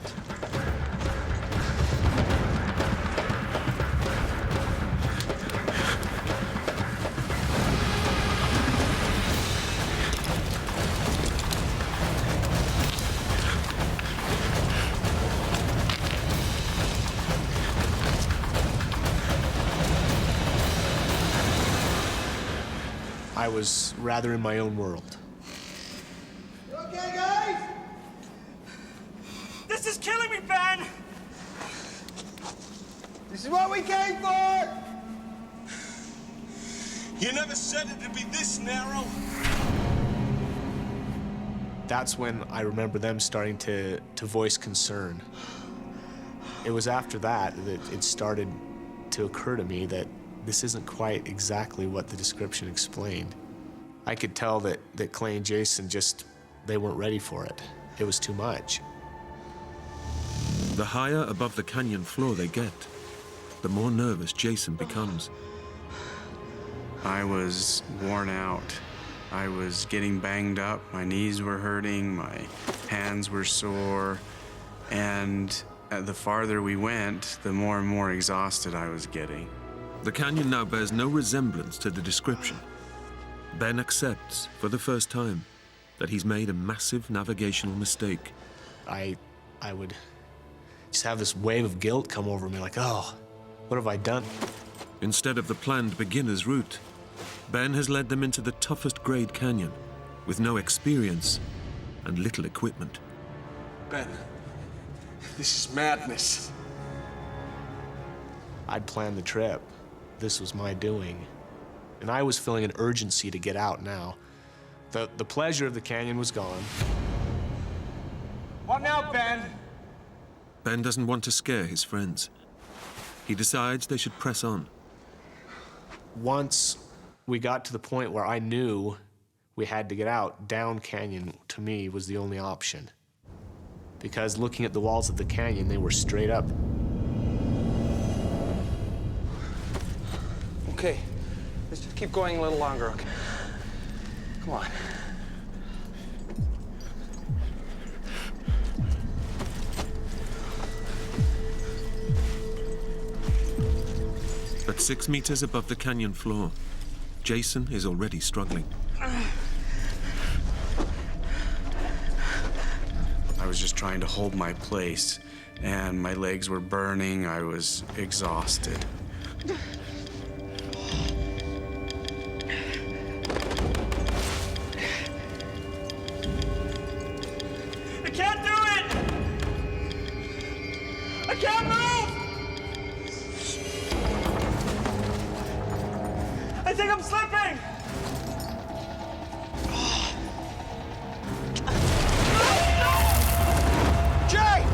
I was rather in my own world. Okay, guys? This is killing me, Ben! This is what we came for! You never said it would be this narrow. That's when I remember them starting to voice concern. It was after that it started to occur to me that this isn't quite exactly what the description explained. I could tell that Clay and Jason they weren't ready for it. It was too much. The higher above the canyon floor they get, the more nervous Jason becomes. I was worn out. I was getting banged up. My knees were hurting. My hands were sore. And the farther we went, the more and more exhausted I was getting. The canyon now bears no resemblance to the description. Ben accepts, for the first time, that he's made a massive navigational mistake. I would just have this wave of guilt come over me, like, oh, what have I done? Instead of the planned beginner's route, Ben has led them into the toughest grade canyon, with no experience and little equipment. Ben, this is madness. I'd planned the trip. This was my doing. And I was feeling an urgency to get out now. The pleasure of the canyon was gone. What now, Ben? Ben doesn't want to scare his friends. He decides they should press on. Once we got to the point where I knew we had to get out, down canyon, to me, was the only option. Because looking at the walls of the canyon, they were straight up. Okay, let's just keep going a little longer, okay? Come on. At 6 meters above the canyon floor, Jason is already struggling. I was just trying to hold my place, and my legs were burning. I was exhausted. I can't do it! I can't move! I think I'm slipping! Jay!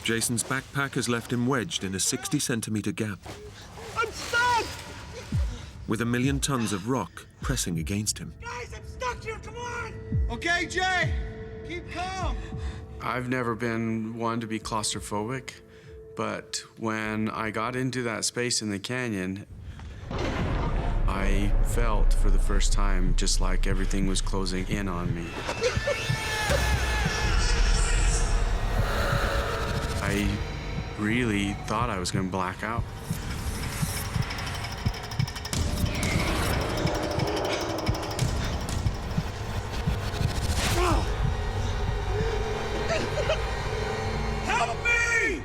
Jason's backpack has left him wedged in a 60-centimeter gap, I'm stuck! with 1 million tons of rock pressing against him. Guys, I'm stuck here, come on! Okay, Jay, keep calm. I've never been one to be claustrophobic, but when I got into that space in the canyon, I felt for the first time just like everything was closing in on me. I really thought I was going to black out. Help me!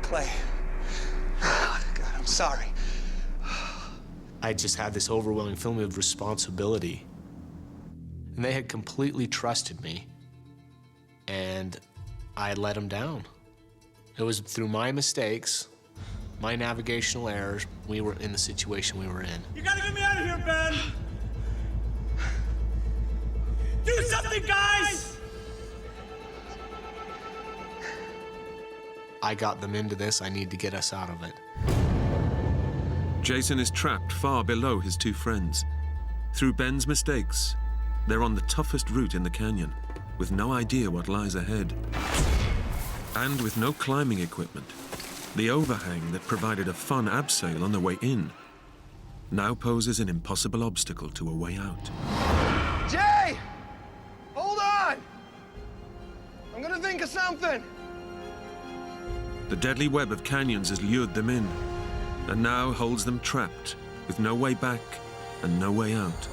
Clay. God, I'm sorry. I just had this overwhelming feeling of responsibility. And they had completely trusted me. And I had let them down. It was through my mistakes, my navigational errors, we were in the situation we were in. You gotta get me out of here, Ben! Do something, guys! I got them into this, I need to get us out of it. Jason is trapped far below his two friends. Through Ben's mistakes, they're on the toughest route in the canyon, with no idea what lies ahead. And with no climbing equipment, the overhang that provided a fun abseil on the way in now poses an impossible obstacle to a way out. Jay! Hold on! I'm gonna think of something. The deadly web of canyons has lured them in, and now holds them trapped, with no way back and no way out.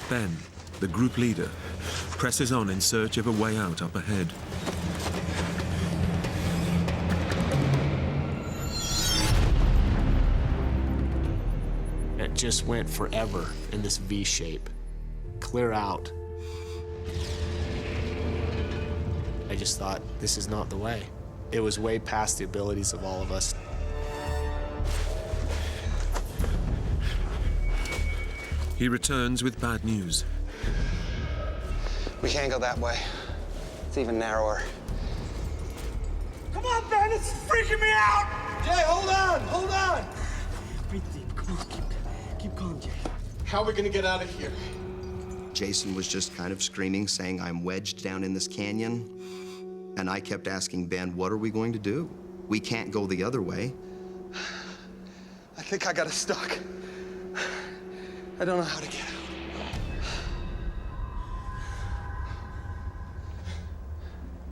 Ben, the group leader, presses on in search of a way out up ahead. It just went forever in this V shape. Clear out. I just thought, this is not the way. It was way past the abilities of all of us. He returns with bad news. We can't go that way. It's even narrower. Come on, Ben, it's freaking me out! Jay, hold on, hold on! Breathe deep, come on, keep calm, Jay. How are we gonna get out of here? Jason was just kind of screaming, saying, I'm wedged down in this canyon. And I kept asking Ben, what are we going to do? We can't go the other way. I think I got us stuck. I don't know how to get out.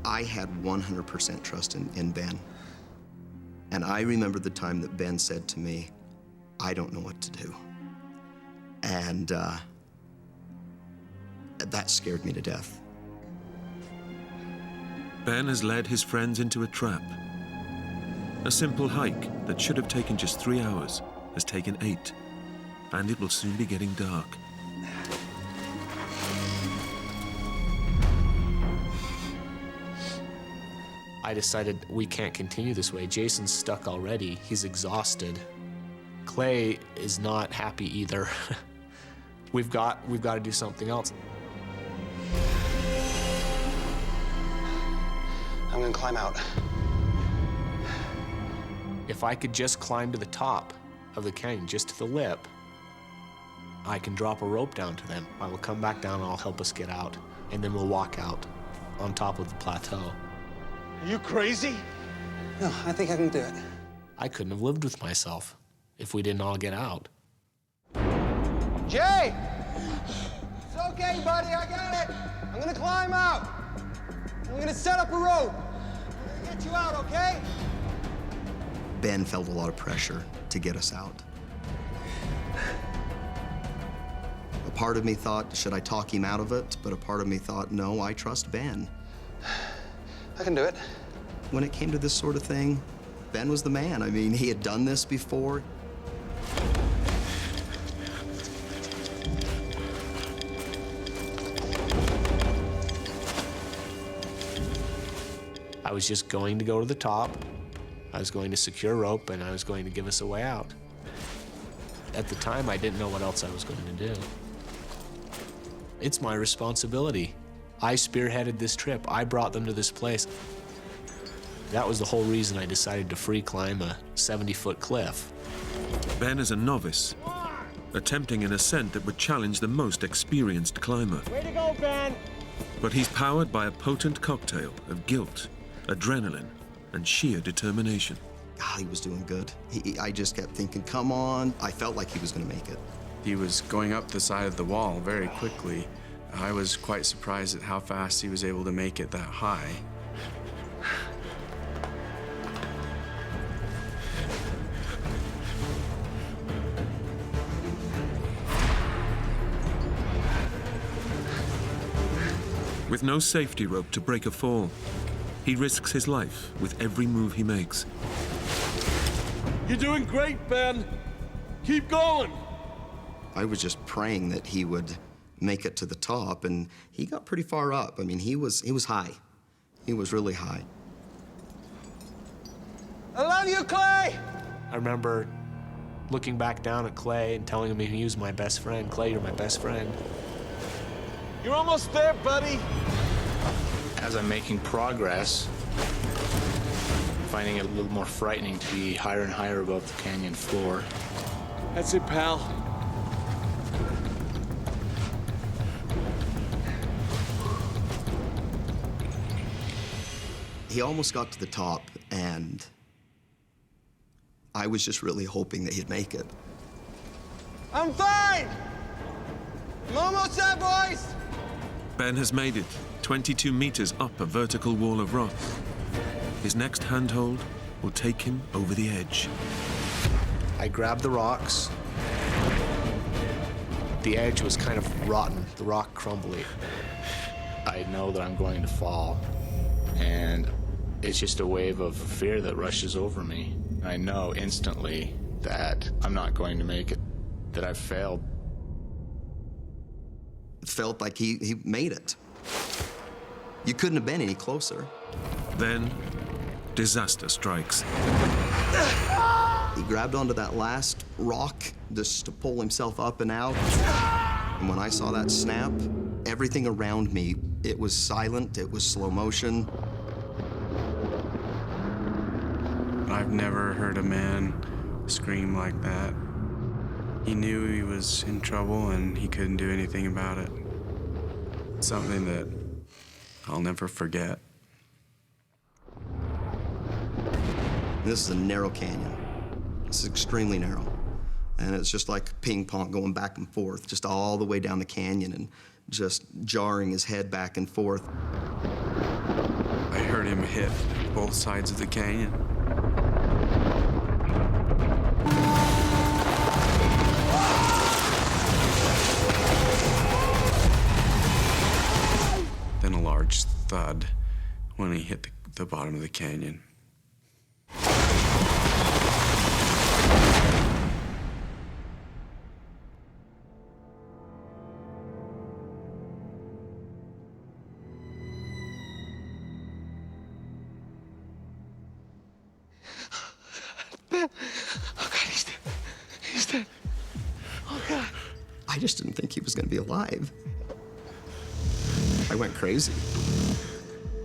I had 100% trust in Ben. And I remember the time that Ben said to me, I don't know what to do. And that scared me to death. Ben has led his friends into a trap. A simple hike that should have taken just 3 hours has taken 8, and it will soon be getting dark. I decided we can't continue this way. Jason's stuck already. He's exhausted. Clay is not happy either. We've got to do something else. I'm gonna climb out. If I could just climb to the top of the canyon, just to the lip, I can drop a rope down to them. I will come back down and I'll help us get out. And then we'll walk out on top of the plateau. Are you crazy? No, I think I can do it. I couldn't have lived with myself if we didn't all get out. Jay! It's okay, buddy, I got it. I'm gonna climb out. I'm gonna set up a rope. I'm gonna get you out, okay? Ben felt a lot of pressure to get us out. A part of me thought, should I talk him out of it? But a part of me thought, no, I trust Ben. I can do it. When it came to this sort of thing, Ben was the man. I mean, he had done this before. I was just going to go to the top. I was going to secure rope, and I was going to give us a way out. At the time, I didn't know what else I was going to do. It's my responsibility. I spearheaded this trip. I brought them to this place. That was the whole reason I decided to free climb a 70-foot cliff. Ben is a novice, attempting an ascent that would challenge the most experienced climber. Way to go, Ben! But he's powered by a potent cocktail of guilt, adrenaline, and sheer determination. God, he was doing good. I just kept thinking, come on. I felt like he was going to make it. He was going up the side of the wall very quickly. I was quite surprised at how fast he was able to make it that high. With no safety rope to break a fall, he risks his life with every move he makes. You're doing great, Ben. Keep going. I was just praying that he would make it to the top, and he got pretty far up. I mean, he was high. He was really high. I love you, Clay! I remember looking back down at Clay and telling him he was my best friend. Clay, you're my best friend. You're almost there, buddy. As I'm making progress, finding it a little more frightening to be higher and higher above the canyon floor. That's it, pal. He almost got to the top, and I was just really hoping that he'd make it. I'm fine! I'm almost there, boys! Ben has made it 22 meters up a vertical wall of rock. His next handhold will take him over the edge. I grabbed the rocks. The edge was kind of rotten, the rock crumbly. I know that I'm going to fall, and it's just a wave of fear that rushes over me. I know instantly that I'm not going to make it, that I've failed. It felt like he made it. You couldn't have been any closer. Then, disaster strikes. He grabbed onto that last rock just to pull himself up and out. And when I saw that snap, everything around me, it was silent, it was slow motion. I've never heard a man scream like that. He knew he was in trouble and he couldn't do anything about it. Something that I'll never forget. This is a narrow canyon. This is extremely narrow. And it's just like ping pong going back and forth, just all the way down the canyon and just jarring his head back and forth. I heard him hit both sides of the canyon. Then a large thud when he hit the bottom of the canyon. Ben! Oh, God, he's dead. He's dead. Oh, God. I just didn't think he was going to be alive. I went crazy.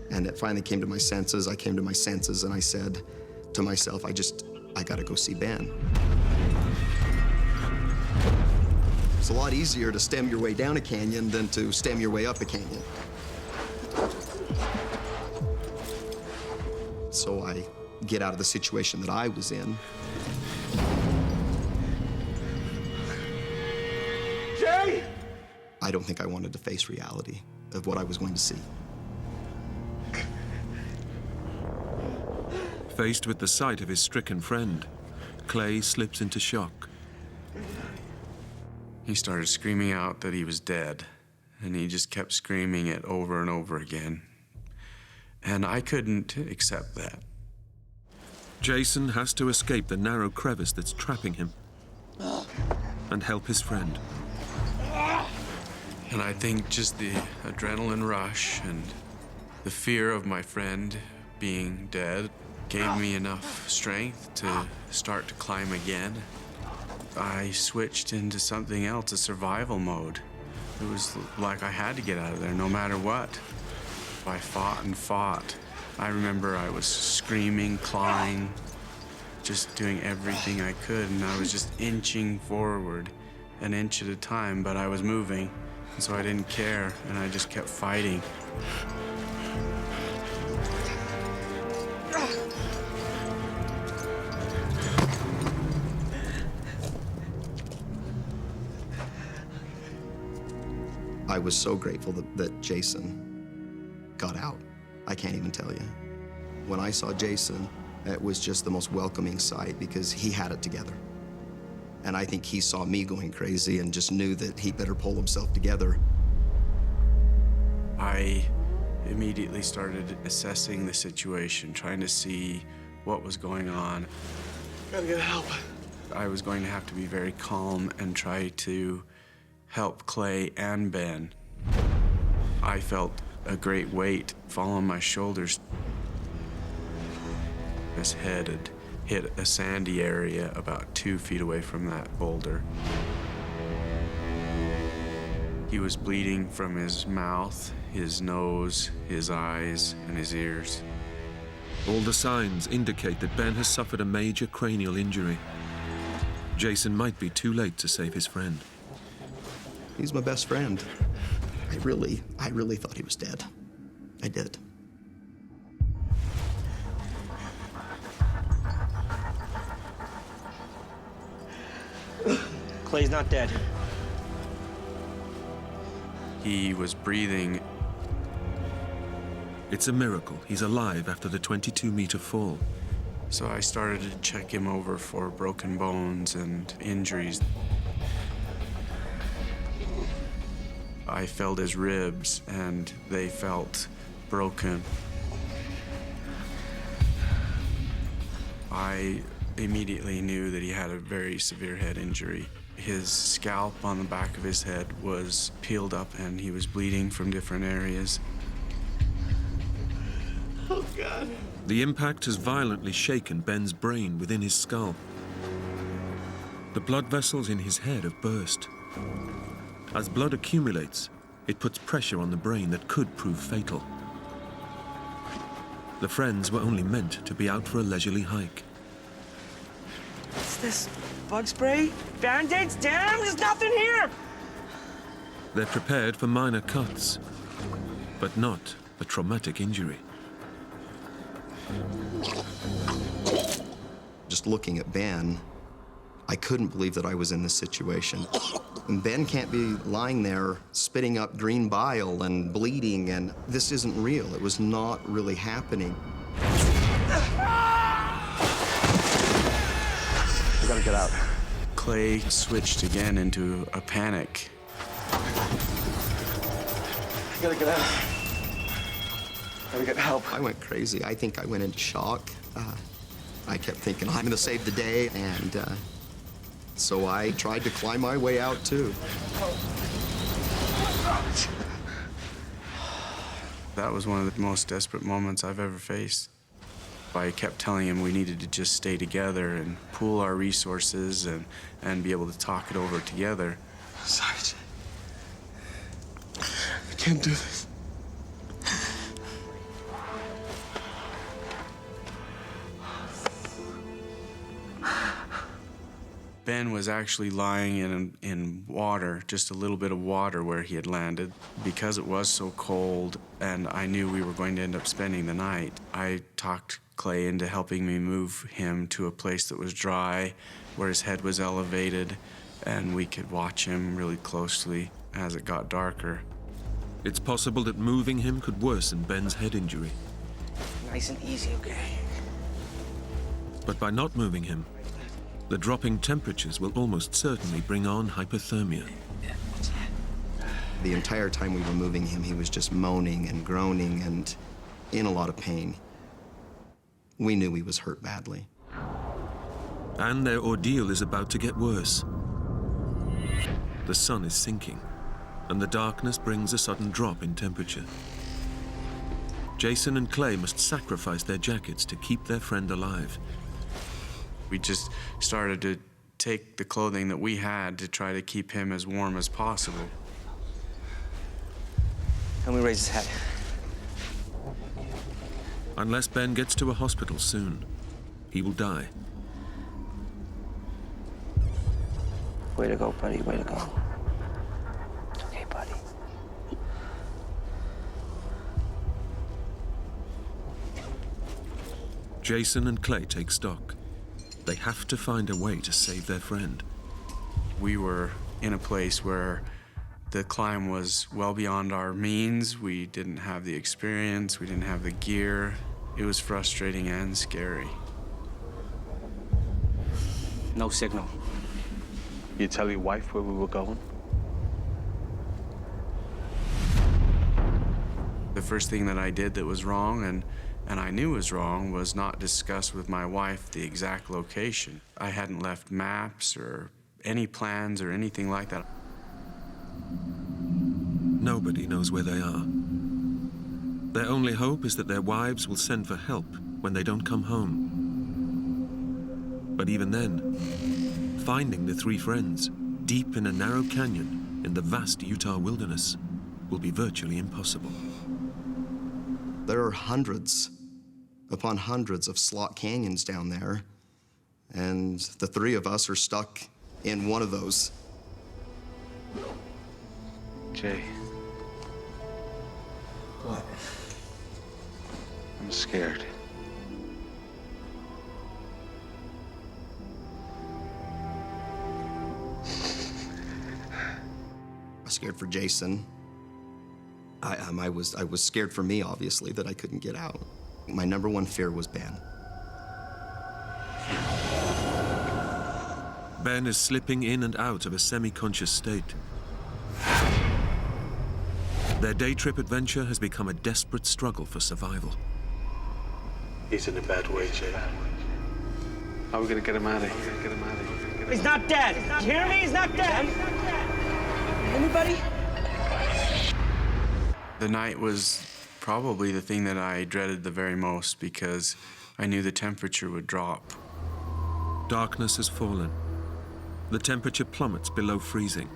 And it finally came to my senses. I came to my senses and I said to myself, I gotta go see Ben. It's a lot easier to stem your way down a canyon than to stem your way up a canyon. So I get out of the situation that I was in. Jay! I don't think I wanted to face reality of what I was going to see. Faced with the sight of his stricken friend, Clay slips into shock. He started screaming out that he was dead, and he just kept screaming it over and over again. And I couldn't accept that. Jason has to escape the narrow crevice that's trapping him and help his friend. And I think just the adrenaline rush and the fear of my friend being dead gave me enough strength to start to climb again. I switched into something else, a survival mode. It was like I had to get out of there no matter what. I fought and fought. I remember I was screaming, clawing, just doing everything I could, and I was just inching forward, an inch at a time, but I was moving, and so I didn't care, and I just kept fighting. I was so grateful that Jason got out. I can't even tell you. When I saw Jason, it was just the most welcoming sight because he had it together. And I think he saw me going crazy and just knew that he better pull himself together. I immediately started assessing the situation, trying to see what was going on. Gotta get help. I was going to have to be very calm and try to help Clay and Ben. I felt a great weight fall on my shoulders. His head had hit a sandy area about 2 feet away from that boulder. He was bleeding from his mouth, his nose, his eyes, and his ears. All the signs indicate that Ben has suffered a major cranial injury. Jason might be too late to save his friend. He's my best friend. I really thought he was dead. I did. Clay's not dead. He was breathing. It's a miracle he's alive after the 22-meter fall. So I started to check him over for broken bones and injuries. I felt his ribs, and they felt broken. I immediately knew that he had a very severe head injury. His scalp on the back of his head was peeled up, and he was bleeding from different areas. Oh, God. The impact has violently shaken Ben's brain within his skull. The blood vessels in his head have burst. As blood accumulates, it puts pressure on the brain that could prove fatal. The friends were only meant to be out for a leisurely hike. What's this? Bug spray? Band-aids? Damn, there's nothing here! They're prepared for minor cuts, but not a traumatic injury. Just looking at Ben, I couldn't believe that I was in this situation. And Ben can't be lying there spitting up green bile and bleeding, and this isn't real. It was not really happening. We gotta get out. Clay switched again into a panic. I gotta get out. Gotta get help. I went crazy. I think I went into shock. I kept thinking, I'm gonna save the day, and so I tried to climb my way out, too. That was one of the most desperate moments I've ever faced. I kept telling him we needed to just stay together and pool our resources and be able to talk it over together. Sarge, I can't do this. Ben was actually lying in water, just a little bit of water where he had landed. Because it was so cold and I knew we were going to end up spending the night, I talked Clay into helping me move him to a place that was dry, where his head was elevated, and we could watch him really closely as it got darker. It's possible that moving him could worsen Ben's head injury. Nice and easy, okay? But by not moving him, the dropping temperatures will almost certainly bring on hypothermia. The entire time we were moving him, he was just moaning and groaning and in a lot of pain. We knew he was hurt badly. And their ordeal is about to get worse. The sun is sinking, and the darkness brings a sudden drop in temperature. Jason and Clay must sacrifice their jackets to keep their friend alive. We just started to take the clothing that we had to try to keep him as warm as possible. Help me raise his head. Unless Ben gets to a hospital soon, he will die. Way to go, buddy. Way to go. It's okay, buddy. Jason and Clay take stock. They have to find a way to save their friend. We were in a place where the climb was well beyond our means. We didn't have the experience. We didn't have the gear. It was frustrating and scary. No signal. You tell your wife where we were going? The first thing that I did that was wrong and I knew was wrong was not discuss with my wife the exact location. I hadn't left maps or any plans or anything like that. Nobody knows where they are. Their only hope is that their wives will send for help when they don't come home. But even then, finding the three friends deep in a narrow canyon in the vast Utah wilderness will be virtually impossible. There are hundreds upon hundreds of slot canyons down there, and the three of us are stuck in one of those. Jay. What? I'm scared. I'm scared for Jason. I was scared for me, obviously, that I couldn't get out. My number one fear was Ben. Ben is slipping in and out of a semi-conscious state. Their day trip adventure has become a desperate struggle for survival. He's in a bad way, Jay. How are we gonna get him out of here? He's not dead. You hear me? He's not dead. Anybody? The night was probably the thing that I dreaded the very most because I knew the temperature would drop. Darkness has fallen. The temperature plummets below freezing,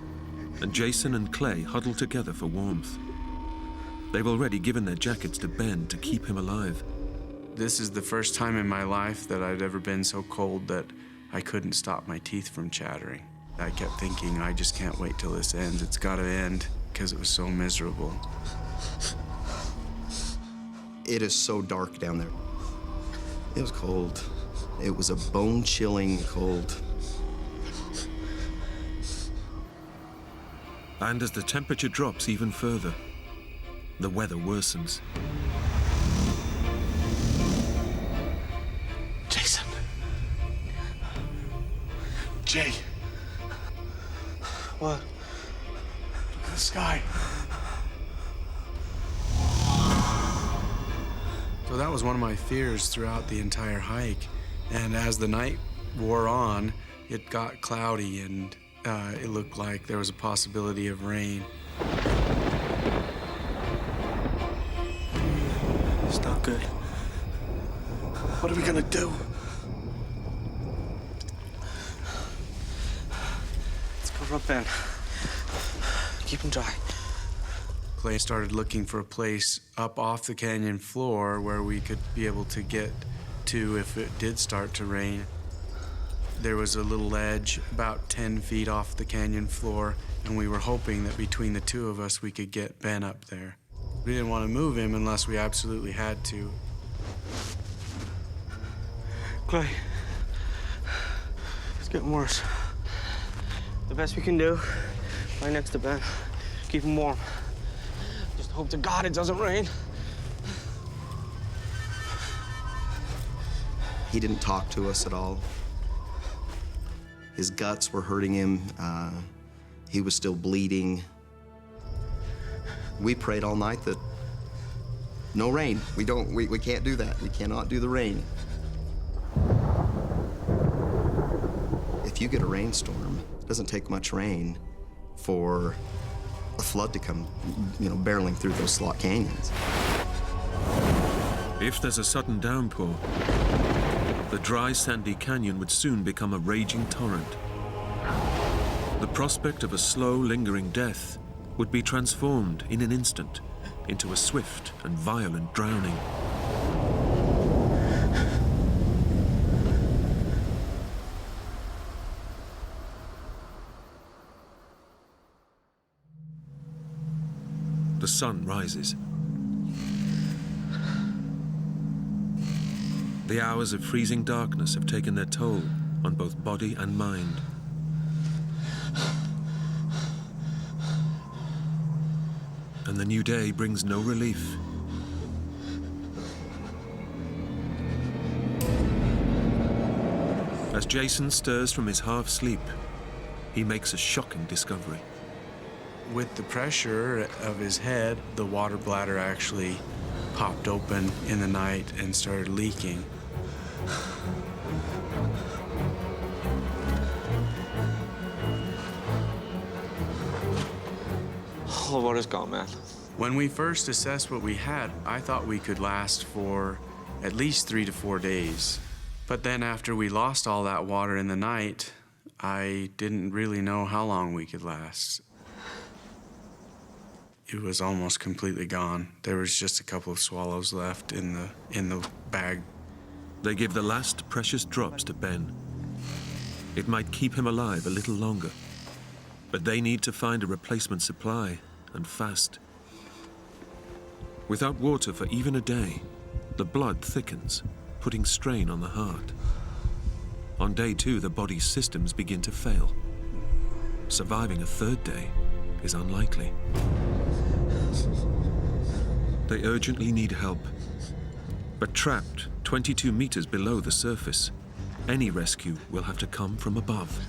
and Jason and Clay huddle together for warmth. They've already given their jackets to Ben to keep him alive. This is the first time in my life that I'd ever been so cold that I couldn't stop my teeth from chattering. I kept thinking, I just can't wait till this ends. It's gotta end, because it was so miserable. It is so dark down there. It was cold. It was a bone-chilling cold. And as the temperature drops even further, the weather worsens. Jason. Jay. What? Look at the sky. So that was one of my fears throughout the entire hike. And as the night wore on, it got cloudy and it looked like there was a possibility of rain. It's not good. What are we gonna do? Let's cover up Ben. Keep him dry. Clay started looking for a place up off the canyon floor where we could be able to get to if it did start to rain. There was a little ledge about 10 feet off the canyon floor, and we were hoping that between the two of us we could get Ben up there. We didn't want to move him unless we absolutely had to. Clay, it's getting worse. The best we can do, right next to Ben, keep him warm. Just hope to God it doesn't rain. He didn't talk to us at all. His guts were hurting him. He was still bleeding. We prayed all night that no rain. We can't do that. We cannot do the rain. If you get a rainstorm, it doesn't take much rain for a flood to come, barreling through those slot canyons. If there's a sudden downpour, the dry, sandy canyon would soon become a raging torrent. The prospect of a slow, lingering death would be transformed in an instant into a swift and violent drowning. The sun rises. The hours of freezing darkness have taken their toll on both body and mind. And the new day brings no relief. As Jason stirs from his half-sleep, he makes a shocking discovery. With the pressure of his head, the water bladder actually popped open in the night and started leaking. All the water's gone, man. When we first assessed what we had, I thought we could last for at least 3 to 4 days. But then after we lost all that water in the night, I didn't really know how long we could last. It was almost completely gone. There was just a couple of swallows left in the bag. They give the last precious drops to Ben. It might keep him alive a little longer, but they need to find a replacement supply, and fast. Without water for even a day, the blood thickens, putting strain on the heart. On day 2, the body's systems begin to fail. Surviving a 3rd day is unlikely. They urgently need help, but trapped 22 meters below the surface, any rescue will have to come from above.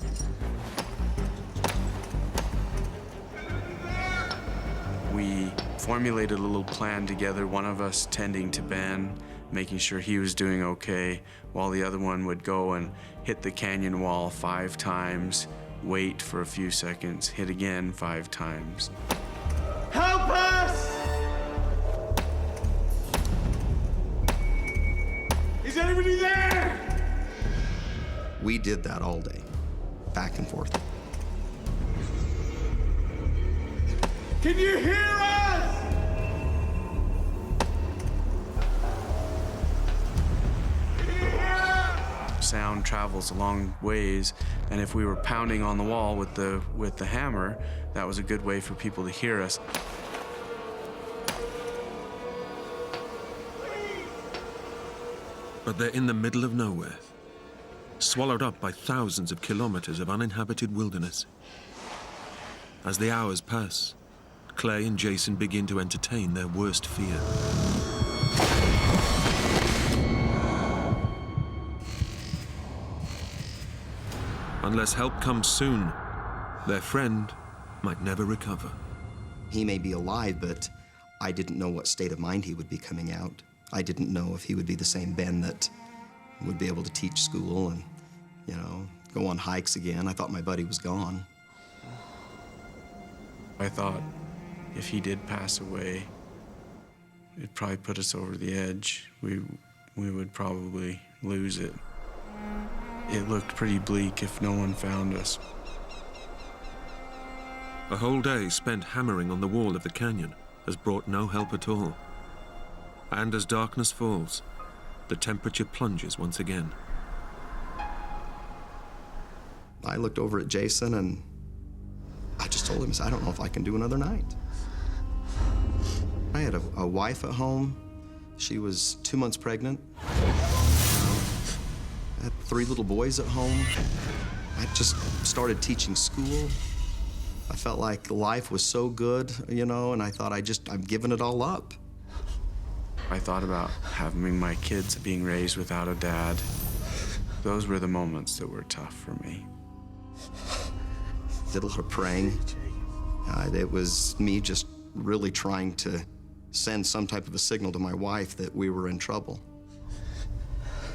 We formulated a little plan together, one of us tending to Ben, making sure he was doing okay, while the other one would go and hit the canyon wall 5 times, wait for a few seconds, hit again 5 times. Help us! Is anybody there? We did that all day, back and forth. Can you hear us? Sound travels a long ways, and if we were pounding on the wall with the hammer, that was a good way for people to hear us. But they're in the middle of nowhere, swallowed up by thousands of kilometers of uninhabited wilderness. As the hours pass, Clay and Jason begin to entertain their worst fear. Unless help comes soon, their friend might never recover. He may be alive, but I didn't know what state of mind he would be coming out. I didn't know if he would be the same Ben that would be able to teach school and, you know, go on hikes again. I thought my buddy was gone. I thought if he did pass away, it'd probably put us over the edge. We would probably lose it. It looked pretty bleak if no one found us. A whole day spent hammering on the wall of the canyon has brought no help at all. And as darkness falls, the temperature plunges once again. I looked over at Jason and I just told him, I don't know if I can do another night. I had a wife at home. She was 2 months pregnant. I had 3 little boys at home. I just started teaching school. I felt like life was so good, you know, and I thought I'm giving it all up. I thought about having my kids being raised without a dad. Those were the moments that were tough for me. Did a lot of praying. It was me just really trying to send some type of a signal to my wife that we were in trouble.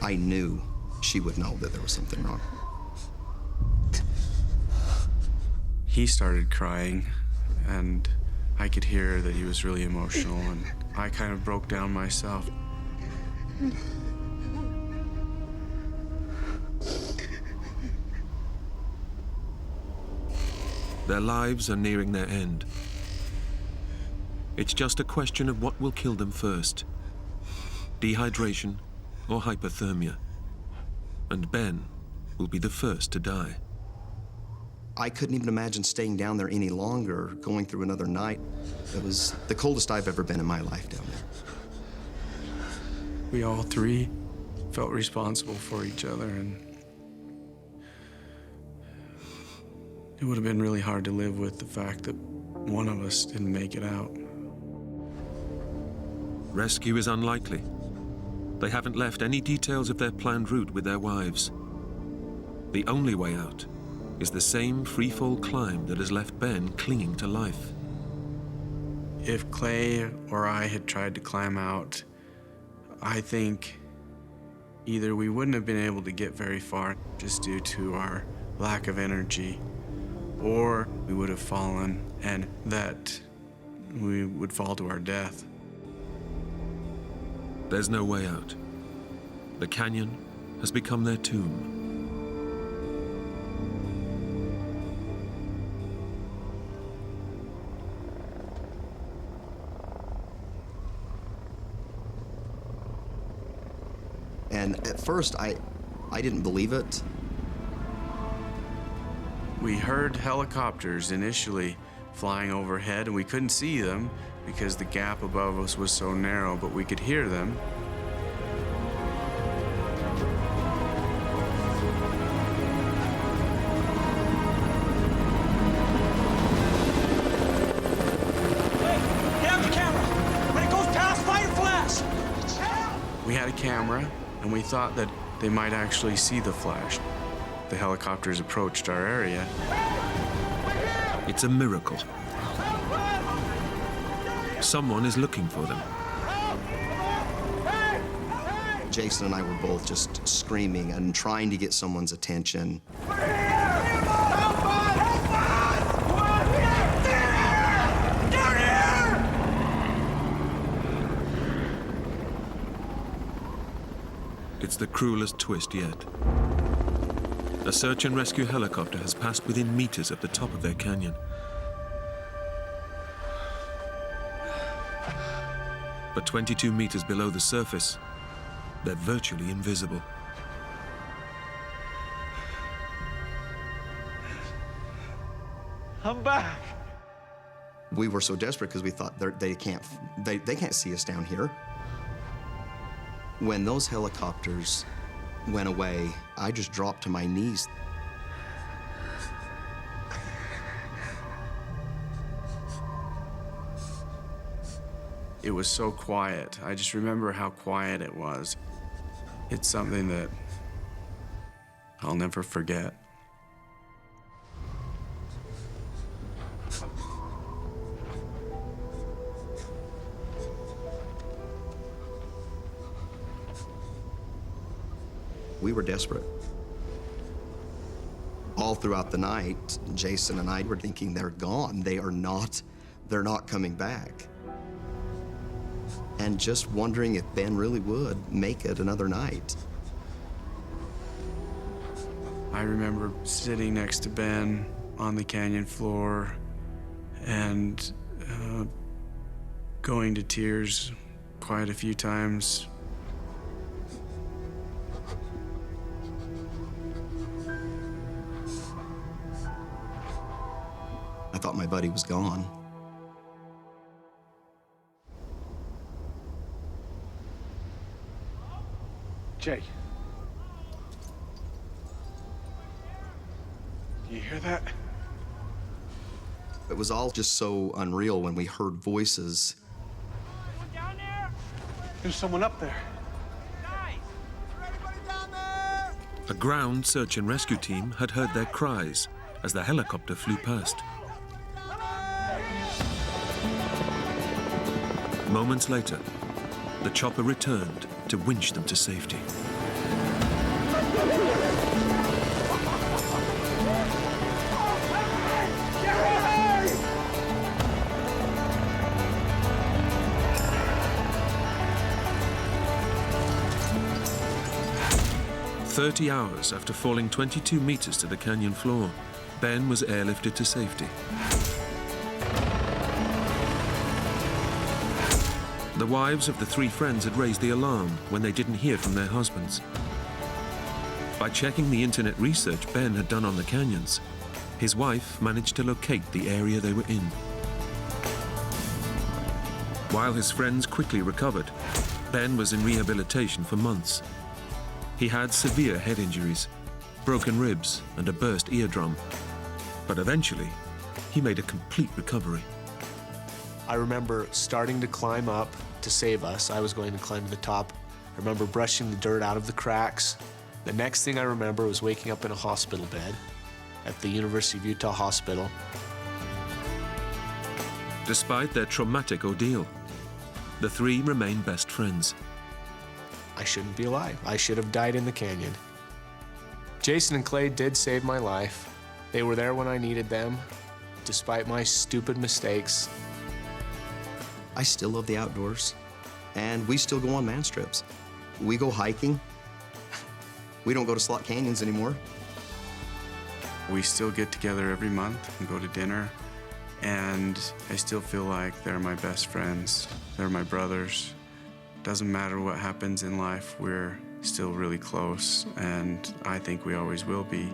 I knew she would know that there was something wrong. He started crying, and I could hear that he was really emotional, and I kind of broke down myself. Their lives are nearing their end. It's just a question of what will kill them first: dehydration or hypothermia. And Ben will be the first to die. I couldn't even imagine staying down there any longer, going through another night. It was the coldest I've ever been in my life down there. We all three felt responsible for each other, and it would have been really hard to live with the fact that one of us didn't make it out. Rescue is unlikely. They haven't left any details of their planned route with their wives. The only way out is the same freefall climb that has left Ben clinging to life. If Clay or I had tried to climb out, I think either we wouldn't have been able to get very far just due to our lack of energy, or we would have fallen and that we would fall to our death. There's no way out. The canyon has become their tomb. And at first, I didn't believe it. We heard helicopters initially flying overhead, and we couldn't see them because the gap above us was so narrow, but we could hear them. Get out the camera! When it goes past, fire flash! We had a camera, and we thought that they might actually see the flash. The helicopters approached our area. It's a miracle. Someone is looking for them. Jason and I were both just screaming and trying to get someone's attention. It's the cruelest twist yet. A search and rescue helicopter has passed within meters of the top of their canyon. But 22 meters below the surface, they're virtually invisible. I'm back. We were so desperate because we thought they can't see us down here. When those helicopters went away, I just dropped to my knees. It was so quiet. I just remember how quiet it was. It's something that I'll never forget. We were desperate. All throughout the night, Jason and I were thinking they're gone. They're not coming back. And just wondering if Ben really would make it another night. I remember sitting next to Ben on the canyon floor and going to tears quite a few times. I thought my buddy was gone. Jay. Do you hear that? It was all just so unreal when we heard voices. There's someone up there. A ground search and rescue team had heard their cries as the helicopter flew past. Moments later, the chopper returned to winch them to safety. "30 hours after falling 22 meters to the canyon floor, Ben was airlifted to safety. The wives of the three friends had raised the alarm when they didn't hear from their husbands. By checking the internet research Ben had done on the canyons, his wife managed to locate the area they were in. While his friends quickly recovered, Ben was in rehabilitation for months. He had severe head injuries, broken ribs, and a burst eardrum. But eventually, he made a complete recovery. I remember starting to climb up to save us. I was going to climb to the top. I remember brushing the dirt out of the cracks. The next thing I remember was waking up in a hospital bed at the University of Utah Hospital. Despite their traumatic ordeal, the three remain best friends. I shouldn't be alive. I should have died in the canyon. Jason and Clay did save my life. They were there when I needed them, despite my stupid mistakes. I still love the outdoors, and we still go on man trips. We go hiking. We don't go to slot canyons anymore. We still get together every month and go to dinner, and I still feel like they're my best friends. They're my brothers. Doesn't matter what happens in life, we're still really close, and I think we always will be.